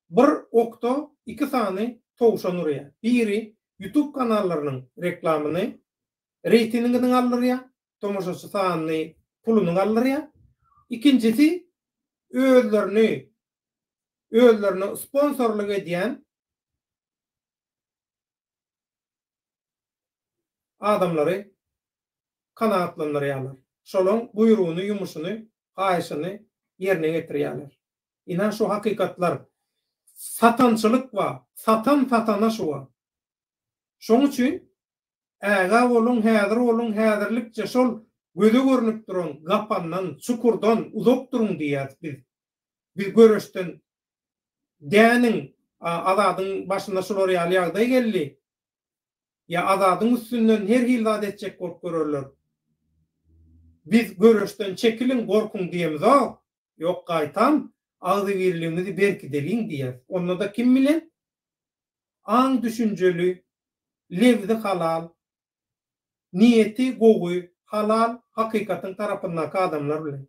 bir okto 2 sany towşan urýar. Biri YouTube kanallarynyň reklamyny reytingini alır ya, tomoşaçı saanını, pulunu alır ya. İkincisi, özlerini sponsorluk ediyen adamları kanaatlandırıyorlar. Şolun buyruğunu, yumuşunu, hayşını yerine getiriyorlar. İnan şu hakikatlar satançılık var. Satana şu var. Şoň üçin äga bolun, häzir bolun, häzirlikçe şol göze görünüp duran gapandan, çukurdan uzak durun diýär biz. Biz görüşden däniň azadyň başynda şolar ýaly geldi. Ya azadyň üstünden her hil zat etjek bolup görürler. Biz görüşden çekilin, gorkun diýemiz o. Yok gaýtam, agzy birliğimizi berki delin diýär. Onda da kim bilen? Aň düşünjeli, lewdi halal, niyeti gowy, halal, hakikatyň tarapyndan adamlar bilen.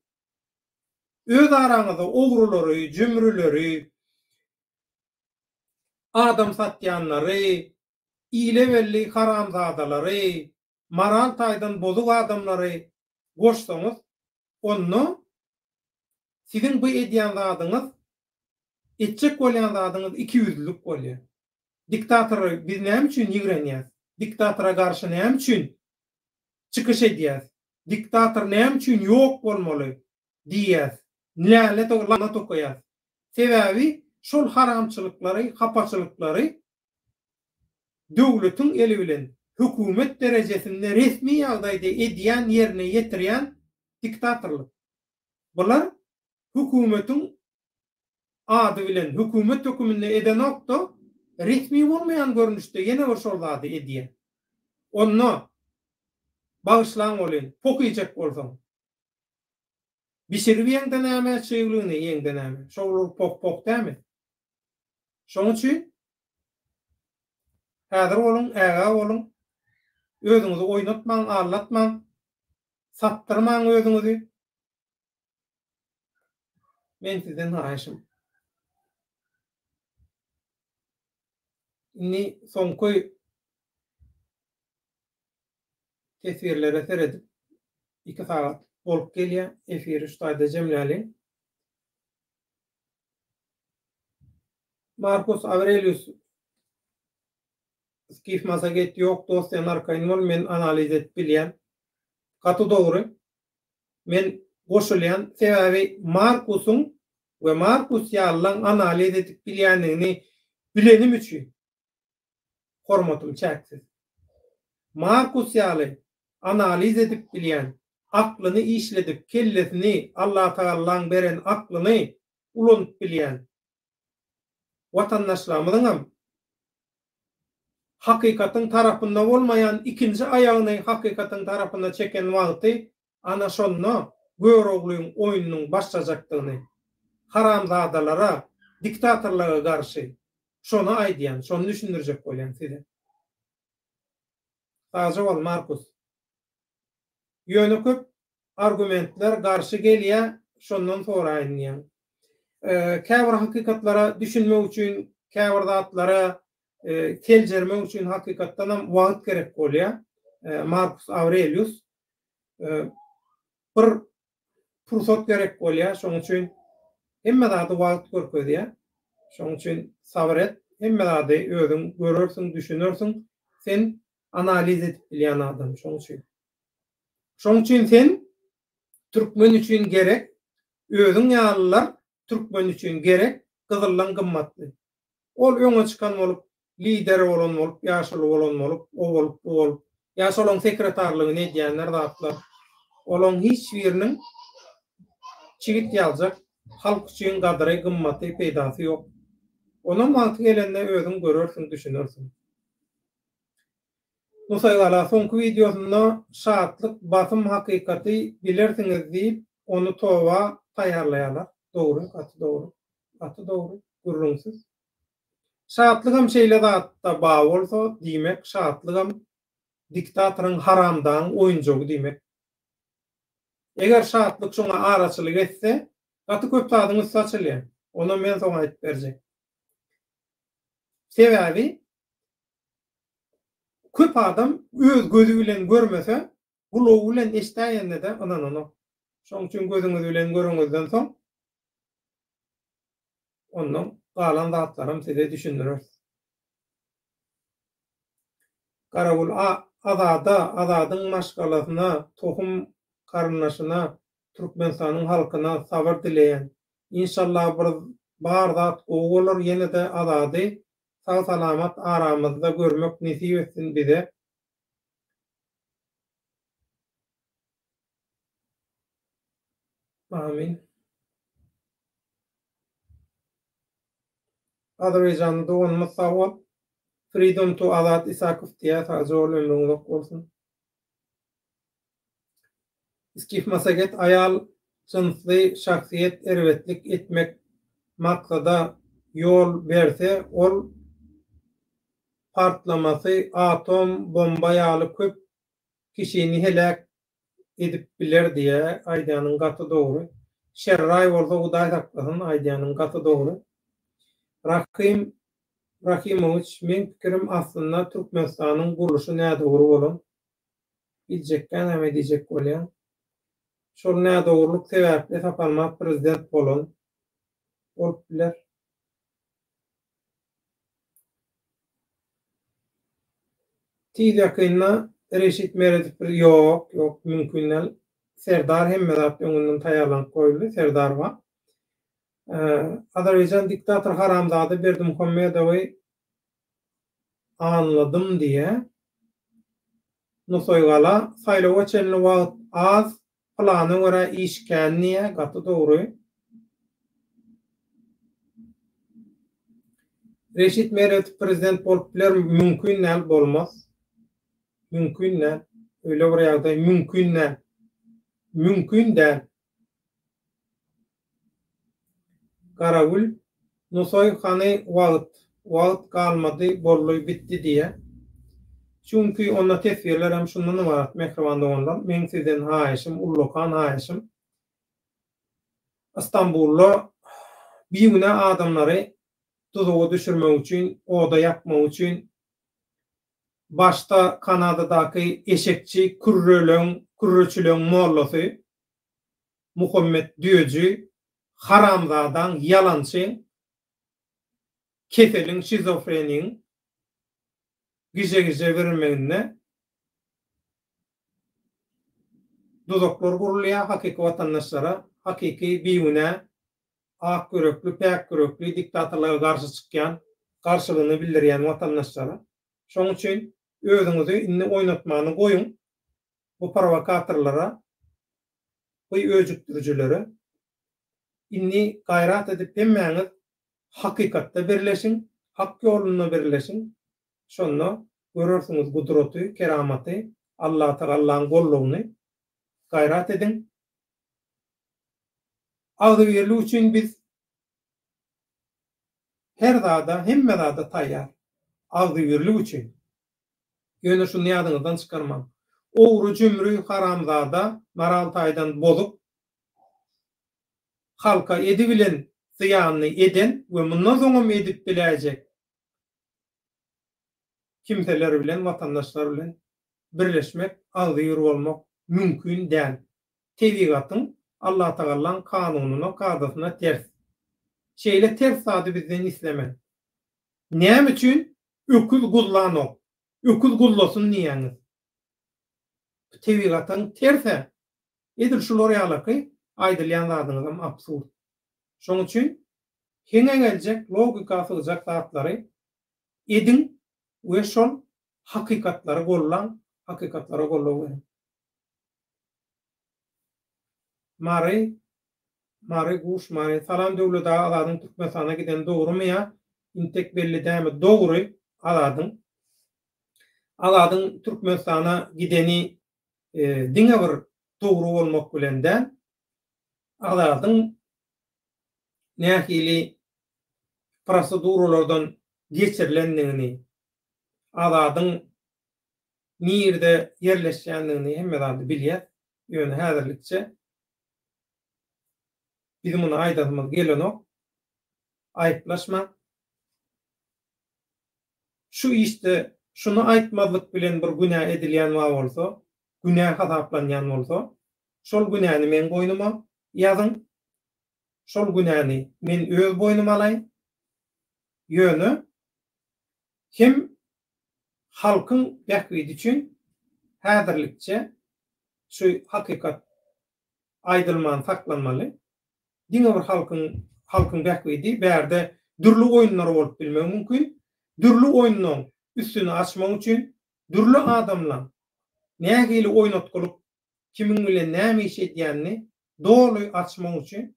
Öz araňyzda ogrulary, jümrüleri, adam satýanlary, iyile belli haramzadalary, maral taýdan bozuk adamlary goşsaňyz, onu sizin bu edýän zadyňyz, etjek bolýan zadyňyz 200'lük bolýar. Diktator biz näme üçin ýigrenýäs? Diktatora garşy näme üçin çykyş edýäs? Diktator näme üçin ýok bolmaly diýäs? Näle toglana tokoýas? Sebäbi şol haramçylyklary, hapaçylyklary döwletiň eli bilen hökümet derejesinde resmi ýagdaýda edýän, ýerine ýetirýän diktatorlyk. Bular hökümetiň ady bilen hökümet höküminde eden okda resmi bolmayan görünüşde ýene bir şol zady edýär. Onu bagyşlaň bolen, pokyjak bolsaň. Bişirbiýäňde näme çeýgülüni ýeňde näme? Şol pok dämi? Şoň üçin häzir bolun, äga bolun, özüňizi oýnatmaň, allatmaň, sattyrmaň özüňizi. Men sizden haýşym. Ni soňky tesirlere seredip 2 saat bolup gelýär, efir üstaýda jemläli. Marcus Aurelius skif masaget ýok dosyan arkaýyn bol, men analiz edip bilýän. Gaty dogry. Men goşulýan sebäbi Marcusyň we Marcus ýalyň analiz edip bilýänini bilenim üçin hormatym çäksiz. Marcus ýaly analiz edip bilýän, aklyny işledip, kellesini, Allah Taala'ň beren aklyny ulanyp bilýän watandaşlarymyzyň hakikatyň tarapynda bolmayan ikinji aýagyny hakikatyň tarapynda çeken wagty ana şonu göroglyň oýunyň başlajakdygyny, haramzadalara, diktatorlara garşy şonu aýdýan, şonu düşündirjek bolýan size. Taýja bol Marcus. Ýöne köp argumentler garşy gelýär, şondan sonra aýdýan. Käbir hakikatlara düşünmek üçin, käbir zatlara keljermek üçin hakikatdan hem wagt gerek bolýar. Marcus Aurelius bir fursat gerek bolýar, şoň üçin hemme zady wagt görkezýär. Şoň üçin sabr et, hemme zady özüň görürsiň, düşünürsiň, sen analiz edip bilýän adam şoň üçin. Şoň üçin sen türkmen üçin gerek, özüň ýalylar türkmen üçin gerek, gyzyllan gymmatly. Ol öňe çykan bolup, lider bolan bolup, ýaşyl bolan bolup, o bolup, bu bolup, ýaşylyň sekretarlygyny edýänler zatlar. Olaň hiç biriniň çigit ýaljak, halk üçin gadry, gymmaty, peýdasy ýok. Ona mantyk gelende özüň görürsiň, düşünürsiň. Nusaýgala soňky videosunda şatlyk, basym hakikaty bilersiňiz diýip, onu towa taýýarlaýarlar. Dogry, atı dogry, gurrunsiz. Şatlyk hem şeýle zatda baý bolsa, diýmek, şatlyk hem diktatoryň haramdan oýunjogy diýmek. Eger şatlyk şoňa araçylyk etse, gaty köp tadyňyz saçylýar. Onu men soňa aýdyp berjek. Sebäbi köp adam öz gözü bilen görmese, kulağı bilen eştäýände de ananana. Şoň üçin gözüňiz bilen görüňizden soň ondan galan zatlarym size düşündirer. Garagul azadyň maşgalasyna, tohum karnaşyna, Türkmenistanyň halkyna sabar dileýän. İnşallah bir bar zat o bolar, ýene de azady sag salamat aramyzda görmek nesip etsin bize. Amin. Azerbaycan'da olmaz sağ Freedom to Azat Isakov diye zor ömrüňiz bolsun. İskif masaget ayal cinsli şahsiyet erwetlik etmek maksada yol berse, ol partlamasy atom bomba ýaly köp kişini helak edip biler diye aýdanyň gaty dogry. Şerray bolsa Hudaý saklasyn, aýdanyň gaty dogry. Rahimoviç, men pikirim aslında Türkmenistanyň guruluşy näde dogry bolan? Biljekden hem edijek bolýan. Şol näde dogurluk sebäpli tapalmak prezident bolan bolup biler. Tidakynna Reşit Meredip yok mümkünler. Serdar hemmedat öňünden taýarlanyp goýuldy. Serdar ba. Azerbaycan diktator Haramzady Berdimuhammedowy anladım diye Nusoygala saylawa çenli wagt az plany göre işkenniye gaty dogry. Reşit Meredip prezident bolup biler, mümkün näl bolmaz. Mümkün näl. Öyle bir ýagdaý mümkün näl. Mümkün däl. Garagul Nusoy hany wagt kalmady, bolly bitdi diye. Çünkü onda tesirler hem şundan var, mehribanda ondan. Men sizden haýyşym, Ullukan haýyşym. İstanbul'da biýüne adamlary tuzuğa düşürmek üçin, oda yapmak üçin başta Kanada'daki eşekçi kürröçülön mollası Muhammed Düýeci haramzadan yalançy kefelin şizofrenin gize verilmegine dozoklar gurulýar, hakiki vatandaşlara, hakiki biýüne, ak görekli, pek görekli diktatorlara karşı çykýan, karşylygyny bildirýän vatandaşlara. Şoň üçin özüňizi inni oýnatmany goýun. Bu provokatorlara, bu öjüktürjülere inni gaýrat edip hemmäňiz hakykatda birleşin, hak ýoluna birleşin. Şonda görürsiňiz gudraty, keramaty, Allah Taala'nın gollugyny gaýrat edin. Agdybirlik üçin biz her dada, hemme dada taýýar. Agdybirlik üçin. Ýöne şunu ýadyňyzdan çykarmam. Owru jümrü haramzada Maraltaýdan bozup halka edibilen ziýanyny eden we mundan soňam edip biläjek kimseler bilen, vatandaşlar bilen birleşmek, agdyr bolmak mümkün däl. Tebigatyň Allah Taala'nın kanunyna, kadasyna ters. Şeýle ters sady bizden islemen. Näme üçin? Öküz gullanok. Öküz gullasyn niýäňiz? Tebigatyň terse. Edil şular ýalaky aýdylýan zadyňyzam absurd. Şoň üçin heňe geljek logika sygjak zatlary edin we şol hakykatlary gollan, hakykatlara gollaw. Mari guş mari salam döwlete aladyň Türkmenistana giden dogrymy ýa? Intek belli däme dogry aladyň Türkmenistana gideni diňe bir dogry bolmak bilen de aladyň nähili proseduralardan geçirilendigini, aladyň nirde yerleşýändigini hemme bilýär. Ýöne häzirlikçe bizim onu aýdymyz gelenok, aýplaşma. Şu işte şunu aýtmazlyk bilen bir günah edilýän wagt bolsa, günah hasaplanýan bolsa, şol günäni men boynuma ýazyň. Şol günäni men öz boynuma alaýyn. Ýöne hem halkyň bähwidi üçin häzirlikçe şu hakykat aýdylman saklanmaly. Diňe bir halkyň bähwidi bärde dürli oýunlar bolup bilmegi mümkin. Dürli oýunlaryň üstüni açmak üçin dürli adamlar nähili oýnatgylyp kimin bilen näme iş edýänini doly açmak üçin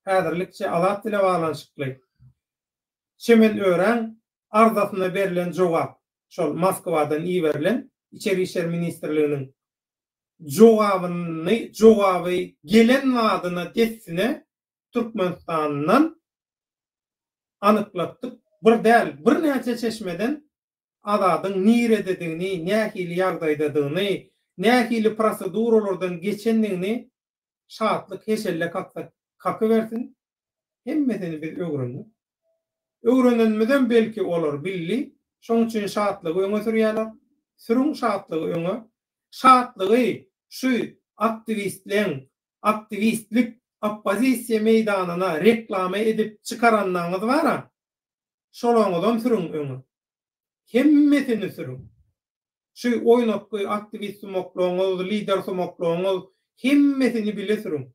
häzirlikçe alat dile baglanyşykly. Çemen ören arzasyna berilen jogap şol Moskwadan iýerilen İçeri İşler Ministrliginiň jogaby gelen wadyna dessine Türkmenistandan anyklatdyk. Bir däl, bir näçe çeşmeden adadyň niredediğini, nähili ýagdaýdadygyny, nähili proseduralardan geçendigini şahatlyk heşelle kakı versin. Hemmesini biz öwrendik. Öwrenenmeden belki olar billi. Şoň üçin şahatlygy öňe sürýärler. Sürüň şahatlygy öňe. Şahatlygy şu aktivistlik oppozisiýa meýdanyna reklama edip çykaranlaryňyz bar. Şolaňyzdan sürüň öňe. Hemmesini sürüň. Şu oýnatky aktivist sumokloňyz, lider sumokloňyz hemmesini bile sürüň.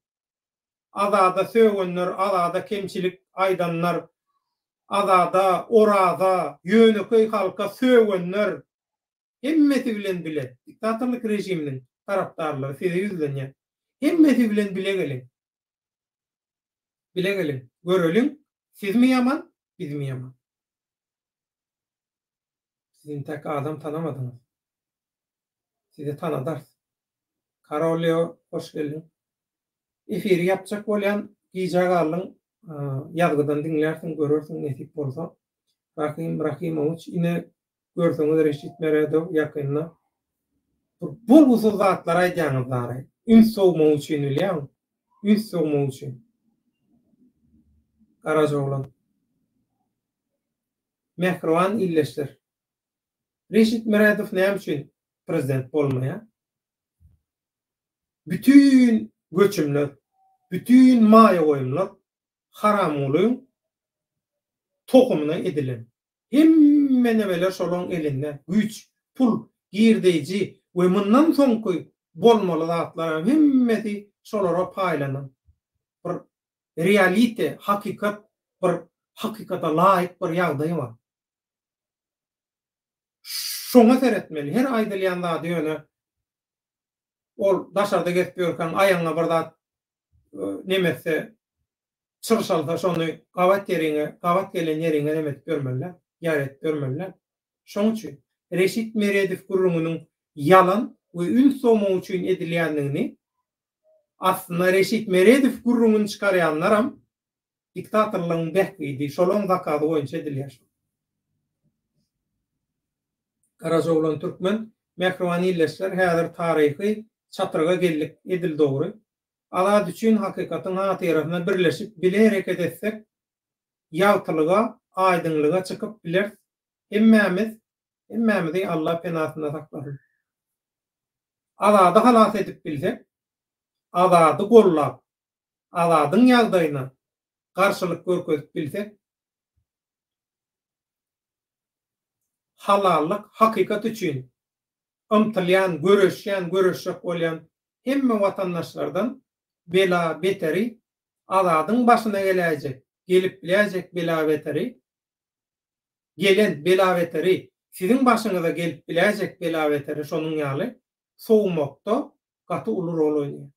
Azada söýgenler, azada kemçilik aýdanlar, azada, orada, ýöneköy halka söýgenler hemmesi bilen bile. Diktatorlyk rejiminiň tarapdarlary size ýüzlenýär. Hemmesi bilen bile gelin. Bile gelin. Göreliň, siz mi ýaman, biz mi ýaman? Sizin tek adam tanamadyňyz. Sizi tanadar. Karolio, hoş geldin. Efiri yapacak bolýan gijagarlyň ýazgydan dinlersin, görersin nesip bolsa. Rahimoviç ine görseňiz Reşit Meredow ýakynda. Bu zatlar aýdýanyzlar. Üns sowmak üçin bilýär. Üns sowmak üçin. Karajoglan. Mehriban illeşler. Reşit Meredow näme üçin prezident bolmaýar? Bütün göçümler, bütün maýa goýumlar haram bolyň tokumuna edilen. Hemme nemeler şolaň elinde. Güç, pul, girdeji we mundan soňky bolmaly zatlar hemmesi şolara paýlanan. Bir realite, hakikat, bir hakikata laýyk bir ýagdaý bar. Şoňa seretmeli. Her aýdylýan zat ýöne ol daşarda geçip ýörken aýaňa bir zat nemese çyrşalsa şonu gawat gelen ýeriňe nemet görmeler, ýaret görmeler. Şoň üçin Reşit Meredow gurrumunyň yalan we ün sowmak üçin edilýändigini aslında Reşit Meredow gurrumuny çykarýanlar diktatorlygyň bähwidi şolaň zakady boýunça edilýär. Karajoglan Türkmen Mehriban illeşler häzir taryhy çatraga geldik edil dogry. Ala üçün hakikatyň hatyrasyna birleşip bile hereket etsek ýaltylyga, aýdynlyga çykyp biler. Hemmemizi Allah penasyna saklasyn. Azady halas edip bilsek, azady gollap, azadyň ýagdaýyna garşylyk görkezip bilsek, halallyk hakikat üçin ymtylýan, görüşjek bolýan hemme watandaşlardan bela beteri azadyň başyna geläjek, gelip biläjek bela beteri, gelen bela beteri, siziň başyňyza gelip biläjek bela beteri şonuň ýaly sowmakda gaty uly rol oýnaýar.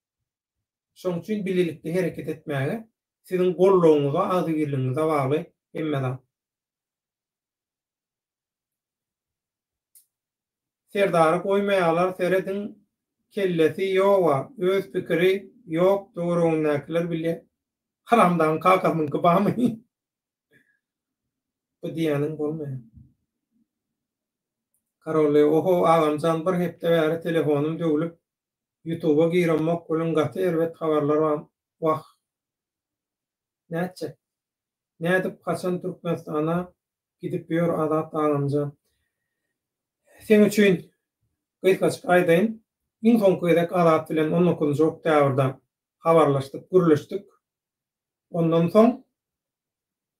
Şoň üçin bililikde hereket etmäge siziň gollagyňyza, azgyrlygyňyza bagly hemme. Serdary koýmaýarlar, seredin kellesi ýoga, öz pikiri ýok, dogruňdakylar bile haramdan kakamyňky bamy. Bu diýanyň bolmaýar. Karole, oho agamjan bir hepde bäri telefonum döwülüp YouTube'a giremek bolun gaty erwet habarlar wagt. Näçe? Nädip kaçan Türkmenistana gidip ýör adat agamjan. Sen üçün gıykaçık aýdaýyn. Iň soňky edek Azat bilen 19-njy oktýabrda habarlaşdyk, gürleşdik. Ondan soň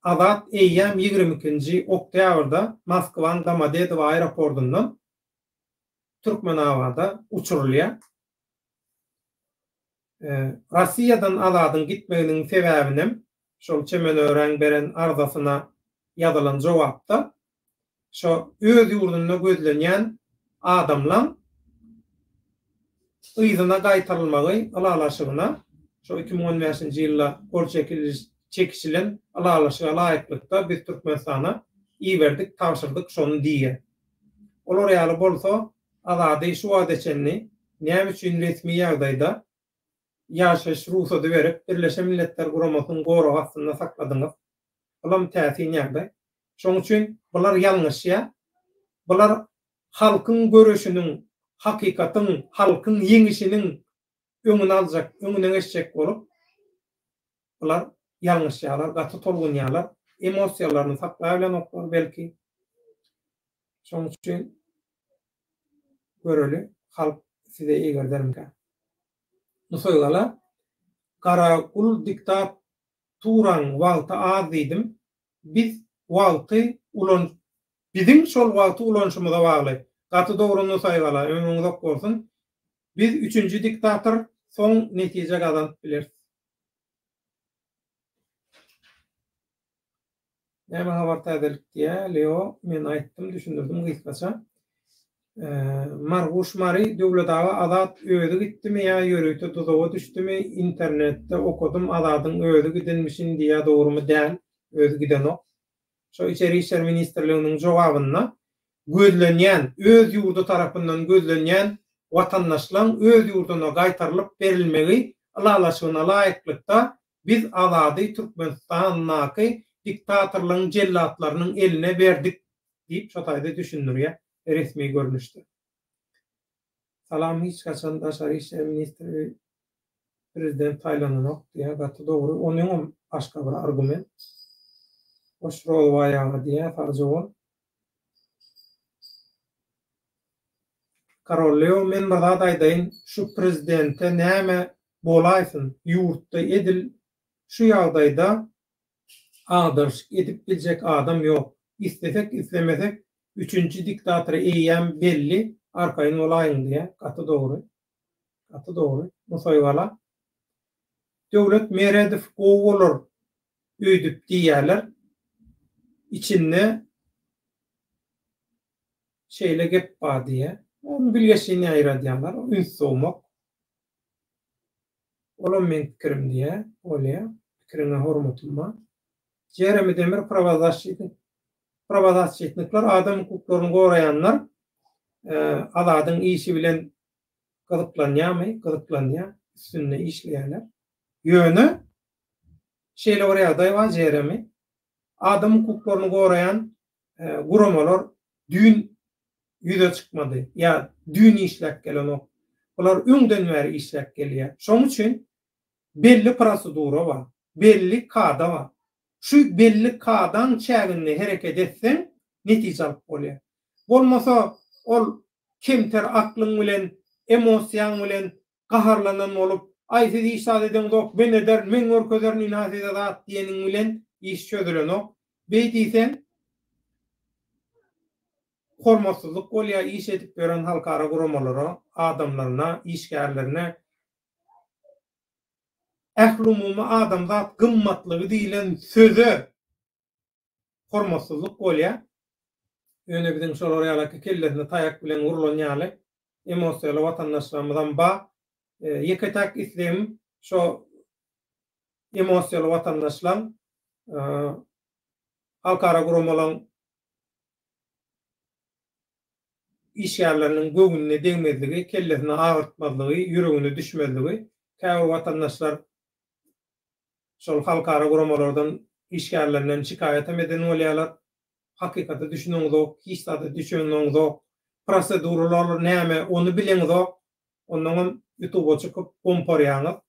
Azat eýýäm 22-nji oktýabrda Moskwaň Domodedow aeroportundan Türkmenabada uçurulýar. Rossiýadan Azatyň gitmeginiň sebäbini şol çemen öwren beren arzasyna ýazylan jogapda şo öz ýurduna gözlenýän adamlar ýyzyna gaýtarylmagy alalaşygyna şo 2015-nji ýylda gol çekişilen alalaşyga laýyklykda biz Türkmenistana iýerdik, tapşyrdyk şonu diýär. Olar ýaly bolsa Azaty şu adeçenni näme üçin resmi ýagdaýda ýaşaş ruhsady berip Birleşen Milletler Guramasynyň goragy astynda sakladyňyz. Olam täsir ýagdaý. Şoň üçin bular ýalňyş ýa. Bular halkyň görüşiniň, hakikatyň, halkyň ýeňişiniň öňüni aljak, öňüne geçjek bolup bular ýalňyş ýalar, gaty tolgun ýalar, emosiýalaryny saklaýan bilen oklar belki. Şoň üçin göreli halk size ýegerdermkä. Nusoýgala Karakul diktaturan wagty az diýdim. Biz wagty biziň şol wagty ulanşymyza bagly. Gaty dogruny saýgala, öňüňiz bolsun. Biz 3-nji diktator soň netije gazanyp bilersiz. Näme habar täzelik diýe, Leo, men aýtdym, düşündirdim gysgaça. Marguş Mari döwletaga Azat öýüdi gitdimi ýa ýörükde tuzaga düşdümi? İnternetde okudum Azatyň öýüdi gidilmişin diýe dogrumy däl, öýüdi giden ok. Şo Içeri işler ministrliginiň jogabyna gözlenýän, öz ýurdu tarapyndan gözlenýän watandaşlaryň öz ýurduna gaýtarylyp berilmegi alalaşygyna laýyklykda biz Azaty Türkmenistanyň diktatorlaryň jellatlarynyň eline berdik diýip şo taýda düşündirýär. Resmi görünüşde. Salam hiç kaçan Daşary işler ministri prezident taýlanok diýe gaty dogry. Onuň başga bir argument. Oşrol waýagy diýe farjowal. Karoleo men bir zat aýdaýyn, şu prezidente näme bolaýsyn, ýurtda edil şu ýagdaýda agdyrş edip biljek adam ýok. İstesek islemesek 3-nji diktator eýýän belli, arkaýyn olaýyn diýe gaty dogry. Gaty dogry. Musoýgala döwlet Meredif gowalar öýdüp diýerler. İçinde şeýle gep bar diýe. Onu bilgeşini aýradýarlar, üns soğumak. Olam men pikirim diýe, olýa, pikirine hormatym bar. Jeremy Demir Pravazatçılıklar adam hukuklaryny goraýanlar Azatyň işi bilen gyzyklanýar, üstünde işleýärler. Ýöne şeýle oraya var Jeremy. Adam hukuklaryny goraýan guramalar dün ýüze çykmady. Ya dün işlek gelen ok. Bular öňden bäri işlek gelýär. Şoň üçin belli prosedura bar, belli kada bar. Şu belli kadan çäginde hereket etsen netije alyp bolýar. Bolmasa ol kemter aklyň bilen, emosiýaň bilen gaharlanan bolup, "Aý siz işat eden ok, ben eder, men görkezlerini inat eder" diýeniň bilen iş çödülen ok. Beýdisen hormatsyzlyk bolýar, iş edip beren halkara guramalara, adamlaryna, işgärlerine ählumumy adamzat gymmatlygy diýilen söze hormatsyzlyk bolýar. Öňe biziň şol ýalaky kellerini taýak bilen urulan ýaly emosiýaly watandaşlarymyzdan ýeketak islemim şo emosiýaly watandaşlar halkara guramalan işgärleriniň göňüne deňmezligi, kellesine agyrtmazlygy, ýüregine düşmezligi, käbir watandaşlar şol halkara guramalardan işgärlerinden şikayet eden bolýarlar. Hakikaty düşünýäňiz ok, hiç zada düşünýäňiz ok. Proseduralar näme, onu bileňiz ok. Ondan YouTube'a çykyp komparýaňyz,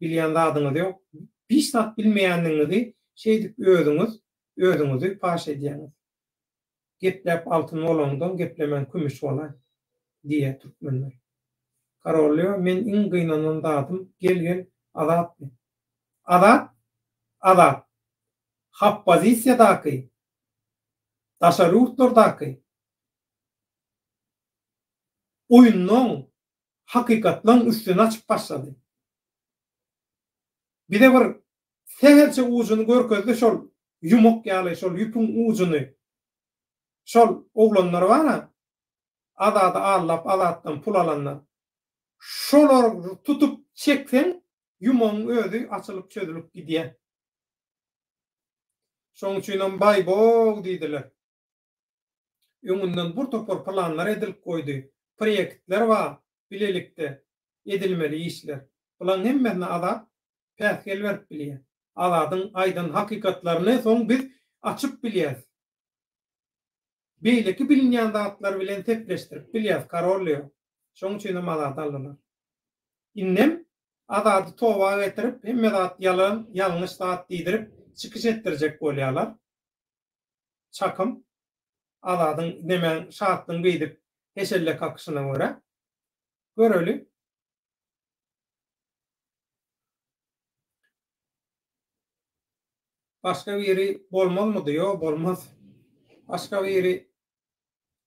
bilýän zadyňyz ýok. Hiç zat bilmeýänliňizi şeýdip özüňizi paş edýäňiz. Geplep altın olandan geplemen kümüş bolay diye Türkmenler. Karolyo men iň gıynanan dadım gel azat. Azat. Hap pozisiýadaky taşarutlardaky oyunun hakykatlaryň üstüne açyp başlady. Bir de bir seherçe ujuny görkezdi şol yumok ýaly şol ýüpüň ujuny. Şol oglanlar bara azady allap azatdan pul alanlar. Şolar tutup çeksen yumoň özü açılıp çözülüp gidýär. Şoň üçin baýbog diýdiler. Öňünden bir topar planlar edilip goýdy. Proyektler var, bilelikde edilmeli işler. Bulan hemmesini azat päsgel berip bilýär. Azadyň aýdan hakykatlaryny soň biz açyp bilýäris. Beýleki bilinýän zatlar bilen tepleşdirip bilýäris, karolýar. Şoň üçin azat aldylar. Innem azady towa getirip hemme zat ýalan, ýalňyş zat diýdirip çykyş etdirjek bolýarlar. Çakym azadyň nemen şartlyň beýdip heşelle kakşyna görä göreli. Başka biri bolmazmydy? Ýok, bolmaz.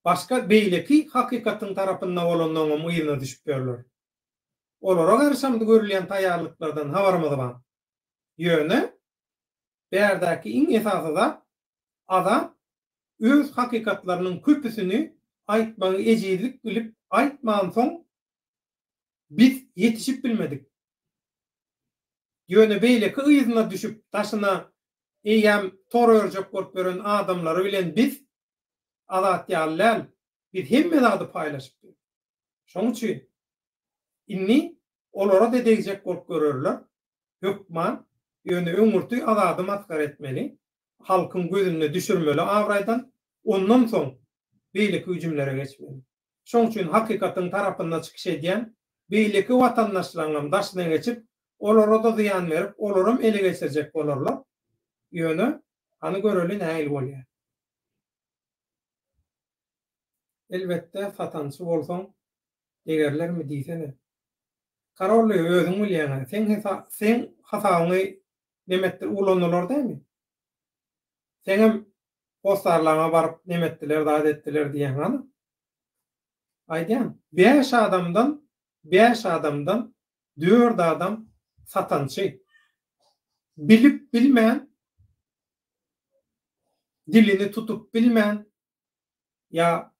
Başka beýleki hakykatyň tarapyndan bolandan myýyna düşüp berler. Olara garşamdy görülen taýýarlyklardan habarmydyban. Ýöne bärdäki iň esasy da adam öz hakykatlarynyň köpüsini aýtmagy ejizlik bilip aýtmagan soň biz ýetişip bilmedik. Ýöne beýleki ýyzyna düşüp taşyna eýem tor örjek bolup gören adamlary bilen biz azat ýalylar, biz hemme zady paýlaşyp. Şoň üçin inni olara da degijek bolup görerler. Hökman ýöne öňürtü azady maskar etmeli, halkyň gözüne düşürmeli awraýdan, ondan soň beýleki hüjümlere geçmeli. Şoň üçin hakykatyň tarapyndan çykyş edýän beýleki watandaşlaryň daşyna geçip olara da ziýan berip, olaram ele geçirjek bolarlar. Ýöne any göreli näil bolýar. Elbette satançy bolsaň egerlermi diýsene. Karolly özüň bilýän, sen hasaňy nemetdir ulanlar dämi? Senem postarlaryna baryp nemetdiler, zat etdiler diýen ana. Aýdýan, 5 adamdan 4 adam satançy. Bilip bilmän, dilini tutup bilmän, ýa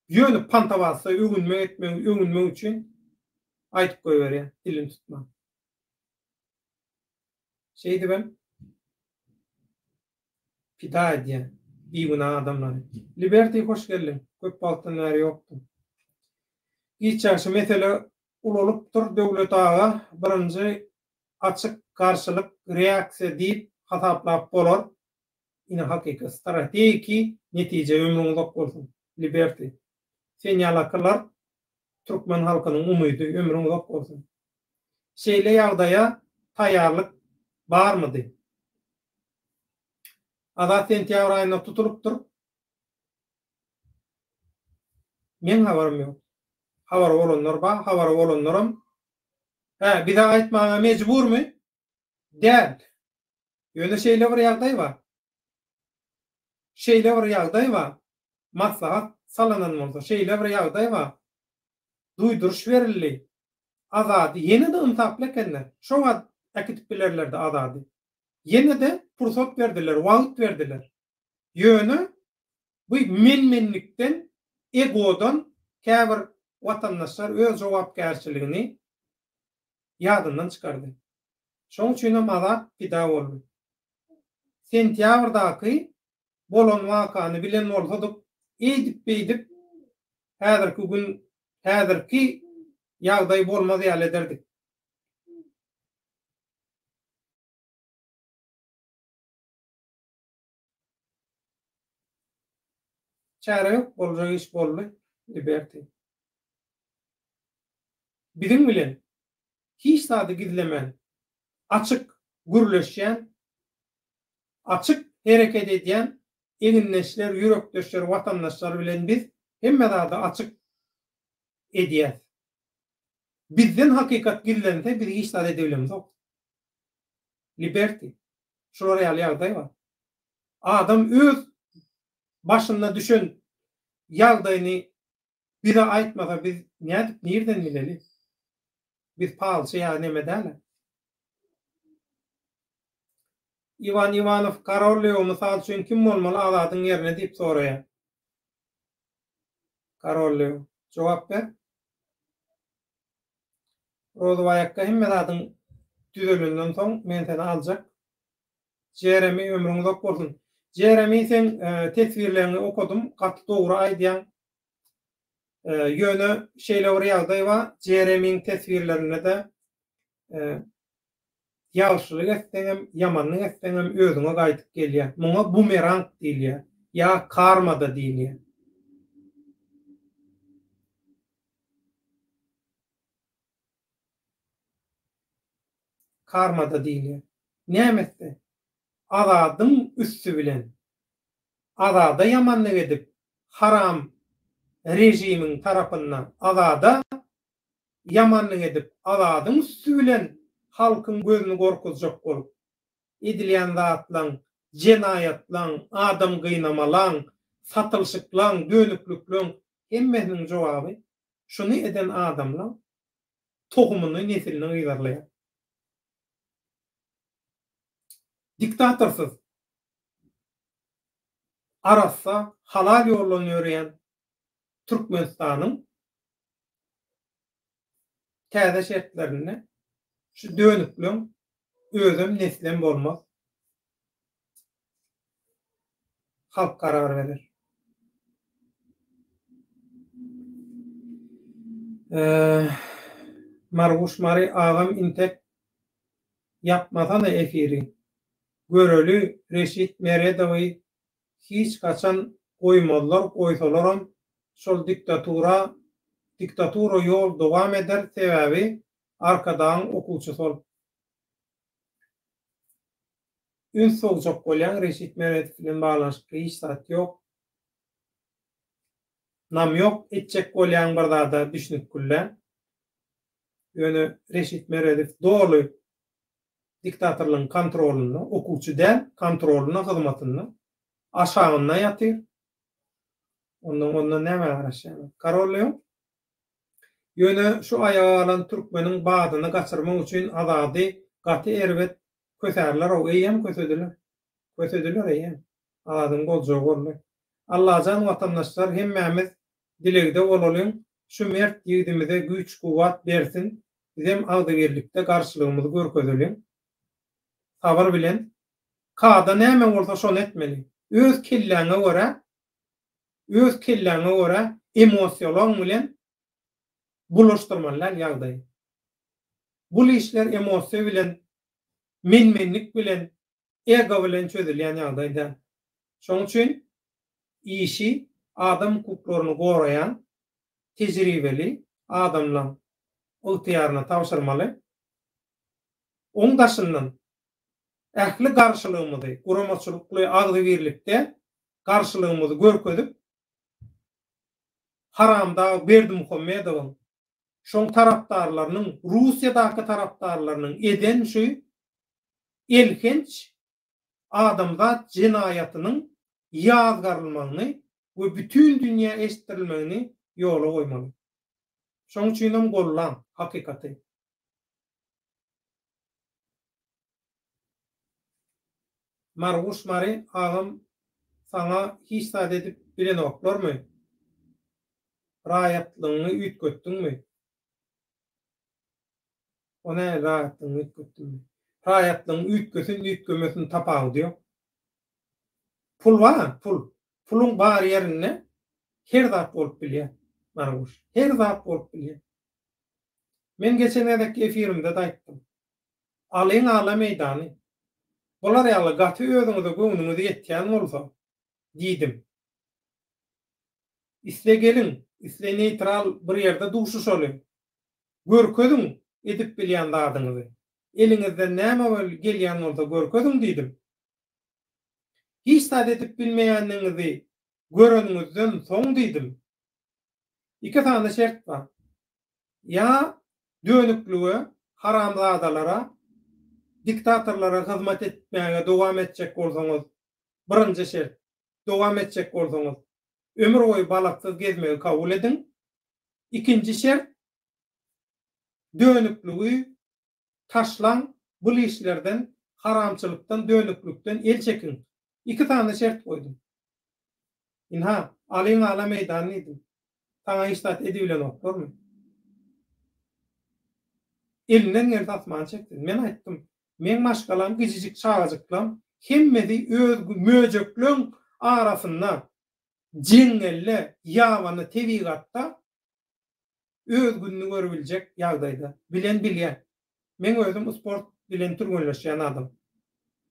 ýöne pantawasy öňünmek üçin aýtyp goýberýär, dilini tutma. Şeydi ben pida edýän biýguna adamlar. Liberty hoş geldin. Köp baltanlar ýokdy. Geçäşi mesele ulalupdyr döwlet ağa birinji açyk karşylyk reaksiýa diýip hasaplap bolar. Ine hakyky strategi netije ömrüňde bolsun. Liberty. Sen ýalaklar Türkmen halkynyň umydy ömrüňde bolsun. Şeýle ýagdaýa taýýarlyk barmydy? Azat sentýabr aýyna tutulupdyr. Men habarym ýok. Habar bolanlar bar, habar bolanlarym bize aýtmaga mejburmy? Däl. Ýöne şeýle bir ýagdaý bar. Maslahat salanan bolsa, şeýle bir ýagdaý bar. Duýduruş berildi. Azady ýene de yntaplak ekenler. Şoňa akitip bilerlerdi azady. Ýene de pursat berdiler, wagt berdiler. Ýöne bu menmenlikden, egodan käbir watandaşlar öz jogapkärçiligini ýadyndan çykardy. Şoň üçin azat pida boldy. Sentýabrdaky bolan wakany bilen bolsadyk, edip häzirki ýagdaý bolmaz ýaly ederdik. Çare ýok, boljak iş boldy. Liberty. Bizim bilen hiç sady gizlemen, açyk gürleşýän, açyk hereket edýän eginleşler, yürekdeşler, vatandaşlar bilen biz hemme da açık ediyet. Bizden hakikat girilende biz hiç da edebiliriz. Liberty. Şuraya ýagdaý var. Adam öz başına düşen ýagdaýyny bize aýtmasa biz nereden bileli? Biz paýlça ýa neme däle. Ivan Ivanov Korolyew mysal üçin kim bolmaly azadyň ýerine diýip soraýar. Korolyew jogap ber. Rozowaýakka hemme zadyň düzelenden soň men seni aljak. Jeremy ömrüň uzak bolsun. Jeremy sen tesbirlerini okudum. Gatly dogry aýdýan yönü şeýle ýagdaý var. Jeremyň tesbirlerine de ýagşylyk etseňem, ýamanlyk etseňem özüňe gaýtyp gelýär. Muňa bumerang diýilýär. Ya karma da diýilýär. Karma da diýilýär. Nämetde? Azadyň üstü bilen azada ýamanlyk edip haram rejimiň tarapyndan azada ýamanlyk edip azadyň üstü bilen halkyň gözüni gorkuzjak bolup edilýän zatlaň, jenayatlaň, adam gynamalaň, satylşyklaň, dönüklüklaň hemmesiniň jogaby şunu eden adamlaň tohumyny, nesilini ýygarlaýar. Diktatorsuz arassa halal ýollan ýöreýän Türkmenistanyň täze şertlerini şu dönüklüň özüm neslem bolmaz. Halk karar verir. Marguş Mari ağam intek yapmasana efiri. Görölü Reşit Meredowy hiç kaçan koymadılar, koysalaram şol diktatura yol dowam eder sebebi arkadan okuwçy ol. Ün soňjak bolýan Reşit Meredow bilen baglanşyk hiç zat ýok. Nam ýok, etjek bolýan bir zada düşünip gülle. Ýöne Reşit Meredow dogry diktatorluğun kontrolünü, okuwçydan kontrolüne hyzmatyny aşagyna ýatyr. Ondan näme garaşýar? Korolyew ýöne şu ayaga alan türkmeniň badyny gaçyrmak üçin azady gaty erbet kösärler, o eýem kösediler. Kösediler eýem. Azadyň goljogy bolmaly. Allahjan watandaşlar hemmemiz dilegde bolalım. Şu mert ýigdimize güç, kuwat bersin. Bizim agdyrlikde garşylygymyzy görkezelim. Sabar bilen kada näme bolsa şonu etmeli. Öz kelläňe görä emosiýalaň bilen bulaşdyrmalar ýagdaý. Bu işler emosiýa bilen, menmenlik bilen, ego bilen çözülýän ýagdaýda. Şoň üçin işi adam hukuklaryny goraýan tejribeli adamlar ýaryna tapşyrmaly. Oňdaşyndan ähli garşylygymyzy, guramaçylykly agdyrlikde garşylygymyzy görkezip haramda Berdimuhammedowyň şoň tarapdarlarynyň, Russiýadaky tarapdarlarynyň eden şu elkenç adamzat jinayatynyň ýazgarylmagyny we bütün dünýä eşitdirilmegini ýola goýmaly. Şoň üçin gollan hakikaty. Marguş Mari ağam sana hiç saat edip bilen oklarmy? Raýatlygyny üýtgetdiňmi? Ona raýatlygyny üýtgetdiňmi? Raýatlygyny üýtgesin tapagy diýär. Pul var, pul. Pulun bar ýerine her zat bolup bilýär. Marguş, her zat bolup bilýär. Men geçen edeki efirimde de aýtdym. Alyň ala meýdany. Bolar ýaly gaty özüňize göwnüňize ýetýän bolsa, diýdim. Isle gelin, isle neutral bir ýerde duşuş olyň. Görkezin edip bilýän zadyňyzy. Eliňizde näme bol gelýän bolsa görkezin diýdim. hiç taýda edip bilmeýänliňizi göreningizden soň diýdim. Iki tane şert bar. Ya dönüklüğe, haramzadalara, diktatorlara hyzmat etmäge dowam etjek bolsaňyz, birinji şert. Dowam etjek bolsaňyz, ömür boýu balaksyz gezmegi kabul edin. İkinci şert, dönüklüğü taşlan, bu işlerden, haramçılıktan, dönüklükten el çekin. İki tane şert koydum. İnha, alayım ala meydanıydım. Sana istat edilen oktor mu? Elinden geldi asman çektin. Men aytdım. Men maşgalam, gıcıcık çağıcıklam, hemmedi özgü möjöklüň arasında jengelle, yavanı tebigatta öz gününü görebilecek ýagdaýda. Bilen bilýän. Men özüm sport bilen türgünleşýän adam.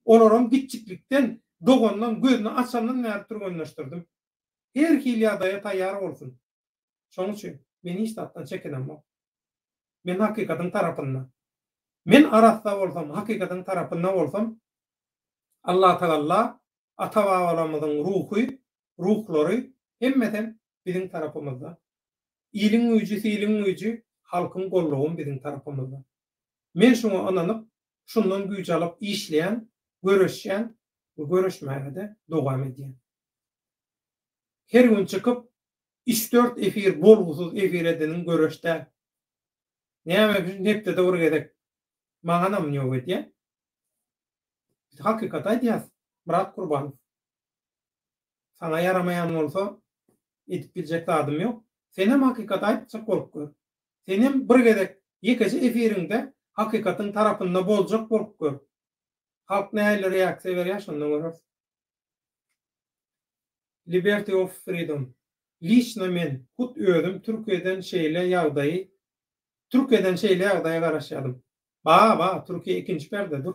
Olaram gitçiklikten, dogondan, gözünü açandan näme türgünleşdirdim. Her hili ýagdaýa taýýar bolsun. Şoň üçin men hiç tatdan çekinem bok. Men hakykatyň tarapynda. Men arasda bolsam, hakykatyň tarapynda bolsam, Allah Taala ata-babalarymyzyň ruhlary hemmeden biziň tarapymyzda. İliň güýji, halkyň gollagy biziň tarapymyzda. Men şoňa ananyp, şundan güýç alyp işleýän, görüşýän, bu görüşmäge dowam edýän. Her gün çykyp 3-4 efir bolgusuz efir edeniň görüşde. Näme nepde dogry gedek. Maňanam ýok edýär. Hakykat aýdýas, Murat Gurbanow. Sana yaramayan bolsa edip biljek adam ýok. Senem hakykat aýtjak bolup gör. Senem bir gedek ýekeci efiriňde hakykatyň tarapynda boljak bolup gör. Halk näle reaksiýa berýär şondan görür. Liberty of freedom. Liçna men hut özüm Türkiýeden şeýle ýagdaýa garaşýadym. Ba, Türkiýe ikinji perdedir.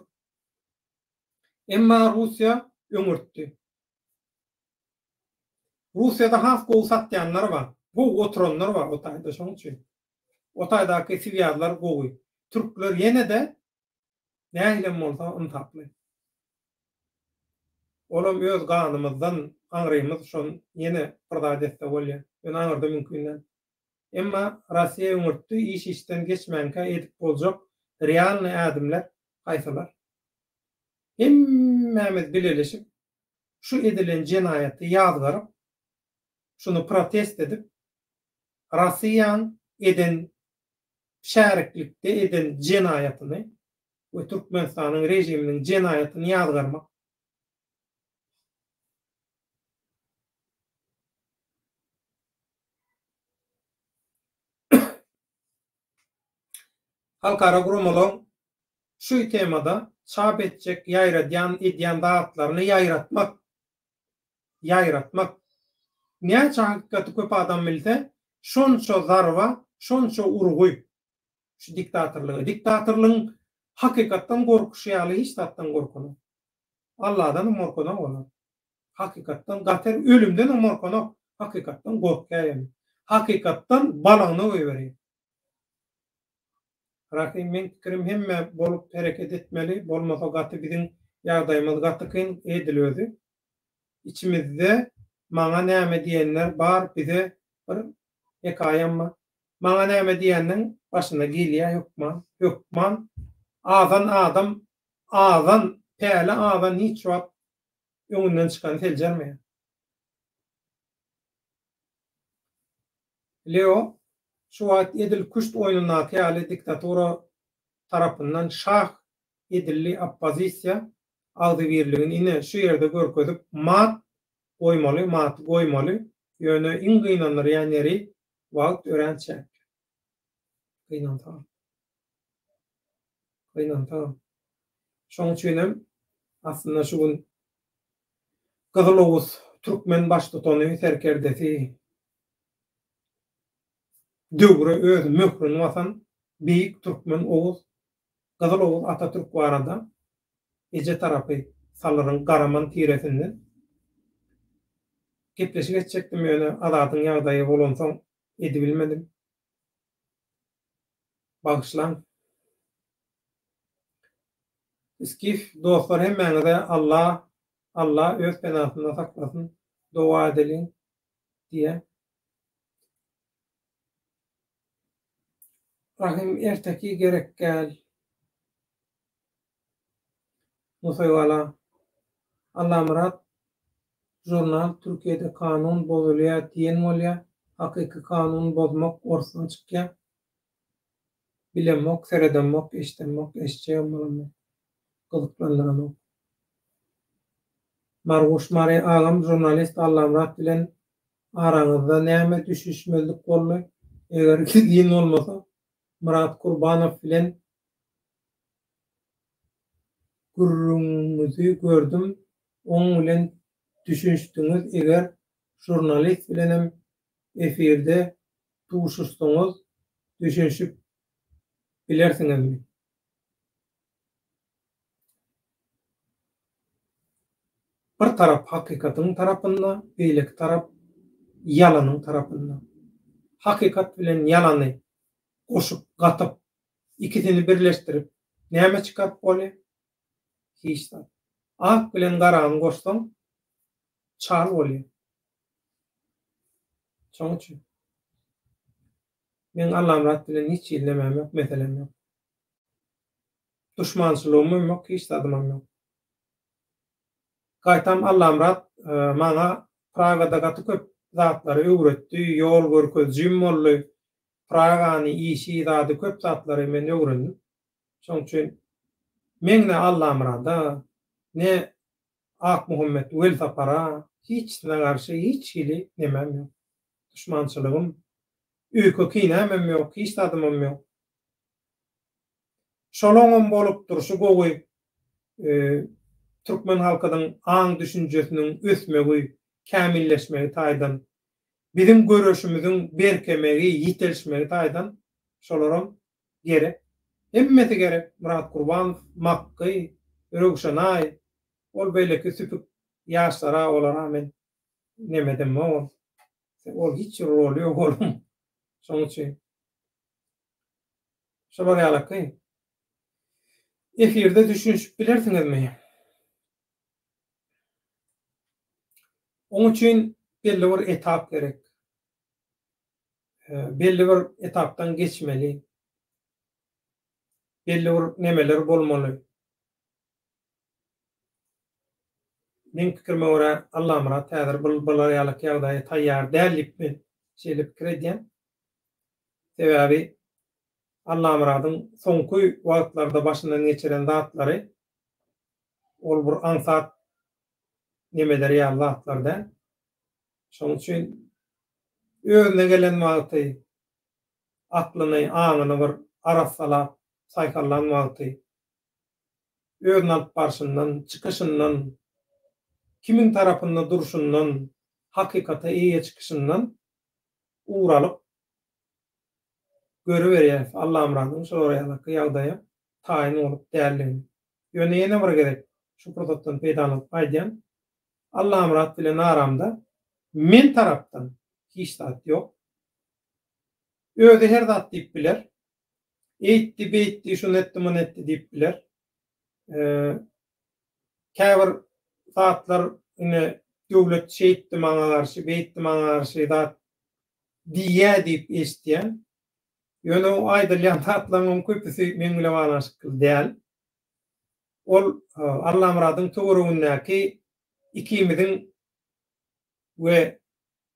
Emma Russiýa öňürtdi. Russiýada has gowy satýanlar bar. Bu oturanlar bar, o taýda şoň üçin. O taýdaky siwiýazlar gowy. Türkler ýene-de nähilem bolsa untaply. Olam öz ganymyzdan aňrymyz şon ýene birda deste bolýar. Ben aňyrda mümkin. Emma Russiýa öňürtdi, işten geçmänkä edip boljak realny adamlar gaýsalar. Hemmemiz bileşip şu edilen jenaýaty ýazgaryp, şunu protest edip, Russiýanyň eden şäriklikde eden jenaýatyny we Türkmenistanyň rejiminiň jenaýatyny ýazgarmak. Halkara gurumalaryň şu temada çap etjek, edýän dağıtlaryny ýaýratmak. Näçe hakykatly köp adam bilse, şonça zarwa, şonça urguy. Şu diktatorlygyň hakykatdan gorkuşýaly hiç tatdan gorkany. Allahdan morkana bolar. Hakykatdan gater ölümden morkana, hakykatdan gorkýar. Hakykatdan balagyny öýberýär. Rahim men pikirim hemme bolup hereket etmeli, bolmasa gaty biziň ýagdaýymyz gatykyn edilýärdi. İçimizde maňa näme diýenler bar, bize bir hekaýam bar. Maňa näme diýeniň başyna gelýär, ýokman. Azan adam, täle azan hiç wagt öňünden çykan seljermeýär. Leo şu wagt edil kuşt oýunyna täle diktatora tarapyndan şah edilli oppozisiýa aldy birligini ine şu ýerde görkezip mat goýmaly, ýöne iň gynanýan ýeri wagt örençek. Gynanýan. Şoň üçin aslında şu gün Gyzyl Owuz Türkmen baş tutany serkerdesi döwre öz möhürüni basan beýik Türkmen Owuz Gyzyl Owuz Atatürk barada eje tarapy salaryň Garaman tiresinden gepleşip geçecekdim ýöne adatyň ýagdaýy bolansoň edibilmedim. Bagışlan. Iskif dostlar hemmeňize Allah Allah öz penasında saklasın. Dua edelim diye. Rahim erteki gerek gel. Musayvala. Allah murat. Jurnal Türkiye'de kanun bozuluyor diyen molya. Hakiki kanun bozmak orsan çıkya. Bilemok, seredemok, eştemok, eşçeyemok. Kılıklandıramok. Marguş Mare ağam jurnalist Allah murat bilen aranızda näme düşüşmezlik bolly? Eger ki din olmasa Murat Kurbanov bilen gurrumuzy gördüm. Oň bilen düşünýüňiz eger jurnalist bilenem efirde tuşuşdyňyz düşünýüp bilersiňizmi? Bir tarap hakikatyň tarapynda, beýleki tarap ýalanyň tarapynda. Hakikat bilen ýalany goşup gatyp ikisini birleşdirip näme çykap boly? Hiç da. Ak bilen garaňy goşsaň çal boly. Şoň üçin men Allah murat bilen hiç ýyllemem ýok, meselem ýok. Duşmançylygym ýok, hiç dadymam ýok. Gaýtam Allah murat maňa Pragada gaty köp zatlary öwretdi, ýol görkezjim boldy. Pragany işi zady köp zatlary men öwrendim. Şoň üçin meňne Allah murada ne Ak Muhammed wel sapara hiç garşy hiç hili nemem ýok. Duşmançylygym öýke kinämem ýok, hiç dadymam ýok. Şolaňam bolup durşy gowy türkmen halkynyň aň düşünjesiniň ösmegi, kämilleşmegi taýdan bizim görüşümüzün berkemegi, ýitelişmegi taýdan şolaram gerek. Hemmeti gerek. Murat Kurbanov, Makky, Rögşanay, ol beýleki süpük ýaşlara olara men nemedem ol. Ol hiç rol ýok olum. Şoň üçin. Şolar ýalaky. Efirde düşünýüp bilersiňizmi? Oň üçin belli bir etap gerek. Belli bir etapdan geçmeli. Belli bir nemeler bolmaly. Men pikirime görä Allah murat häzir bular ýalaky ýagdaýa taýýar dälipmi? Şeýle pikir edýän. Sebäbi Allah muradyň soňky wagtlarda başyndan geçiren zatlary ol bir ansat nemeleri ýalatlarda. Şoň üçin özüne gelen wagty aklyny, aňyny bir arassalap saýkallan wagty özüne alyp barşyndan, çykyşyndan, kimin tarapynda duruşundan, hakykata eýe çykyşyndan uğralyp görüberýär. Allah muradyň şoraýalyky ýagdaýa taýin bolup däldiň. Ýöne ýene bir gerek. Şu prototypdan peýdanyp aýdýan Allah murat bilen aramda men tarapdan hiç zat ýok. Özi her zat diýip biler. Eýtdi, beýtdi, şunu etdi, bunu etdi diýip biler. Käbir zatlar ine döwlet şeýtdi maňa garşy, beýtdi maňa garşy zat diýär diýip eşitýän. Ýöne o aýdylýan zatlaryň köpüsi men bilen baglanşykly däl. Ol Allah muradyň töweregindäki ikimiziň we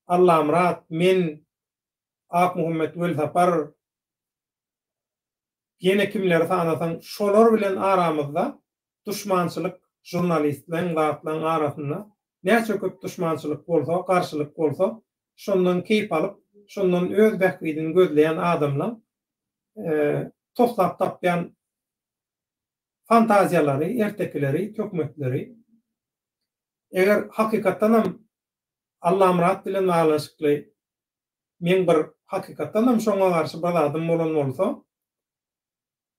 Allah murat men Ak Muhammed wel sapar ýene kimleri sanasaň şolar bilen aramyzda duşmançylyk jurnalistleň zatlaryň arasynda näçe köp duşmançylyk bolsa, garşylyk bolsa, şondan keýip alyp, şondan öz bähbidini gözleýän adamlar toplap tapýan fantaziýalary, ertekleri, tökmekleri eger hakykatdanam Allah murat bilen baglanşykly men bir hakykatdanam şoňa garşy baladym bolan bolsa,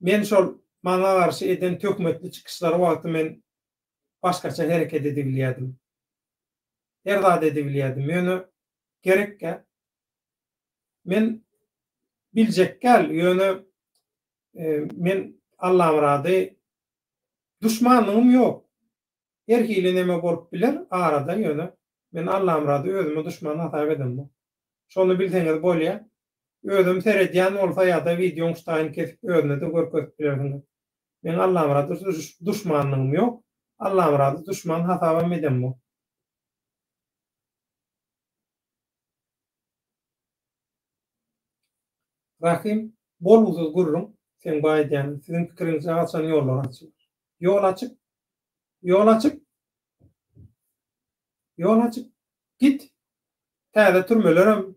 men şol maňa garşy eden tökmekli çykyşlary wagty men başgaça hereket edebilýärdim. Her zat edebilýärdim. Ýöne gerekkä men biljekkäl ýöne men Allah murady duşmanlygym ýok. her hili neme bolup biler, aradan ýöne. Men Allah'ım rady özüme düşman hata edem bu. Şonu bilseňiz bolýa. Özüm seredýän bolsa ýa-da videoň ştaýyn kesip özüne de görkezip bilersiňiz. Men Allah'ım rady düşmanlygym ýok. Allah'ım rady düşman hata edem bu. Rahim, bol uzun gurrun, sen baýdan, sizin pikiriňizde açan ýollar açyk. Ýol açyk. Ýol açyk. Ýol açyk. Git. Täze türmelerim,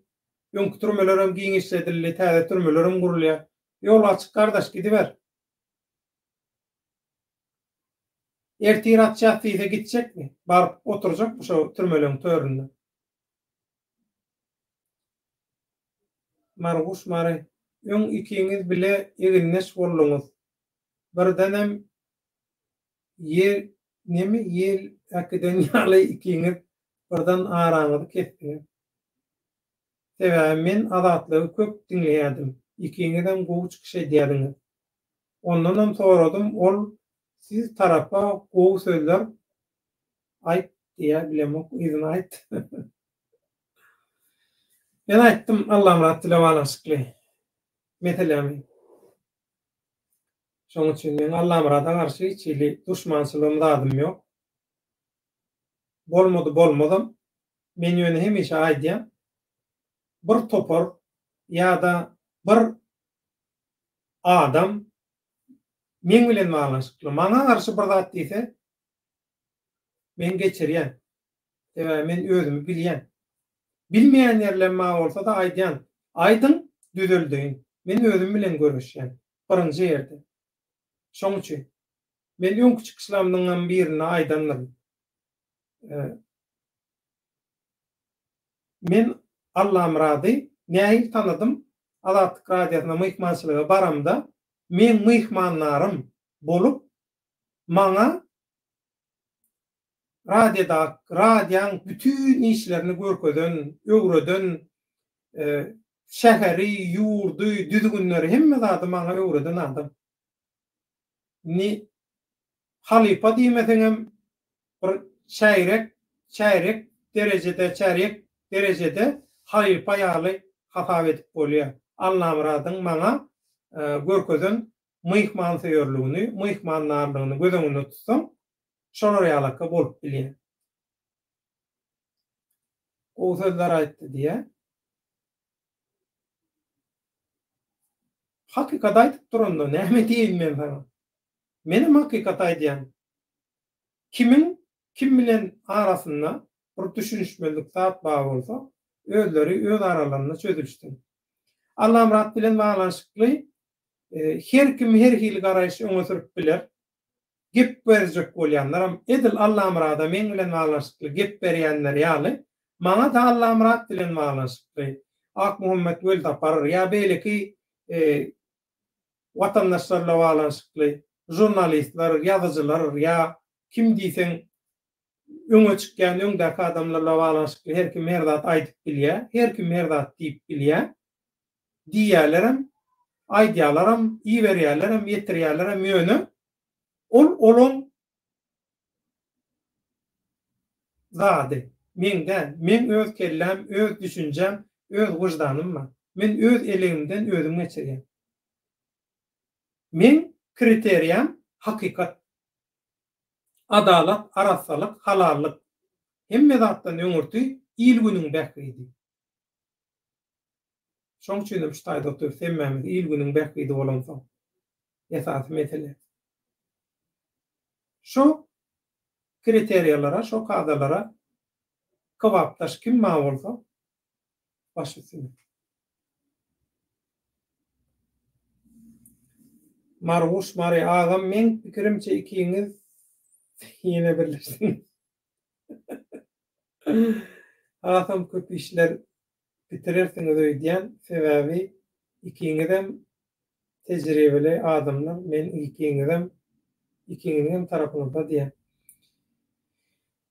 ýöňki türmelerim giňişledildi, täze türmelerim gurulýar. Ýol açyk gardaş gidiber. Ertir atjak gitjekmi? Baryp oturjak şu türmelerin töründe. Margus mare. Ýöň ikiňiz bile eginleş bolluňuz. Birdenem ýel hakdan ýaly ikiňiz birden araňyzy kesdi. Sebäbi men azatlygy köp dinleýärdim. Ikiňizden gowy çykyş edýärdiňiz. Ondan soradym, ol siz tarapa gowy sözler aýt diýä bilemok, izin aýt. Men aýtdym, Allah'ım rattyla balanşykly. Meselemi. Şoň üçin men Allah'ım rada garşy hiçli düşmançylygym dadym ýok. Bolmadym. Men ýöne hemişe aýdýam. Bir topar ýa-da bir adam men bilen balanşykly. Maňa garşy bir zat diýse, men geçirýän. Men özümi bilýän. Bilmeýän ýerlerime bolsa da aýdýan. Aýdyn, düzeldiň. Men özüm bilen görüşýän. Birinji ýerde. Şoň üçin men ýöňki çykyşlarymdan birini aýdanlym. Men Allah'ım rady nähil tanydym. Azatlyk radiosyna myhmançylyga baramda men myhmanlarym bolup maňa radiýaň bütün işlerini görkezden, öwreden, şäheri, ýurdy, düzgünleri hemme zady maňa öwreden adam. Ni halifa diýmeseňem bir çäýrek derecede halifa ýaly hata edip bolýar. Allah'ım radyň maňa görkezden myhman söýerligini, myhmanlarlygyny gözeňinde tutsaň, şolar ýalaka bolup bilýär. O sözler aýtdy diýe. Hakykat aýtyp duranda näme diýin men sana? Menim hakykat aýdýan. Kim bilen arasynda bir düşünüşmelik zat bar bolsa, özleri öz aralarynda çözülüşdi. Allah'ım rat bilen balanşykly, her kim her hili garaýyş öňe sürüp biler. Gep berjek bolýanlar, edil Allah'ım rada men bilen balanşykly gep berýänler ýaly, maňa da Allah'ım rat bilen balanşykly. Ak Muhammed göl tapar, ýa belki watandaşlarla balanşykly, jurnalistler, ýazyjylar, ýa kim diýseň öňe çykýan öňdäki adamlarla balanşykly her kim her zat aýdyp bilýär, her kim her zat diýip bilýär. Diýýärlerim, aýdýarlarym, iýerýärlerim, ýetirýärlerim ýöne olon zady. Men öz kellem, öz düşünjem, öz wyjdanym bar. Men öz elegimden özüm geçirýän. Men kriteriýam hakykat, adalat, arassalyk, halallyk. Hemme zatdan öňürti ilgüniň bähgidi. Şoň üçin şu taýda oturup hemmemiz ilgüniň bähgidi bolansoň. Esas mesele. Şu kriteriýalara, şu kadalara kawapdaş kim ma bolsa başlasın. Margus mari agam men pikirimçe ikiňiz ýene birleşdiň. Agam köp işler bitirersiňiz öýdýän sebäbi ikiňizem tejribeli adamlar, men ikiňizem tarapynda diýen.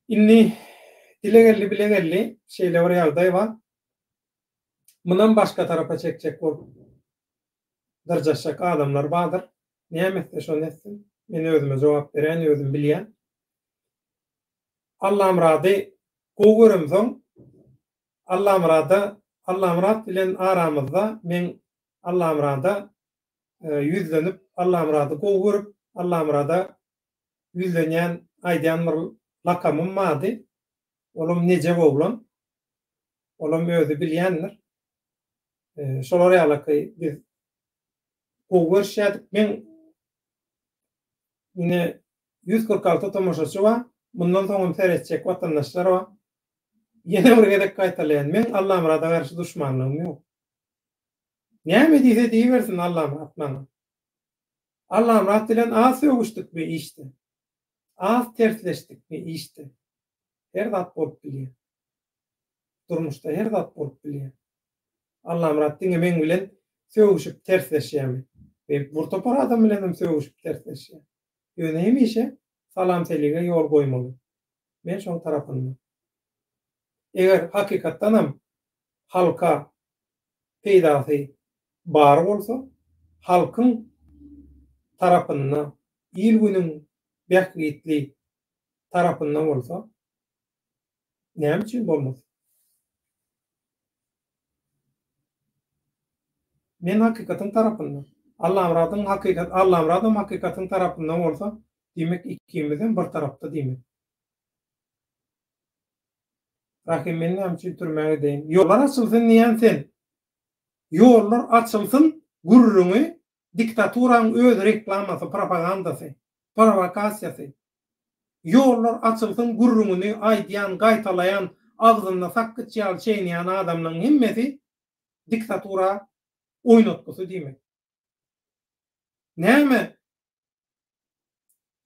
Inni bilegelli şeýle bir ýagdaý bar. Mundan başga tarapa çekjek bolup darjaşak adamlar bardyr. Näme şonu etsin? Men özüme jogap berän, özüm bilýän. Allah'ım rady gowurumsoň Allah'ım rad bilen aramızda men Allah'ım rada yüzlenip Allah'ım rada gowurup Allah'ım rada yüzlenýän aýdýan bir lakamym bardy. Olam neje boglan? Olam özü bilýändir. Şolar ýalyky biz gowurşýadyk. Men yine 146 tomoşaçy var. Bundan soňra seretjek watandaşlar var. Yine bir gedek gaýtalýan. Men Allah'ım rada garşy duşmanlygym ýok. Näme diýse diýersin Allah'ım ratmana. Allah'ım rat bilen az söwüşdik mi işte. Az tersleşdik mi işte. Her zat bolup bilýär. Durmuşda her zat bolup bilýär. Allah'ım rat diňe men bilen söwüşip tersleşýärmi? Ben burtopar adam bilenem söwüşip tersleşýär. Ýöne hemişe salam selige ýol goýmaly. Men şoň tarapyndan. Eger hakykatdanam halka peýdasy bar bolsa, halkyň tarapyndan, il günüň bähgitli tarapyndan bolsa, näme üçin bolmaz? Men hakykatyň tarapyndan. Allah'ım radyň hakykatyň tarapyndan bolsa, demek ikimizden bir tarapda diýmek. Rakim men näme üçin türmäge deýim? Ýollar açylsyn diýen sen. Ýollar açylsyn, gurruňy diktaturaň öz reklamasy, propagandasy, provokasiýasy. Ýollar açylsyn, gurruňy aýdýan, gaýtalayan, agzyna sakkyç ýal çeýnýän adamlaryň hemmesi diktatura oýnatgysy diýmek. Näme?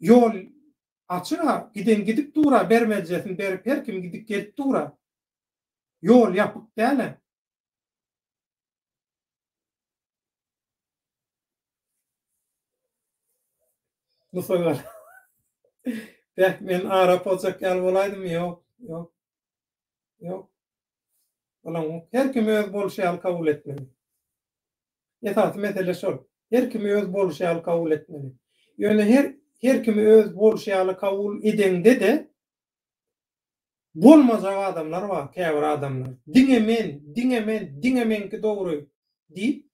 Ýol açyra, giden gidip dura, bermejjesin berip her kim gidip gelip dura. Ýol ýapyk däle. Bu soýlar. Bäk men ara pozak ýal bolaýdym, ýok. Olam her kim öz bolşy kabul etmeli. Ýa-da mesele şol. Her kim öz bolşy kabul etmeli. Ýöne her kim öz bolşy kabul edende de bolmazak adamlar var, käbir adamlar. Diňe men ki dogry diýip,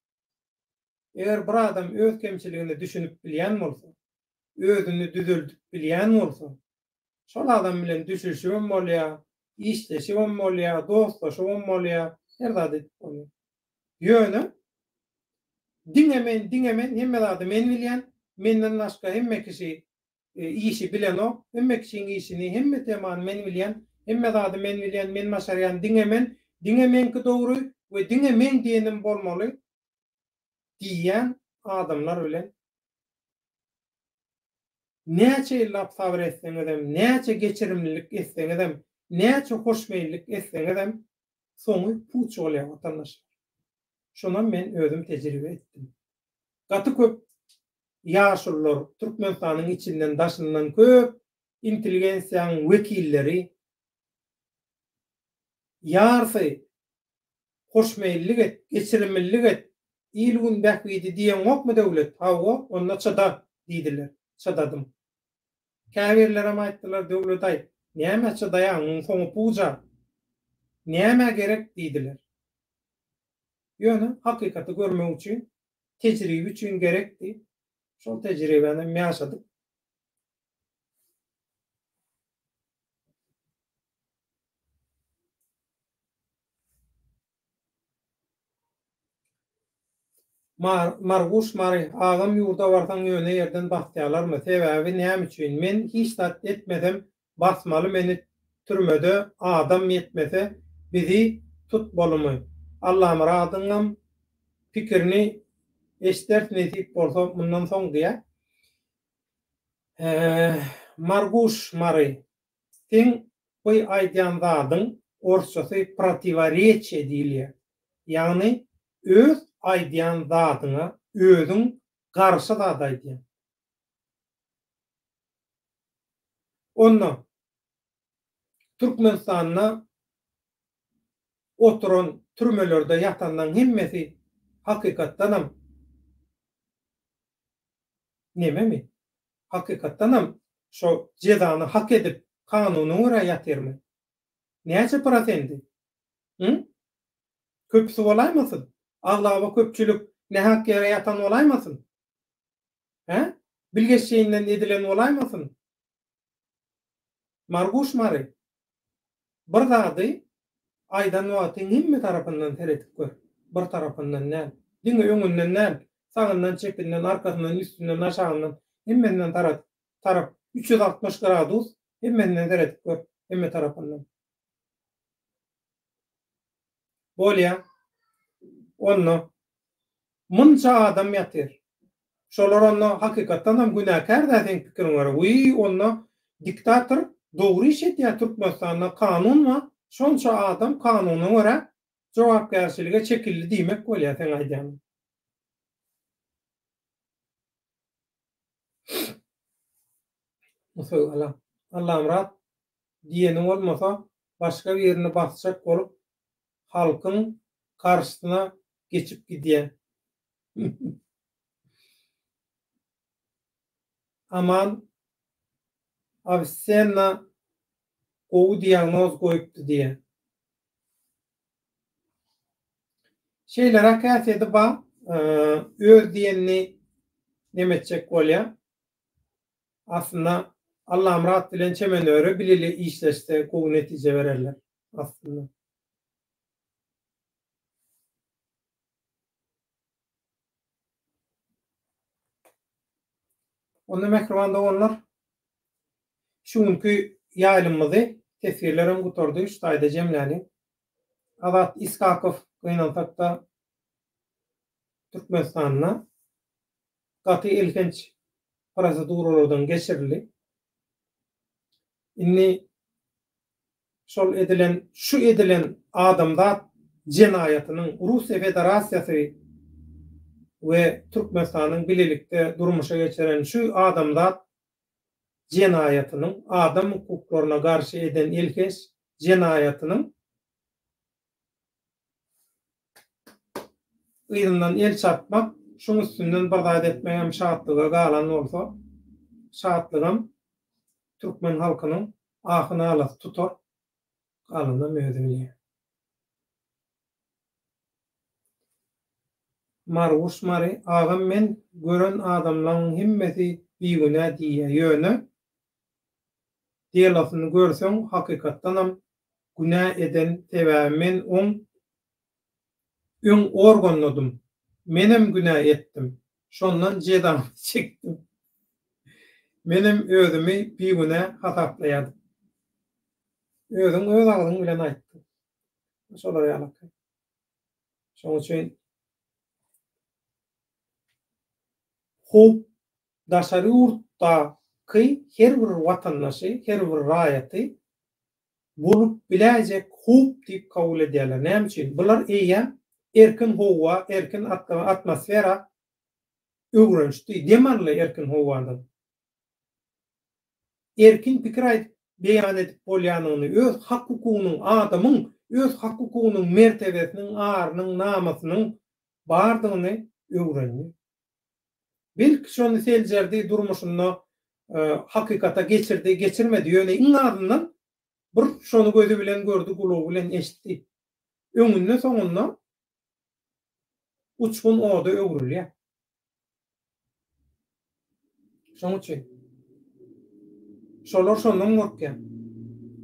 eger bir adam öz kemçiligini düşünüp bilýän bolsa, özüni düzeltip bilýän bolsa, şol adam bilen düşüşýän bolýar, işleşýän bolýar, dostlaşýän bolýar, her zat bolýar. Ýöne diňe men hemme zat men bilýän, menden başga hemme kişi işi bilen o, hemme kişiň işini hemme teman men bilýän, hemme zat men bilýän, men maşarýan diňe men ki dogry we diňe men diýenim bolmaly diýen adamlar bilen näçe lap sabr etseňizem, näçe geçirimlilik etseňizem, näçe hoşmeýillik etseňizem soňy puç bolýar watandaşlar. Şona men özüm tejribe etdim. Gaty köp ýaşullar Türkmenistanyň içinden daşynan köp intelligensiýaň wekilleri ýarsy hoşmeýillik et, geçirimlilik et, il gün bähgidi diýen okmy döwlet? Hawa, onda çada diýdiler. Çadadym. Käbirlere aýtdylar döwlet aý. Näme çadaýan, soňy puja. Näme gerek diýdiler. Ýöne hakykaty görmek üçin, tejribe üçin gerekdi. Şol tejribeni ýaşadyk. Marguş mary agam ýurda barsaň ýöne ýerden bahtiýalarmy? Sebäbi näme üçin? Men hiç tat etmedem, basmaly meni türmede adam yetmese bizi tutmalymy? Allah'ım radyňam pikirini eşdertine diýip bolsa bundan soň diýe. Marguş mary sen bu aýdýan zadyň orçasy protivarечие diýilýär. Ýagny öz aýdýan zadyňa özüň garşy zat aýdýan. Onda Türkmenistanyna oturan türmelerde ýatandan hemmesi hakykatdanam nememi? Hakykatdanam şo jezany hak edip Kanuna göre ýatyrmy? Näçe prosendi? Köpüsi bolaýmasyn? Aglaba köpçülük nähak ýere ýatan bolaýmasyn? Bilgeçinden edilen bolaýmasyn? Marguş mary. Bir zady aýdan wagtyň hemme tarapyndan teretip gör. Bir tarapyndan näl? Diňe öňünden näl? Sagyndan, çepinden, arkasından, üstünden, aşagyndan hemmenden tarap 360 gradus hemmenden teretip gör. Hemme tarapyndan. Bolýa onu munça adam ýatyr. Şolar onu hakykatdan hem günäkär däsen pikirim bar. Onu diktator dogry iş etýär Türkmenistanda kanun var. Şonça adam kanunyna görä jogapkärçilige çekildi diýmek bolýar sen aýdýan. Mesela Allah'ım rat diyeni olmasa başka bir yerine basacak olup halkın karşısına geçip gidiyor. Aman abi senle o diagnoz koyuptu diye. Şeylere kâsedi ba öz diyenini nemetçek olya. Aslında Allah'ım rahat bilen çemen öre bilili işleşte kovu netice vererler aslında. Onu mekruvanda onlar şunkü yayılımızı tesirlerim kutordu üstayda cemlani. Adat İskakov kıynaltakta Türkmenistan'na katı ilginç prosedurlardan geçirili. Inni şu edilen adamda cinayetinin Rusya Federasyası ve Türkmenistan'ın birlikte durmuşa geçiren şu adamda cinayetinin adam hukuklarına karşı eden ilkeş cinayetinin ýygynyň el çatmak şoň üstünden bardat etmeýän şatlyga galan bolsa şatlygym Türkmen halkynyň ahyny alas tutar galanda möhürlýär. Marguş mary agam men gören adamlaryň hemmesi biýgünä diýe ýöne diýelasyny görseň hakykatdan hem günä eden sebämen öň organladym. Menem günä etdim. Şondan jedam çekdim. Menem özümi biýgünä hataplaýardy. Özüň öz aglyň bilen aýtdy. Şolar ýalak. Şoň üçin hop daşary urtda her bir watandaşy, her bir raýaty bolup biläjek hop diýip kabul edýärler. Näme üçin? Bular eýe erkin howa, erkin atmosfera öwrençdi. Demarly erkin howadan. Erkin pikir beýan edip bolýanyny, öz hak hukugynyň adamyň, öz hak hukugynyň mertebesiniň, arynyň, namasynyň bardygyny öwrenýär. Belki şonu seljerdi durmuşunda hakykata geçirdi, geçirmedi ýöne iň azyndan bir şonu gözü bilen gördü, gulagy bilen eşitdi. Öňünden soňundan uçgun oda öwrülýär. Şoň üçin şolar şondan gorkýar.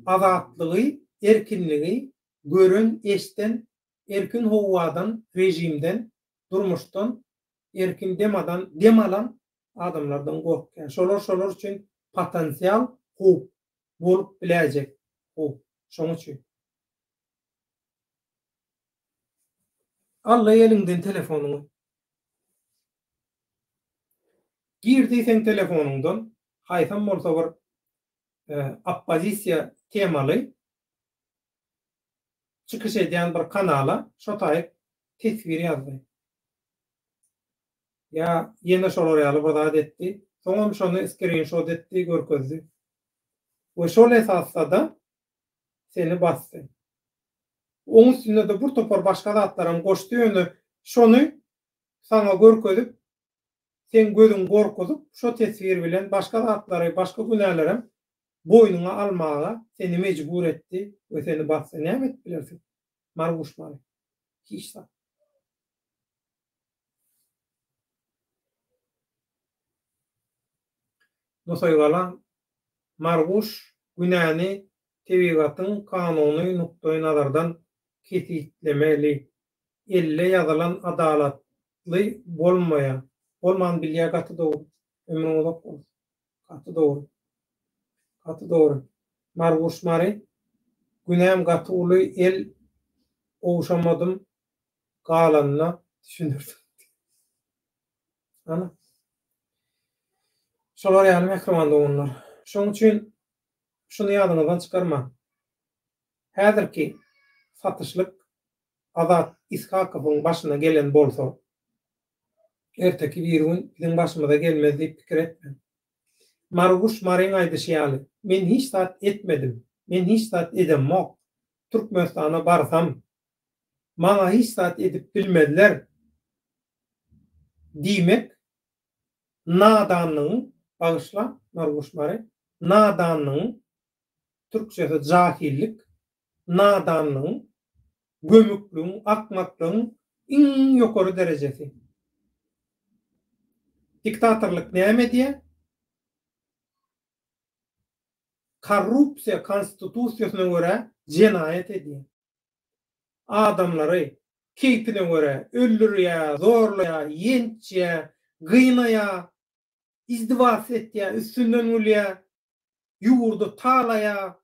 Azatlygy, erkinligi gören, eşden, erkin howadan, rejimden, durmuşdan, erkin demalan adamlardan gorkýar. Şolar üçin potensial hop bolup biläjek. Şoň üçin alla elinden telefonuny. Girdiýsen telefonundan, haýsam bolsa bir oppozisiýa temaly çykyş edýän bir kanala şo taýyp tesbir ýazdy. Ya ýene şolar ýaly bardat etdi. Soňam şonu screenshot etdi, görkezdi. We şol esasda da seni bastı. Onun üstünde de bir topar başka zatlaram goşdy ýöne şonu sana görkezip sen gözüň gorkuzyp şo tesbir bilen başka zatlary, başka günälerim boynuna almağa seni mecbur etti ve seni bassa nämet bilersin? Marguş mary. Hiç de. Nosoygala Marguş günäni tebigatyň kanuny nukdaý nazardan kesitlemeli. Elle ýazylan adalatly bolman bilýär gaty dogry. Ömrüň uzak bolsun. Gaty dogry. Gaty dogry. Marguş mary günäm gaty uly el owşamadym galanyna düşünürdim. Ana. Şolar ýaly mehriman dogunlar. Şoň üçin şunu ýadyňyzdan çykarma. Häzirki satyşlyk Azat İskakowyň başyna gelen bolsa, erteki bir gün bizim başymyza gelmez diýip pikir etme. Marguş maryň aýdyşy ýaly. Men hiç zat etmedim. Men hiç zat edemok. Türkmenistana barsam, maňa hiç zat edip bilmediler. Diýmek nadanlygyň bagyşla Marguş mary, nadanlygyň türkçesi jahillik, nadanlygyň, gömüklüğün, akmaklygyň iň ýokary derejesi. Diktatorluk näme diýe? Korrupsiýa konstitusiýasyna görä jenaýet edýär. Adamlary keypine görä öldürýär, zorlaýar, ýentýär, gynaya, izdivas etýär, üstünden ulýar, ýurdu talaýar.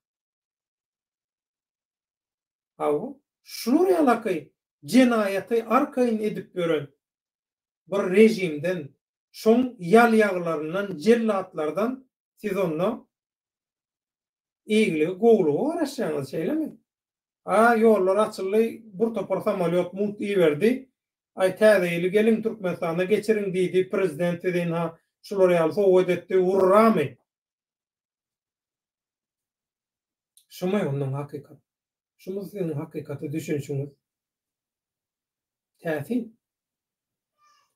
Hawa şunuň ýalaky jenaýaty arkaýyn edip gören bir rejimden, şoň ýal ýaglaryndan, jellatlardan siz onu eýgili gowlugy garaşýaňyz şeýlemi? Ýollar açyly, bir topar samolyot mut iýerdi. Ay täzeýli gelin Türkmenistana geçirin diýdi prezident edin ha şular ýaly sowgat etdi, urramy. Şumy onuň hakykaty. Şumy siziň hakykaty düşünşiňiz. Täsin.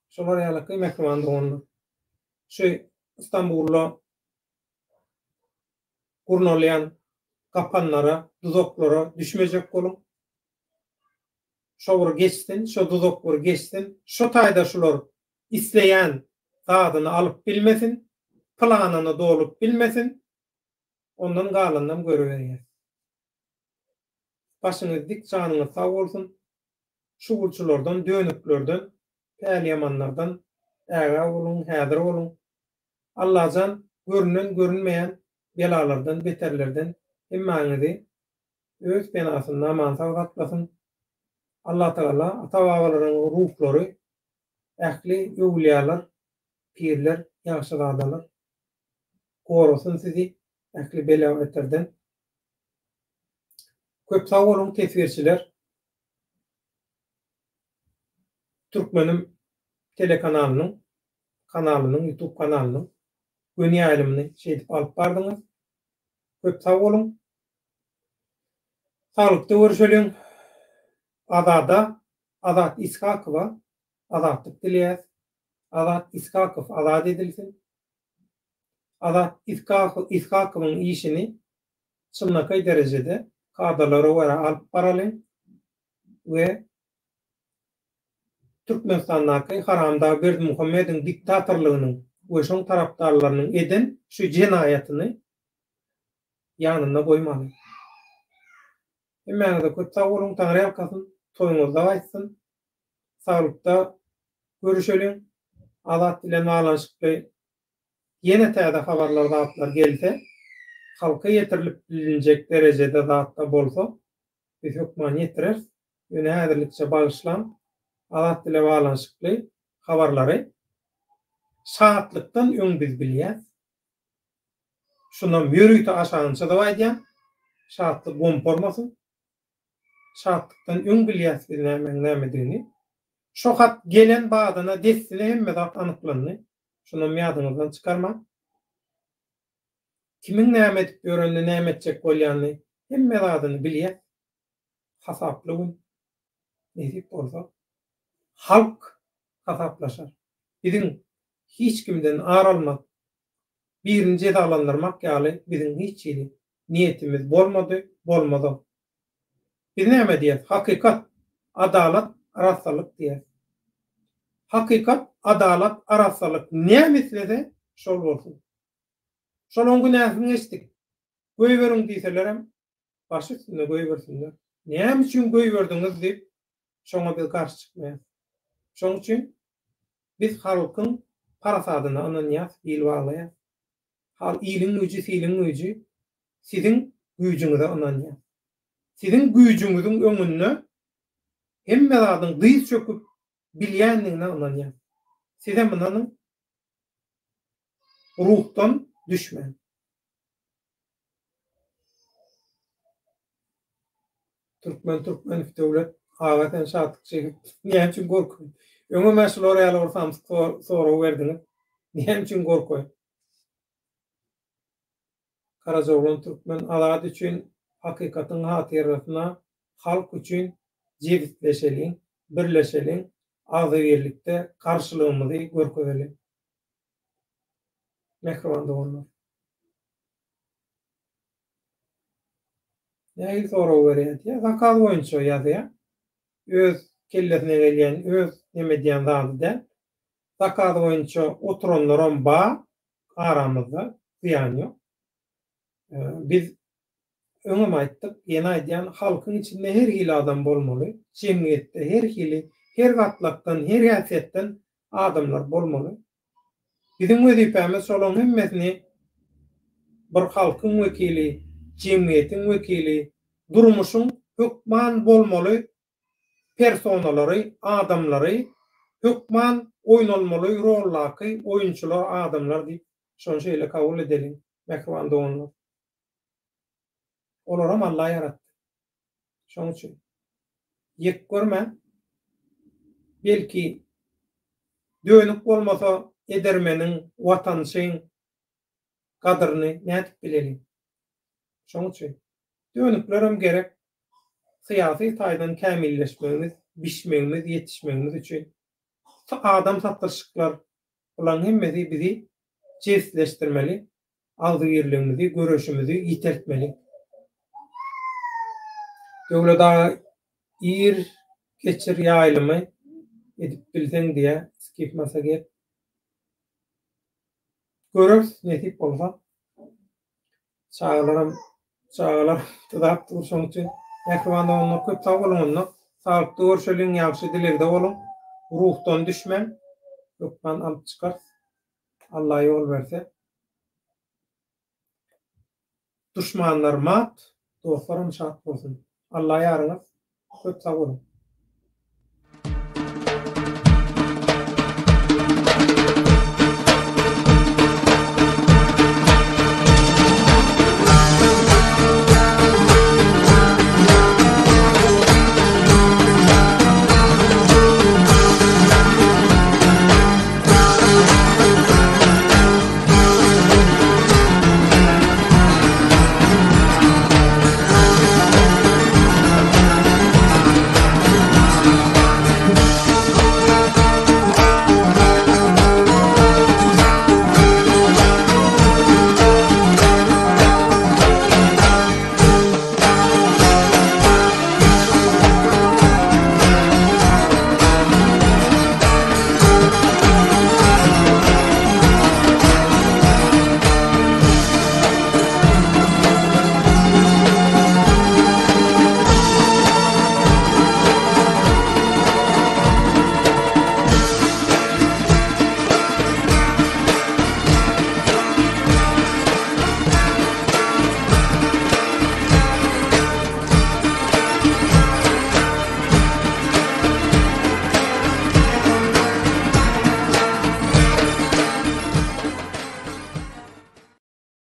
Şolar ýaly mehriman dogunlar. Şu İstanbul'da gurnolyan kapanlara, duzoklara düşmeyecek bolun. Şolar geçsin, şo duzoklar geçsin. Şo taýda şular isleýän zadyny alyp bilmesin, planyny dolup bilmesin. Ondan galandan göreberýär. Başyňyz dik, janyňyz sag bolsun. Şugulçylardan, dönüklerden, päl ýamanlardan äge bolun, häzir bolun. Allahjan görünen, görünmeýän belalardan, beterlerden hemmäňizi öz benasynda aman saglatlasyn. Allah Taala ata-babalaryň ruhlary, ähli öwliýalar, pirler, ýaşy zadalar gorusun sizi ähli bela beterden. Köp sag bolun tesirçiler. Türkmenim telekanalynyň, YouTube kanalynyň göni aýlymy şeýdip alyp bardyňyz. Köp sag bolun. Saglypda görüşelim. Azat İskakowa azatlyk dilýär. Azat Iskakow azat edilsin. Azat İskakowyň işini çynlakay derejede kadrlara görä alyp baralım we Türkmenistandaky Haramda Berdimuhammediň diktatorlygynyň we şoň tarapdarlarynyň eden şu jenaýatyny ýanyna goýmaly. Emmäňizde köp sag bolun, Taňry ýalkasyn, toýuňyzda gaýtsyn. Saglykda görüşelim. Azat bilen bağlanşyply ýene täze habarlar, zatlar gelse, halka ýetirilip bilinjek derejede zatda bolsa, biz hökman ýetirer. Ýöne häzirlikçe bagyşlan Azat bilen bağlanşyply habarlary saatlykdan öň biz bilýär. Şundan ýörüýte aşaňça da aýdýan, saatlyk gompormasyn. Saatlıktan öň bilýär näme. Şo hat gelen badyna desile hemme zat anyklandy. Şunu ýadyňyzdan çykarma. Kimiň näme edip ýörendi, näme etjek bolýany hemme zadyny bilýär. Hasaply gün edip bolsa halk hasaplaşar. Bizim hiç kimden aralmak, birini cezalandırmak ýaly bizim hiç niyetimiz bolmady. Biz näme diýeriz? Hakykat, adalat, arasalyk diýeriz. Hakykat, adalat, arasalyk nämetlede şol bolsun. Şolon günäsini geçdik. Göý beriň diýselerem baş üstünde göý bersinler. Näme üçin göý berdiňiz diýip şoňa biz garşy çykmaýas. Şoň üçin biz halkyň parasadyna ananýas, ýyl baglaýas. Hal ýylyň güýji, siliň güýji siziň güýjüňize ananýas. Siziň güýjüňiziň öňünde hemme zadyň dyz çöküp bilýändigine ananýas. Size munanyň ruhdan düşmän. Türkmen devlet havaten şartlık şey. Niye için korkuyor? Öňe meşgul oraya orsam soru verdiňiz. Niye için korkuyor? Karajoglan Türkmen alat üçin hakykatyň hatyrasyna halk üçin jebitleşeliň, birleşeliň, agzybirlikde karşylygymyzy görkezeliň. Mehriban bolmaly. Näme soru berýär? Zakal boýunça ýazýar. Öz kellesine gelýän, öz neme diýen zady zakal boýunça oturanlaram ba aramyzda ýan ýok. Biz öňem aýtdyk, ýene aýdýan halkyň içinde her hili adam bolmaly. Jemgyýetde her hili, her gatlakdan, her ýasetden adamlar bolmaly. Bizim wezipemiz şolaryň hemmesini bir halkyň wekili, jemgyýetiň wekili, durmuşyň hökman bolmaly personalary, adamlary, hökman oýnalmaly rollaky oýunçylar, adamlar diýip şol şeýle kabul edeliň. Mehriban doganlar. Olaram Allah yaratdy. Şoň üçin ýek görme, belki dönük bolmasa edermeniň, watanşyň kadryny nädip bileliň. Şoň üçin dönüklerim gerek syýasy taýdan kämilleşmegimiz, bişmegimiz, ýetişmegimiz üçin adam satyrşyklar bulan hemmesi bizi çeşitleştirmeli, agzybirligimizi, göreşimizi ýiteltmeli. Döwleta ir geçir ýaýlymy edip bilseň diýe skipmasa gep. Görürs netip bolsa çağlar tudap durşoň üçin mehriban bolmak köp sag bolmagyny, saglyk görşeliň ýagşy dilegde bolun, ruhdan düşmän, hökman alyp çykar. Allah ýol berse. Düşmanlar mat, dostlarym şat bolsun. Allah ýaryňyz köp sag bolun.